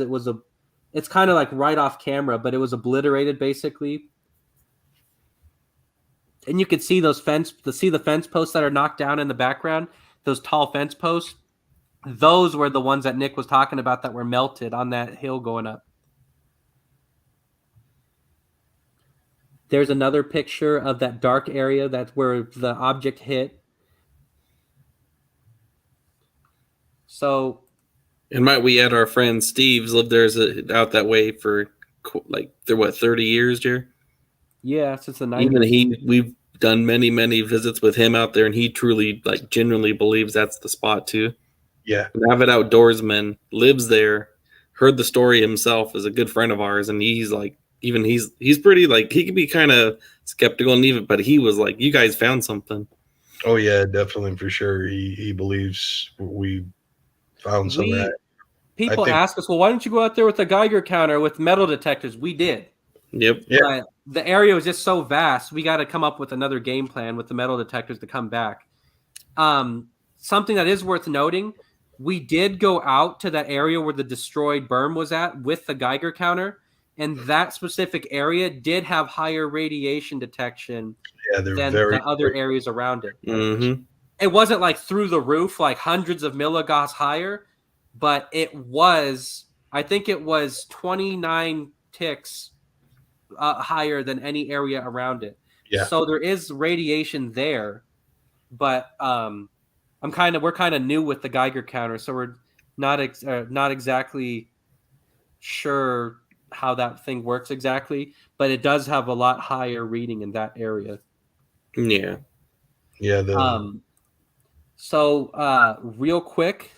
it's kind of like right off camera, but it was obliterated basically. And you could see the fence posts that are knocked down in the background, those tall fence posts. Those were the ones that Nick was talking about that were melted on that hill going up. There's another picture of that dark area. That's where the object hit. So, and might we add our friend Steve's lived there out that way for 30 years, Jer? Yeah, since the 90s. We've done many visits with him out there, and he truly, genuinely believes that's the spot too. Yeah, an avid outdoorsman, lives there, heard the story himself, is a good friend of ours, and he's he's pretty he can be kind of skeptical and even, but he was like, "You guys found something." Oh yeah, definitely for sure. He believes we found some of that. People ask us, well, why don't you go out there with a Geiger counter with metal detectors? We did. Yep. Yeah. But the area was just so vast. We got to come up with another game plan with the metal detectors to come back. Something that is worth noting, we did go out to that area where the destroyed berm was at with the Geiger counter, and that specific area did have higher radiation detection than the other areas around it. Mm-hmm. It wasn't like through the roof, like hundreds of milligauss higher, but I think it was 29 ticks higher than any area around it. Yeah. So there is radiation there, but we're kind of new with the Geiger counter, so we're not exactly sure how that thing works exactly, but it does have a lot higher reading in that area. Yeah. So real quick,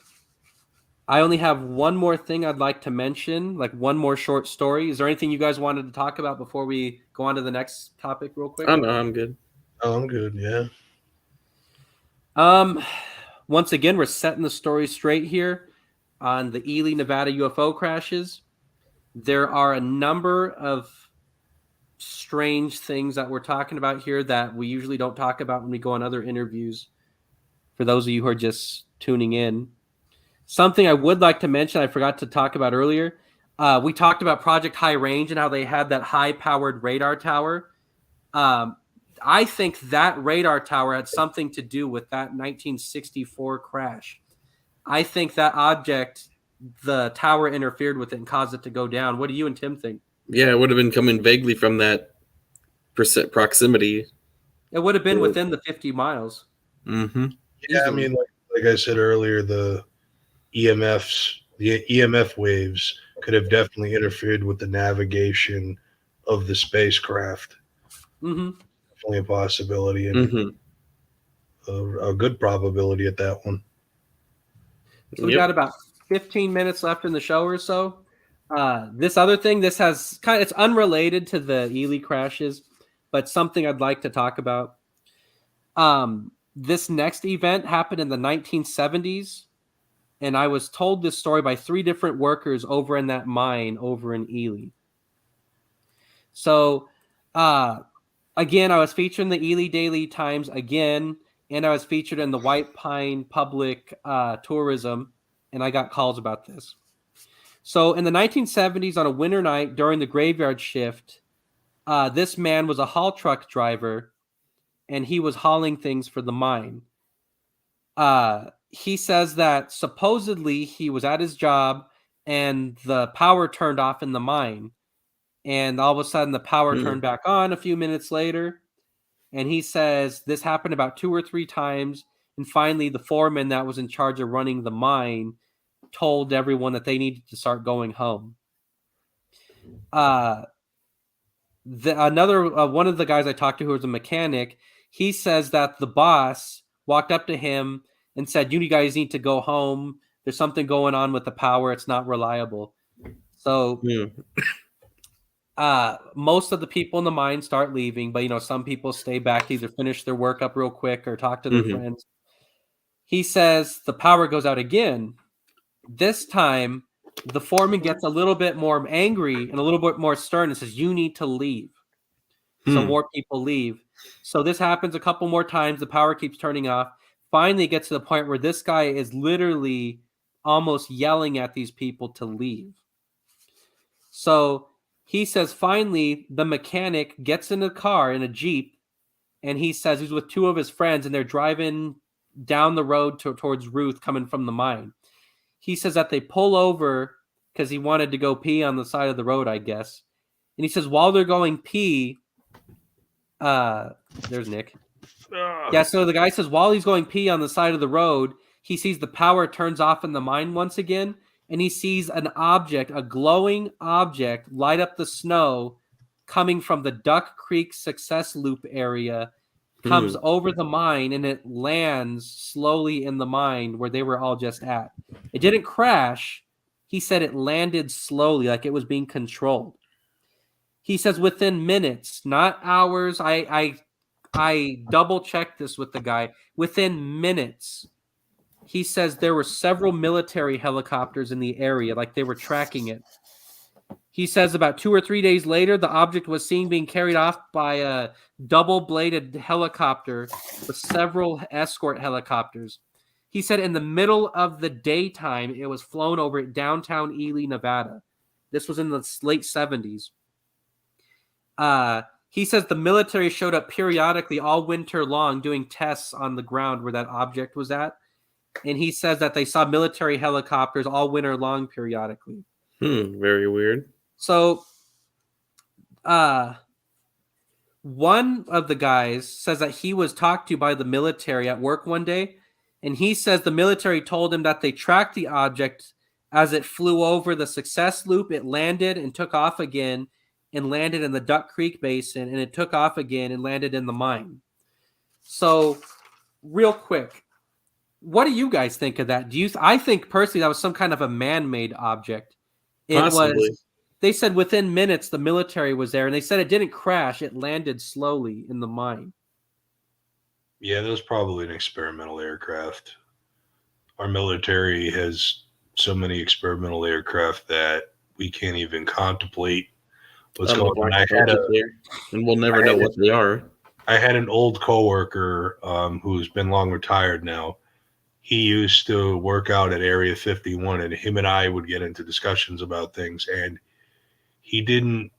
I only have one more thing I'd like to mention, like one more short story. Is there anything you guys wanted to talk about before we go on to the next topic real quick? Oh, no, I'm good. Oh, I'm good. Yeah. Once again, we're setting the story straight here on the Ely, Nevada UFO crashes. There are a number of strange things that we're talking about here that we usually don't talk about when we go on other interviews. For those of you who are just tuning in, something I would like to mention, I forgot to talk about earlier. We talked about Project High Range and how they had that high-powered radar tower. I think that radar tower had something to do with that 1964 crash. I think that object, the tower interfered with it and caused it to go down. What do you and Tim think? Yeah, it would have been coming vaguely from that proximity. It would have been within the 50 miles. Mm-hmm. Yeah, I mean, like I said earlier, the EMF waves could have definitely interfered with the navigation of the spacecraft. Mm-hmm. Definitely a possibility, and a good probability at that one. So we got about 15 minutes left in the show or so. This other thing, it's unrelated to the Ely crashes, but something I'd like to talk about. This next event happened in the 1970s, and I was told this story by 3 different workers over in that mine over in Ely. So, again, I was featured in the Ely Daily Times again, and I was featured in the White Pine Public Tourism, and I got calls about this. So in the 1970s, on a winter night during the graveyard shift, this man was a haul truck driver, and he was hauling things for the mine. He says that supposedly he was at his job, and the power turned off in the mine. And all of a sudden, the power turned back on a few minutes later. And he says this happened about 2 or 3 times. And finally, the foreman that was in charge of running the mine told everyone that they needed to start going home. One of the guys I talked to who was a mechanic, he says that the boss walked up to him and said, "You guys need to go home. There's something going on with the power. It's not reliable." So most of the people in the mine start leaving, but some people stay back to either finish their work up real quick or talk to their friends. He says the power goes out again. This time, the foreman gets a little bit more angry and a little bit more stern and says, "You need to leave." So more people leave. So this happens a couple more times. The power keeps turning off. Finally, it gets to the point where this guy is literally almost yelling at these people to leave. So he says finally the mechanic gets in a car, in a Jeep, and he says he's with 2 of his friends, and they're driving down the road towards Ruth coming from the mine. He says that they pull over because he wanted to go pee on the side of the road, I guess. And he says while they're going pee, there's Nick. Yeah, so the guy says while he's going pee on the side of the road, he sees the power turns off in the mine once again, and he sees an object, a glowing object, light up the snow coming from the Duck Creek Success Loop area, comes over the mine, and it lands slowly in the mine where they were all just at. It didn't crash. He said it landed slowly, like it was being controlled. He says within minutes, not hours. I double checked this with the guy. Within minutes, he says there were several military helicopters in the area, like they were tracking it. He says about 2 or 3 days later, the object was seen being carried off by a double-bladed helicopter with several escort helicopters. He said in the middle of the daytime, it was flown over downtown Ely, Nevada. This was in the late 70s. He says the military showed up periodically all winter long doing tests on the ground where that object was at. And he says that they saw military helicopters all winter long periodically. Very weird. So, one of the guys says that he was talked to by the military at work one day, And he says the military told him that they tracked the object as it flew over the Success Loop. It landed and took off again and landed in the Duck Creek Basin, and it took off again and landed in the mine. So, real quick, what do you guys think of that? I think personally that was some kind of a man-made object. Possibly. They said within minutes the military was there, and they said it didn't crash. It landed slowly in the mine. Yeah, that was probably an experimental aircraft. Our military has so many experimental aircraft that we can't even contemplate what's going on. And we'll never know what they are. I had an old coworker who's been long retired now. He used to work out at Area 51, and him and I would get into discussions about things. And he didn't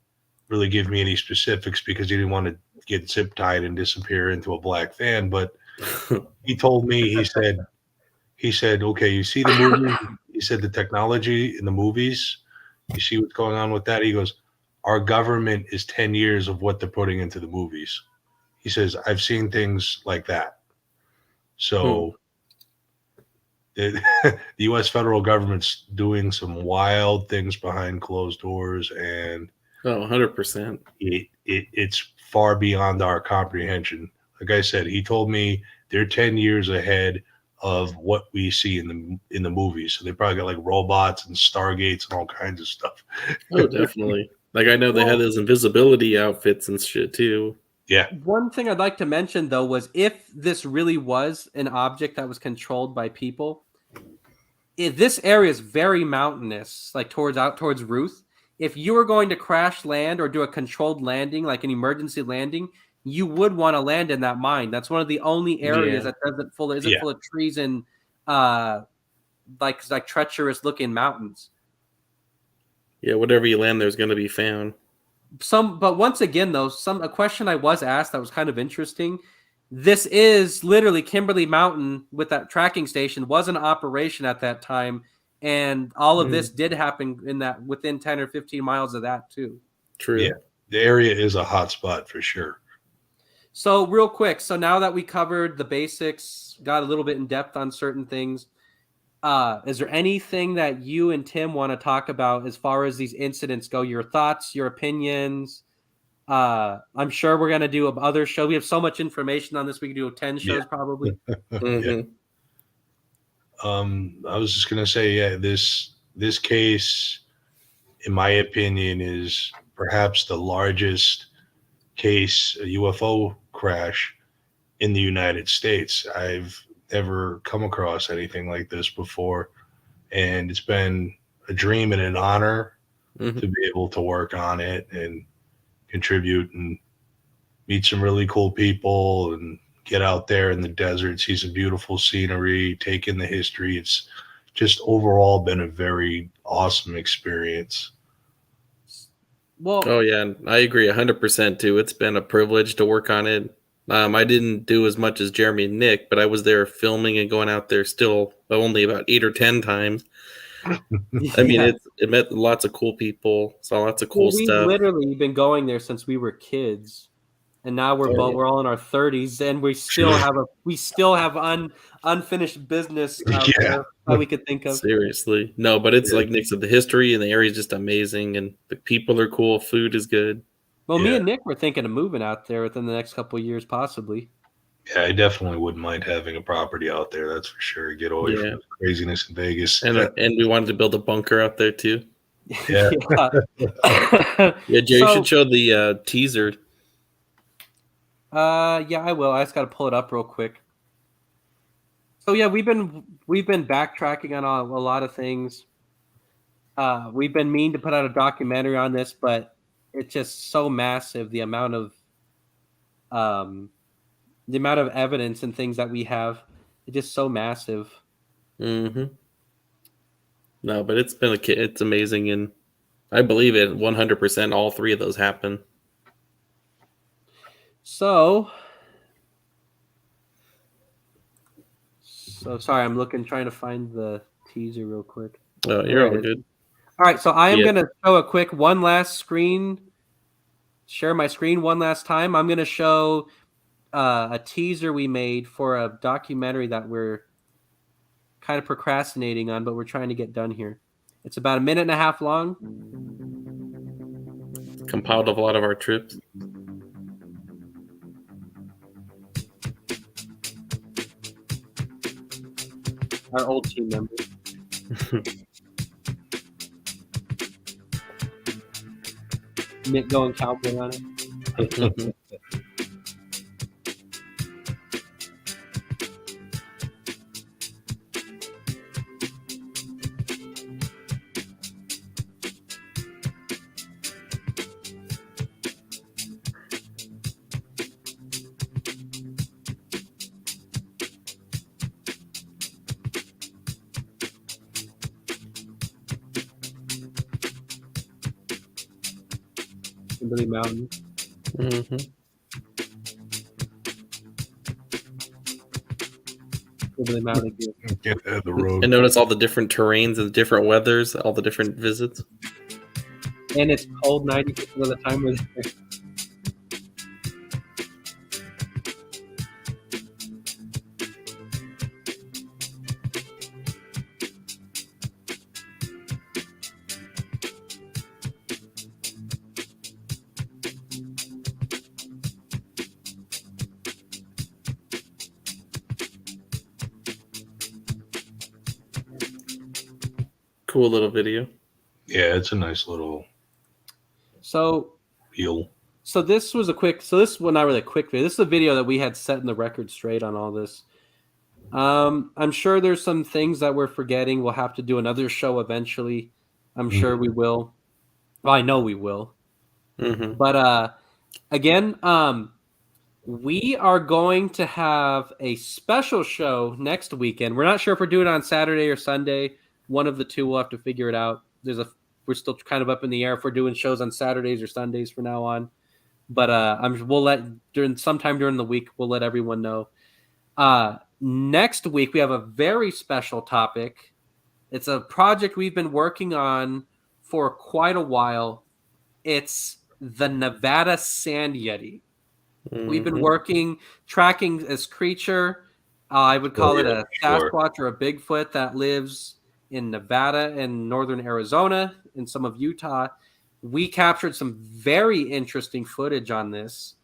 really give me any specifics because he didn't want to get zip tied and disappear into a black van. But he told me, he said, okay, you see the movie? He said the technology in the movies, you see what's going on with that? He goes, our government is 10 years of what they're putting into the movies. He says, I've seen things like that. So the U.S. federal government's doing some wild things behind closed doors, and 100%. It's far beyond our comprehension. Like I said, he told me they're 10 years ahead of what we see in the movies. So they probably got like robots and stargates and all kinds of stuff. Oh, definitely. Like I know they had those invisibility outfits and shit too. Yeah. One thing I'd like to mention though was if this really was an object that was controlled by people, this area is very mountainous, like towards Ruth. If you were going to crash land or do a controlled landing, like an emergency landing, you would want to land in that mine. That's one of the only areas that isn't full of trees and like treacherous looking mountains. Yeah, whatever you land, there's going to be found. But once again, though, a question I was asked that was kind of interesting. This is literally Kimberly Mountain with that tracking station was in operation at that time, and all of this did happen in that within 10 or 15 miles of that too. True. Yeah, the area is a hot spot for sure. So real quick, so now that we covered the basics, got a little bit in depth on certain things, is there anything that you and Tim want to talk about as far as these incidents go? Your thoughts, your opinions? I'm sure we're going to do other show. We have so much information on this. We could do 10 shows probably. Yeah. I was just going to say, this case, in my opinion, is perhaps the largest case, a UFO crash in the United States. I've never come across anything like this before, and it's been a dream and an honor to be able to work on it and contribute and meet some really cool people and get out there in the desert, see some beautiful scenery, take in the history. It's just overall been a very awesome experience. Well, oh yeah, I agree 100% too. It's been a privilege to work on it. I didn't do as much as Jeremy and Nick, but I was there filming and going out there still only about 8 or 10 times. I mean, it met lots of cool people, saw lots of cool stuff. We've literally been going there since we were kids, and now we're all in our 30s, and we still have unfinished business out there that we could think of. Seriously, no, but it's like Nick said, the history and the area is just amazing, and the people are cool. Food is good. Well, me and Nick were thinking of moving out there within the next couple of years, possibly. Yeah, I definitely wouldn't mind having a property out there. That's for sure. Get away from the craziness in Vegas. And we wanted to build a bunker out there too. Yeah. Yeah, Jay, you should show the teaser. Yeah, I will. I just got to pull it up real quick. So yeah, we've been backtracking on a lot of things. We've been meaning to put out a documentary on this, but it's just so massive, the amount of evidence and things that we have. It's just so massive. No, but it's amazing, and I believe it 100%. All 3 of those happen. So sorry, I'm trying to find the teaser real quick. Oh, you're all good. All right, so I am going to show a quick share my screen one last time. I'm going to show a teaser we made for a documentary that we're kind of procrastinating on, but we're trying to get done here. It's about 1.5 minutes long. Compiled of a lot of our trips. Our old team members. Mick going cowboy on it. Kimberly Mountain. Mm-hmm. Kimberly Mountain. Get out of the road. And notice all the different terrains and different weathers, all the different visits. And it's cold 90% of the time we're there. Cool little video. Yeah, it's a nice little So deal. So this was a quick. So this was not really a quick video. This is a video that we had setting the record straight on all this. I'm sure there's some things that we're forgetting. We'll have to do another show eventually. I'm sure we will. Well, I know we will. Mm-hmm. But again, we are going to have a special show next weekend. We're not sure if we're doing it on Saturday or Sunday. One of the two. We'll have to figure it out. We're still kind of up in the air if we're doing shows on Saturdays or Sundays from now on. But we'll let sometime during the week we'll let everyone know. Next week we have a very special topic. It's a project we've been working on for quite a while. It's the Nevada Sand Yeti. Mm-hmm. We've been tracking this creature. I would call it a Sasquatch or a Bigfoot that lives in Nevada and northern Arizona and some of Utah. We captured some very interesting footage on this.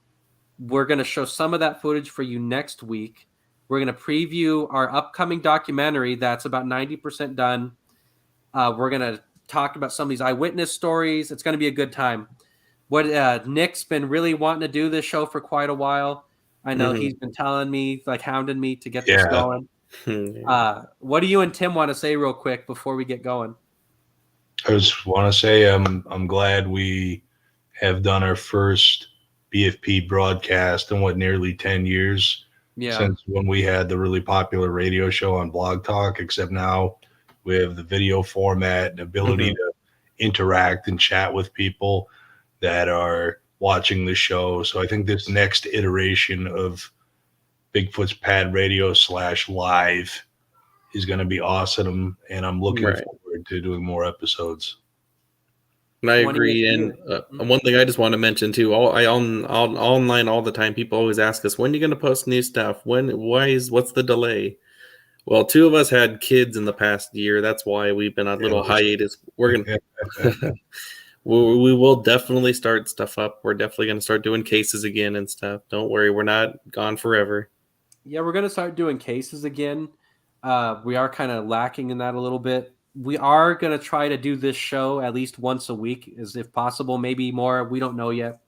We're going to show some of that footage for you next week. We're going to preview our upcoming documentary that's about 90% done. We're going to talk about some of these eyewitness stories. It's going to be a good time. Nick's been really wanting to do this show for quite a while. I know he's been telling me, hounding me to get this going. What do you and Tim want to say real quick before we get going? I just want to say I'm glad we have done our first BFP broadcast in nearly 10 years since when we had the really popular radio show on Blog Talk, except now we have the video format and ability to interact and chat with people that are watching the show. So I think this next iteration of Bigfoots Radio / live is going to be awesome, and I'm looking forward to doing more episodes. And I agree. And one thing I just want to mention too, online all the time, people always ask us, when are you going to post new stuff? What's the delay? Well, two of us had kids in the past year. That's why we've been on a little hiatus. We're going to, we will definitely start stuff up. We're definitely going to start doing cases again and stuff. Don't worry. We're not gone forever. Yeah, we're going to start doing cases again. We are kind of lacking in that a little bit. We are going to try to do this show at least once a week, as if possible, maybe more. We don't know yet.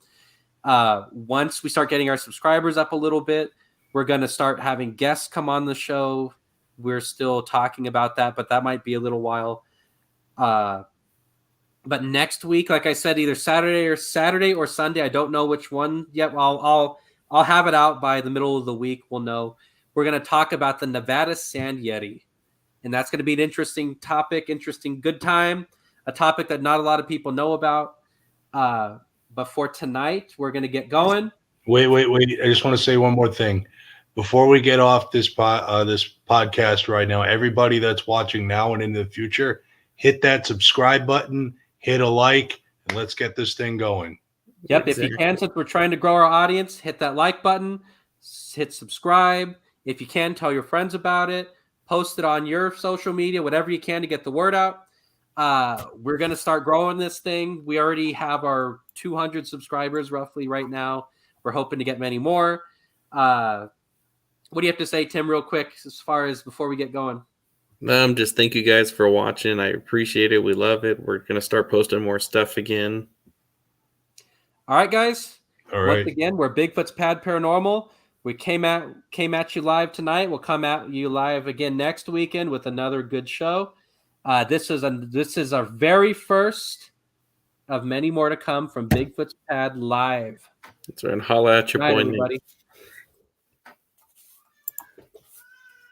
Once we start getting our subscribers up a little bit, we're going to start having guests come on the show. We're still talking about that, but that might be a little while. But next week, like I said, either Saturday or Sunday. I don't know which one yet. I'll have it out by the middle of the week. We'll know. We're going to talk about the Nevada Sand Yeti. And that's going to be an interesting topic, good time, a topic that not a lot of people know about. But for tonight, we're going to get going. Wait. I just want to say one more thing. Before we get off this podcast right now, everybody that's watching now and in the future, hit that subscribe button, hit a like, and let's get this thing going. Yep, exactly. If you can, since we're trying to grow our audience, hit that like button, hit subscribe. If you can, tell your friends about it. Post it on your social media, whatever you can to get the word out. We're going to start growing this thing. We already have our 200 subscribers roughly right now. We're hoping to get many more. What do you have to say, Tim, real quick, as far as before we get going? Just thank you guys for watching. I appreciate it. We love it. We're going to start posting more stuff again. All right, guys. All right. Once again, we're Bigfoot's Pad Paranormal. We came at you live tonight. We'll come at you live again next weekend with another good show. This is our very first of many more to come from Bigfoot's Pad Live. That's right. And holla at your Good night, boy, everybody. Nate.